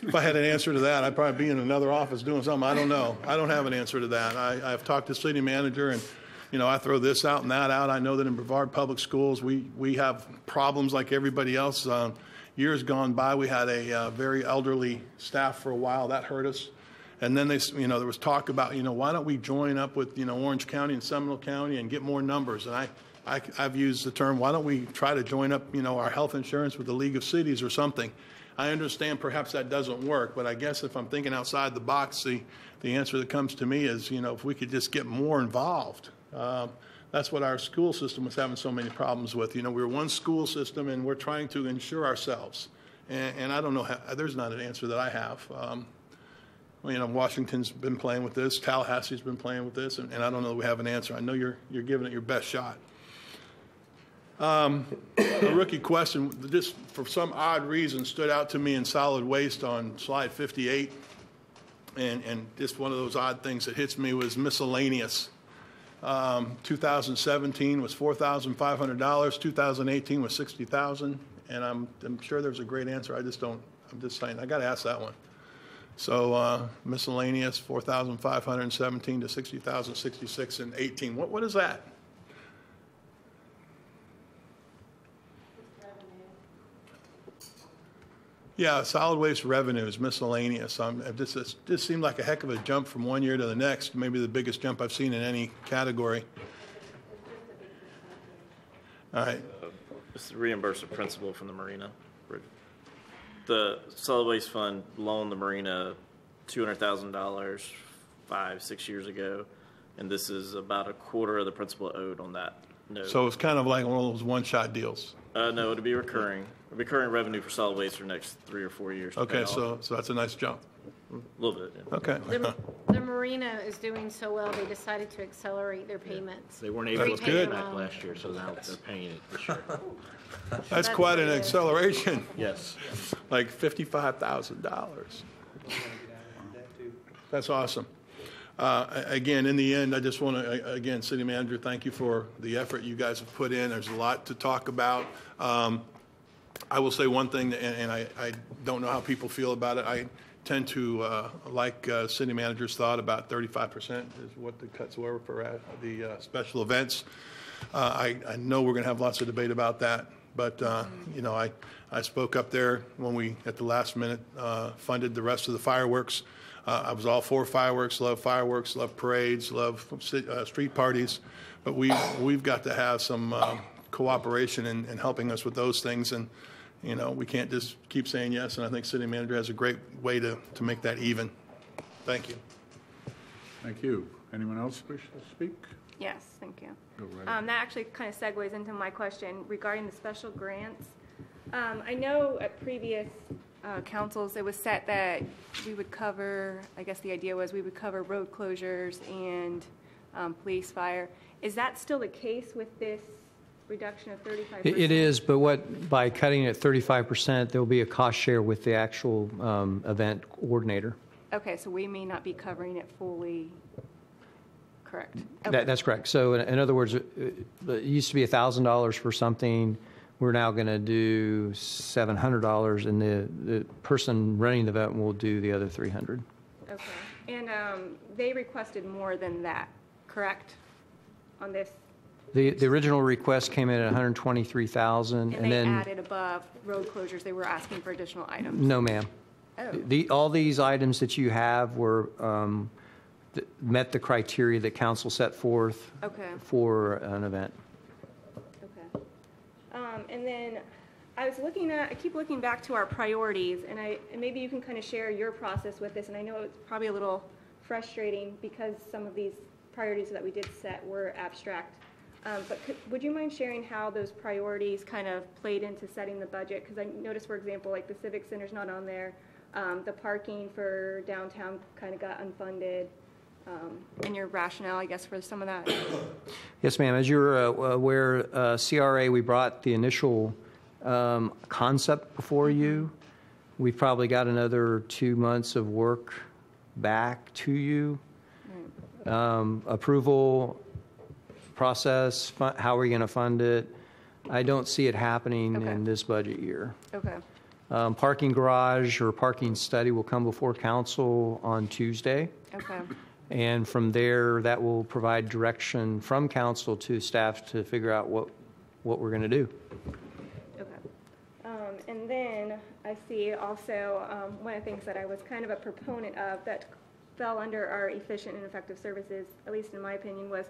If I had an answer to that, I'd probably be in another office doing something. I don't know. I don't have an answer to that. I've talked to city manager, and I throw this out and that out. I know that in Brevard Public Schools, we have problems like everybody else. Years gone by, we had a very elderly staff for a while. That hurt us. And then there was talk about, why don't we join up with, Orange County and Seminole County and get more numbers? And I've used the term, why don't we try to join up, our health insurance with the League of Cities or something? I understand perhaps that doesn't work, but I guess if I'm thinking outside the box, the answer that comes to me is, if we could just get more involved. That's what our school system was having so many problems with. We're one school system, and we're trying to insure ourselves. And I don't know, there's not an answer that I have. Washington's been playing with this. Tallahassee's been playing with this, and I don't know that we have an answer. I know you're giving it your best shot. A rookie question, just for some odd reason, stood out to me in solid waste on slide 58. And just one of those odd things that hits me was miscellaneous. 2017 was $4,500. 2018 was $60,000. And I'm sure there's a great answer. I'm just saying, I got to ask that one. So miscellaneous, 4,517 to 60,066 and 18. What is that? Yeah, solid waste revenues, miscellaneous. It just seemed like a heck of a jump from one year to the next, maybe the biggest jump I've seen in any category. All right. It's the reimbursement principal from the Marina. The solid waste fund loaned the Marina $200,000 5-6 years ago. and this is about a quarter of the principal owed on that note. So it's kind of like one of those one-shot deals. No, it'll be recurring revenue for solid waste for the next 3 or 4 years. Okay, so that's a nice jump. A little bit. Yeah. Okay. The Marina is doing so well, they decided to accelerate their payments. They weren't able to pay it back last year, so now they're paying it this year. That's quite an acceleration. Yes. Like $55,000. That's awesome. Again, in the end, I just want to, again, City Manager, thank you for the effort you guys have put in. There's a lot to talk about. I will say one thing, and I don't know how people feel about it. I tend to like City Manager's thought about 35% is what the cuts were for the special events. I know we're going to have lots of debate about that, but you know, I spoke up there when we, at the last minute, funded the rest of the fireworks. I was all for fireworks, love parades, love street parties, but we've got to have some cooperation in helping us with those things, and you know, we can't just keep saying yes, and I think City Manager has a great way to make that even. Thank you. Thank you. Anyone else wish to speak? Yes, thank you. Go right ahead. That actually kind of segues into my question regarding the special grants. I know at previous councils it was set that we would cover, I guess the idea was we would cover road closures and police fire. Is that still the case with this reduction of 35%? It is, but by cutting it 35%, there will be a cost share with the actual event coordinator. Okay, so we may not be covering it fully. Correct. Okay. That's correct. So in other words, it used to be $1,000 for something. We're now going to do $700, and the person running the event will do the other $300. Okay. And they requested more than that, correct, on this? The original request came in at $123,000, and then added above road closures. They were asking for additional items. No, ma'am. Oh. All these items that you have were met the criteria that council set forth for an event. Okay. And then I keep looking back to our priorities, and maybe you can kind of share your process with this. And I know it's probably a little frustrating because some of these priorities that we did set were abstract. But would you mind sharing how those priorities kind of played into setting the budget? Because I noticed, for example, like the Civic Center's not on there. The parking for downtown kind of got unfunded. And your rationale, I guess, for some of that. Yes, ma'am. As you're aware, CRA, we brought the initial concept before you. We've probably got another 2 months of work back to you. Approval process, how are we going to fund it? I don't see it happening in this budget year. Okay. Parking garage or parking study will come before council on Tuesday. Okay. And from there, that will provide direction from council to staff to figure out what we're going to do. Okay. And then I see also one of the things that I was kind of a proponent of that fell under our efficient and effective services, at least in my opinion, was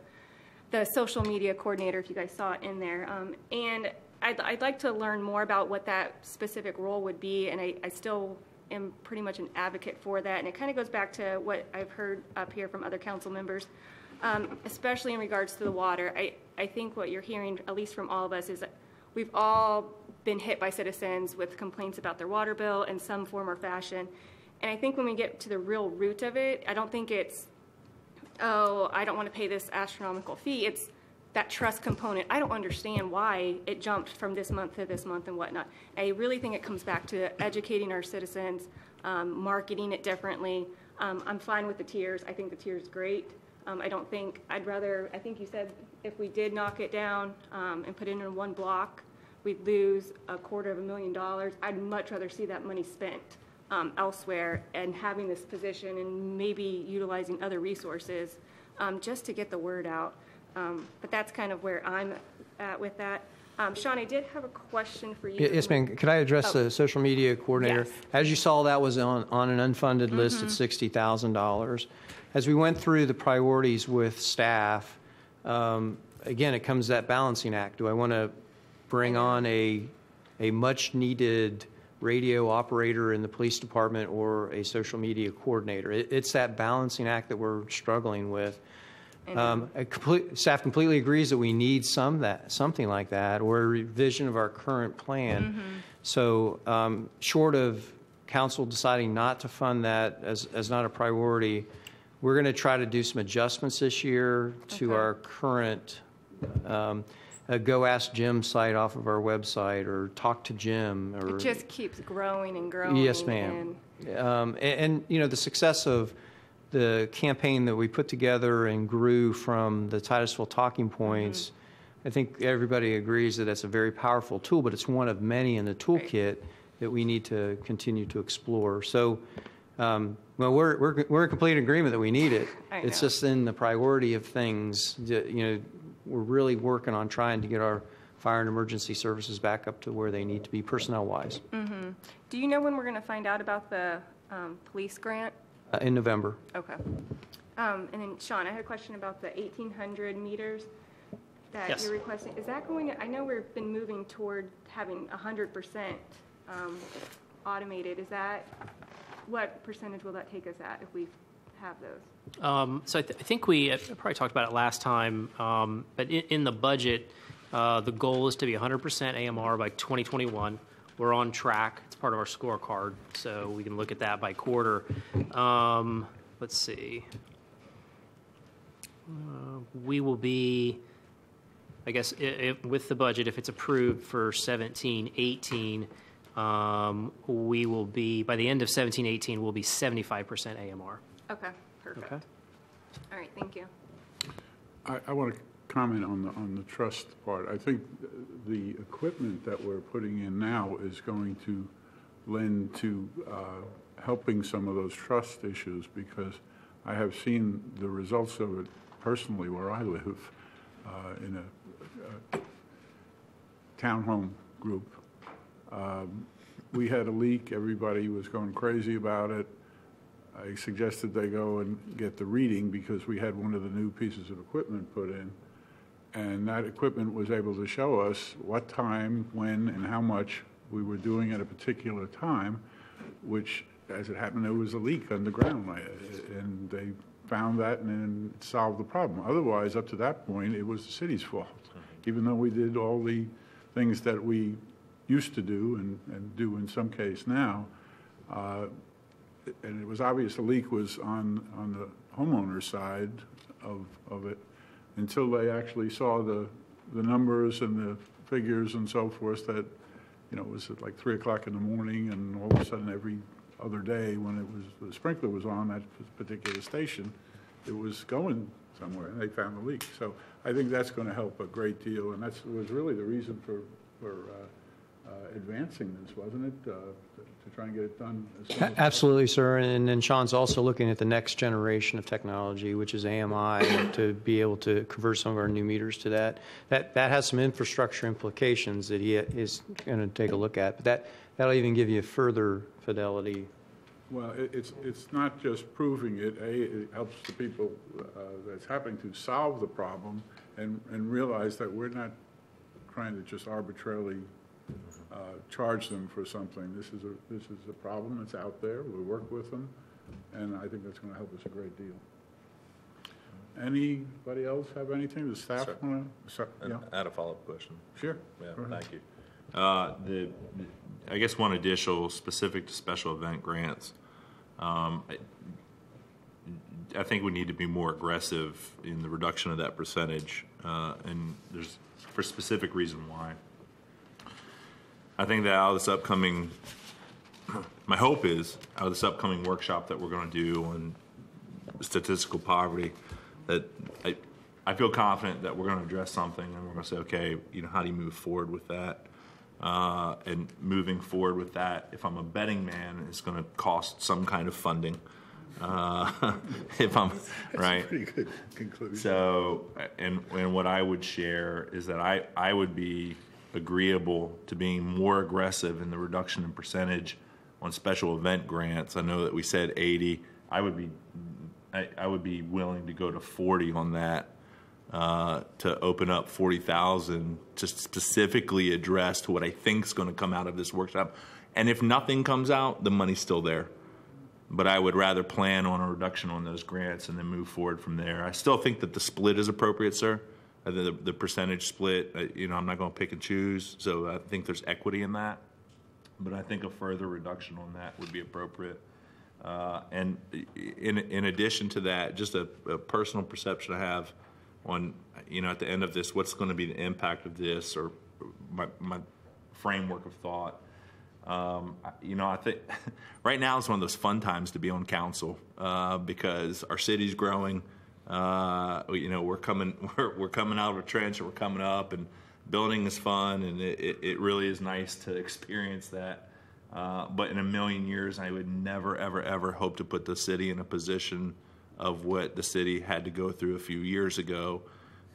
the social media coordinator, if you guys saw it in there. And I'd like to learn more about what that specific role would be, and I still am pretty much an advocate for that. And it kind of goes back to what I've heard up here from other council members, especially in regards to the water. I think what you're hearing, at least from all of us, is that we've all been hit by citizens with complaints about their water bill in some form or fashion. And I think when we get to the real root of it, I don't think it's, oh, I don't want to pay this astronomical fee. It's that trust component. I don't understand why it jumped from this month to this month and whatnot. I really think it comes back to educating our citizens, marketing it differently. I'm fine with the tiers. I think the tier is great. I think you said if we did knock it down and put it in one block, we'd lose $250,000. I'd much rather see that money spent elsewhere and having this position and maybe utilizing other resources just to get the word out. But that's kind of where I'm at with that. Sean, I did have a question for you. Yes, ma'am. Could I address the social media coordinator? Yes. As you saw, that was on an unfunded list at $60,000. As we went through the priorities with staff, again, it comes to that balancing act. Do I want to bring on a much-needed radio operator in the police department or a social media coordinator? It's that balancing act that we're struggling with. Staff completely agrees that we need something like that, or a revision of our current plan. So short of council deciding not to fund that as not a priority, we're going to try to do some adjustments this year to our current Go Ask Jim site off of our website, or Talk to Jim. Or, it just keeps growing and growing. Yes, ma'am. And you know, the success of the campaign that we put together and grew from the Titusville talking points, I think everybody agrees that that's a very powerful tool, but it's one of many in the toolkit that we need to continue to explore. So, well, we're in complete agreement that we need it. It's just in the priority of things. You know, we're really working on trying to get our fire and emergency services back up to where they need to be personnel-wise. Do you know when we're going to find out about the police grant? In November. Okay. And then, Sean, I had a question about the 1,800 meters that you're requesting. Is that going to, I know we've been moving toward having 100% automated. Is that, what percentage will that take us at if we have those? So I think we probably talked about it last time, but in the budget, the goal is to be 100% AMR by 2021. We're on track. It's part of our scorecard, so we can look at that by quarter. Let's see. We will be, I guess, with the budget, if it's approved for 17-18, we will be, by the end of 17-18, we'll be 75% AMR. Okay, perfect. Okay. All right, thank you. I want to comment on the trust part. I think the equipment that we're putting in now is going to lend to helping some of those trust issues, because I have seen the results of it personally where I live in a townhome group. We had a leak. Everybody was going crazy about it. I suggested they go and get the reading because we had one of the new pieces of equipment put in. And that equipment was able to show us what time, when, and how much we were doing at a particular time, which, as it happened, there was a leak underground. And they found that and then it solved the problem. Otherwise, up to that point, it was the city's fault. Even though we did all the things that we used to do and do in some case now, and it was obvious the leak was on the homeowner's side of it, until they actually saw the numbers and the figures and so forth, that, you know, it was at like 3 o'clock in the morning, and all of a sudden every other day when it was, the sprinkler was on that particular station, it was going somewhere, and they found the leak. So I think that's going to help a great deal, and that was really the reason for advancing this, wasn't it? To try and get it done as soon as Absolutely, sir. And then Sean's also looking at the next generation of technology, which is AMI, to be able to convert some of our new meters to that. That has some infrastructure implications that he is going to take a look at. But that'll even give you further fidelity. Well, it's not just proving it. It helps the people that's happening to solve the problem and realize that we're not trying to just arbitrarily charge them for something. This is a problem that's out there. We work with them, and I think that's going to help us a great deal. Anybody else have anything? The staff want to? Yeah. I had a follow-up question. Sure. Yeah, thank you. I guess one additional specific to special event grants. I think we need to be more aggressive in the reduction of that percentage, and there's for a specific reason why. I think that out of this upcoming, my hope is out of this upcoming workshop that we're going to do on statistical poverty, that I feel confident that we're going to address something and we're going to say, okay, you know, how do you move forward with that? And moving forward with that, if I'm a betting man, it's going to cost some kind of funding. If I'm right. Pretty good conclusion. So, and what I would share is that I would be agreeable to being more aggressive in the reduction in percentage on special event grants. I know that we said 80. I would be willing to go to 40 on that, to open up 40,000 to specifically address to what I think is going to come out of this workshop. And if nothing comes out, the money's still there. but I would rather plan on a reduction on those grants and then move forward from there. I still think that the split is appropriate, sir. The percentage split, I'm not going to pick and choose, so I think there's equity in that. But I think a further reduction on that would be appropriate. And in addition to that, just a personal perception I have on, at the end of this, what's going to be the impact of this, or my framework of thought. I think right now is one of those fun times to be on council because our city's growing. We're coming out of a trench and we're coming up, and building is fun, and it really is nice to experience that. But in a million years, I would never, ever, ever hope to put the city in a position of what the city had to go through a few years ago.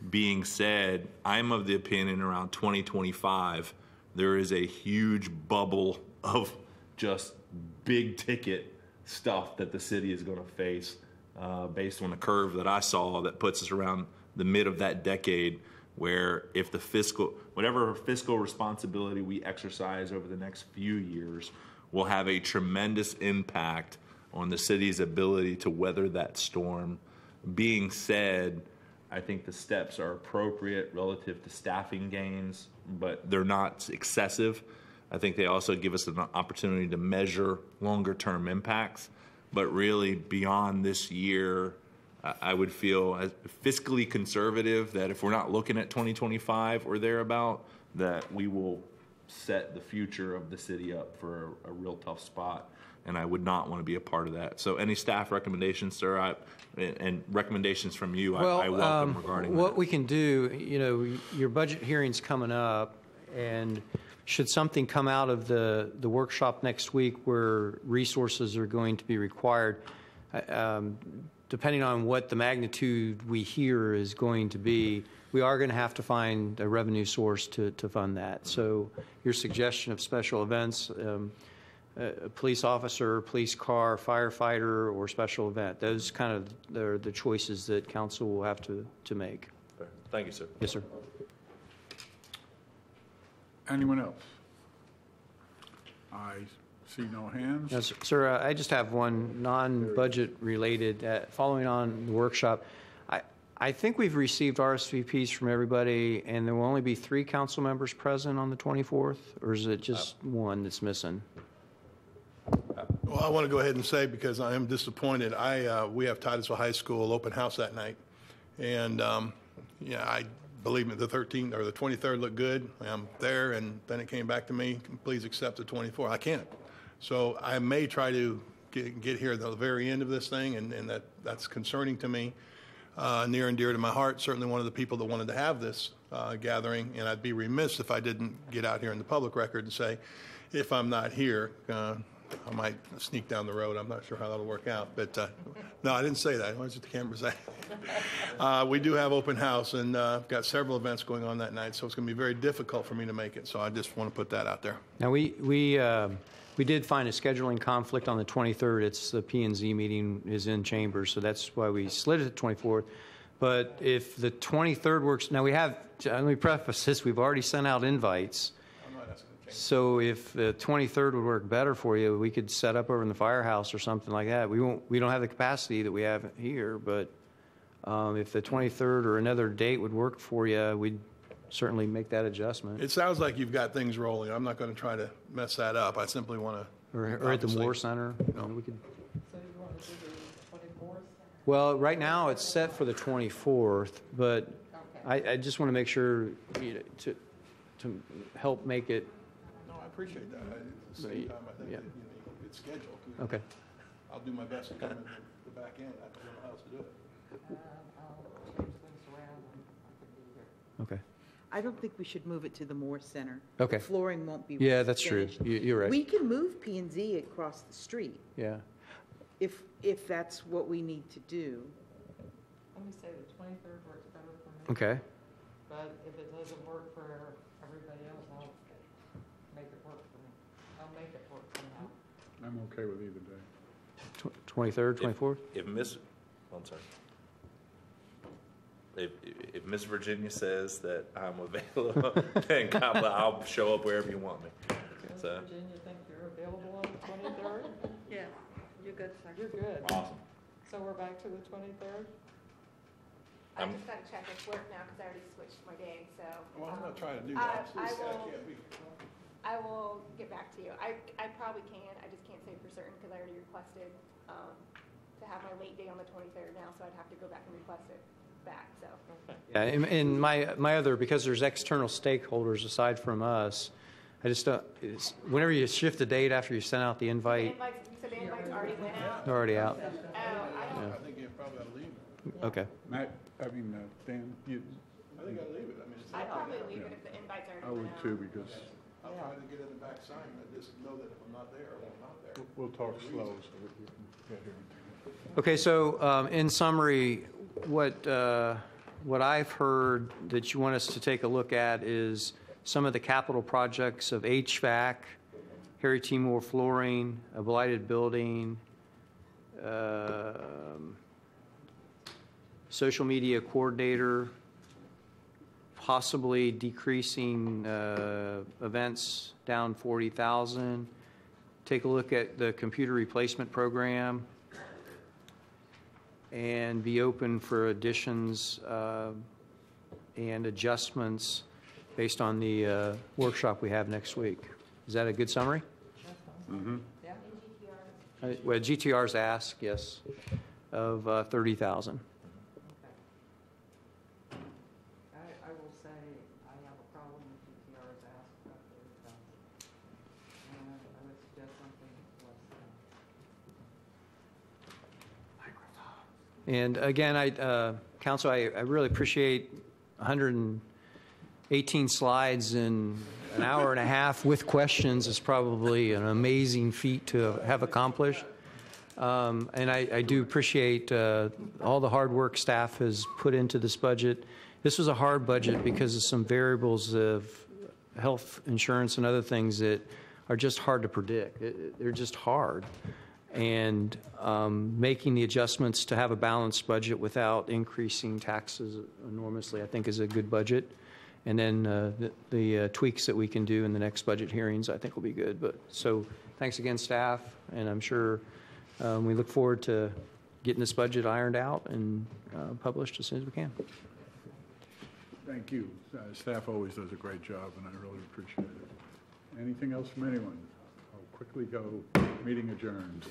Being said, I'm of the opinion around 2025, there is a huge bubble of just big ticket stuff that the city is going to face based on the curve that I saw that puts us around the mid of that decade, where if whatever fiscal responsibility we exercise over the next few years will have a tremendous impact on the city's ability to weather that storm. Being said, I think the steps are appropriate relative to staffing gains, but they're not excessive. I think they also give us an opportunity to measure longer-term impacts. But really, beyond this year, I would feel as fiscally conservative that if we're not looking at 2025 or thereabout, that we will set the future of the city up for a real tough spot. And I would not want to be a part of that. So any staff recommendations, sir, and recommendations from you, I welcome regarding what that. we can do, your budget hearing's coming up, and should something come out of the workshop next week where resources are going to be required, depending on what the magnitude we hear is going to be, we are going to have to find a revenue source to fund that. So your suggestion of special events, a police officer, police car, firefighter, or special event, those kind of are the choices that council will have to make. Thank you, sir. Yes, sir. Anyone else? I see no hands. Yes, sir, I just have one non-budget related. Following on the workshop, I think we've received RSVPs from everybody, and there will only be 3 council members present on the 24th, or is it just one that's missing? Well, I want to go ahead and say, because I am disappointed, we have Titusville High School open house that night, and I believe me, the 13th or the 23rd looked good. I'm there, and then it came back to me, please accept the 24th. I can't. So I may try to get here at the very end of this thing, and that's concerning to me, near and dear to my heart. Certainly one of the people that wanted to have this gathering, and I'd be remiss if I didn't get out here in the public record and say, if I'm not here, I might sneak down the road. I'm not sure how that'll work out. But no, I didn't say that. What did the camera say? We do have open house, and I've got several events going on that night, so it's going to be very difficult for me to make it. So I just want to put that out there. Now, we did find a scheduling conflict on the 23rd. It's the P&Z meeting is in Chambers, so that's why we slid it to 24th. But if the 23rd works, now let me preface this, we've already sent out invites. So if the 23rd would work better for you, we could set up over in the firehouse or something like that. We don't have the capacity that we have here, but if the 23rd or another date would work for you, we'd certainly make that adjustment. It sounds like you've got things rolling. I'm not going to try to mess that up. I simply want to. Or at the Moore Center. No. We could. So you want to do the 24th? Well, right now it's set for the 24th, but I just want to make sure to help make it. No, I appreciate that. At the same time, I think that, it's scheduled. Okay. I'll do my best to come in the back end. I don't know how else to do it. I'll change things around and I can be here. Okay. I don't think we should move it to the Moore Center. Okay. The flooring won't be Yeah, that's true. finished. You're right. We can move P&Z across the street Yeah. if that's what we need to do. Let me say the 23rd works better for me. Okay. But if it doesn't work for everybody else, I'll make it work for me. I'll make it work somehow. I'm okay with either day. 23rd, 24th? I'm sorry. If Miss Virginia says that I'm available, then I'll show up wherever you want me. Does Virginia think you're available on the 23rd? Yeah, you good, you're good. Awesome. So we're back to the 23rd? I just got to check with work now because I already switched my day, so. Well, I'm not trying to do that. I will get back to you. I probably can, I just can't say for certain because I already requested to have my late day on the 23rd now, so I'd have to go back and request it back, so. Yeah, and my other, because there's external stakeholders aside from us, I just don't, whenever you shift the date after you send out the invite. So the invites already went out? They're already out. I think you probably ought to leave it. Okay. Matt, Dan, you. I think I'd leave it. I mean, it's I'd probably leave it if the invites already I went would out. too, because I'm trying to get in the back sign, I just know that if I'm not there, I'm not there. we'll talk slow so that you can get here. Okay, so in summary, what I've heard that you want us to take a look at is some of the capital projects of HVAC, Harry T. Moore flooring, a blighted building, social media coordinator, possibly decreasing events down 40,000. Take a look at the computer replacement program and be open for additions and adjustments based on the workshop we have next week. Is that a good summary? Mm-hmm. Yeah. Well, GTR's ask, yes, of 30,000. I will say I have a problem with GTR's ask about 30,000. And I would suggest something less than. And again, Council, I really appreciate 118 slides in an hour and a half with questions is probably an amazing feat to have accomplished. And I do appreciate all the hard work staff has put into this budget. This was a hard budget because of some variables of health insurance and other things that are just hard to predict. They're just hard. And making the adjustments to have a balanced budget without increasing taxes enormously, I think, is a good budget. And then the tweaks that we can do in the next budget hearings, I think, will be good. But so thanks again, staff, and I'm sure we look forward to getting this budget ironed out and published as soon as we can. Thank you. Staff always does a great job, and I really appreciate it. Anything else from anyone? I'll quickly go. Meeting adjourned.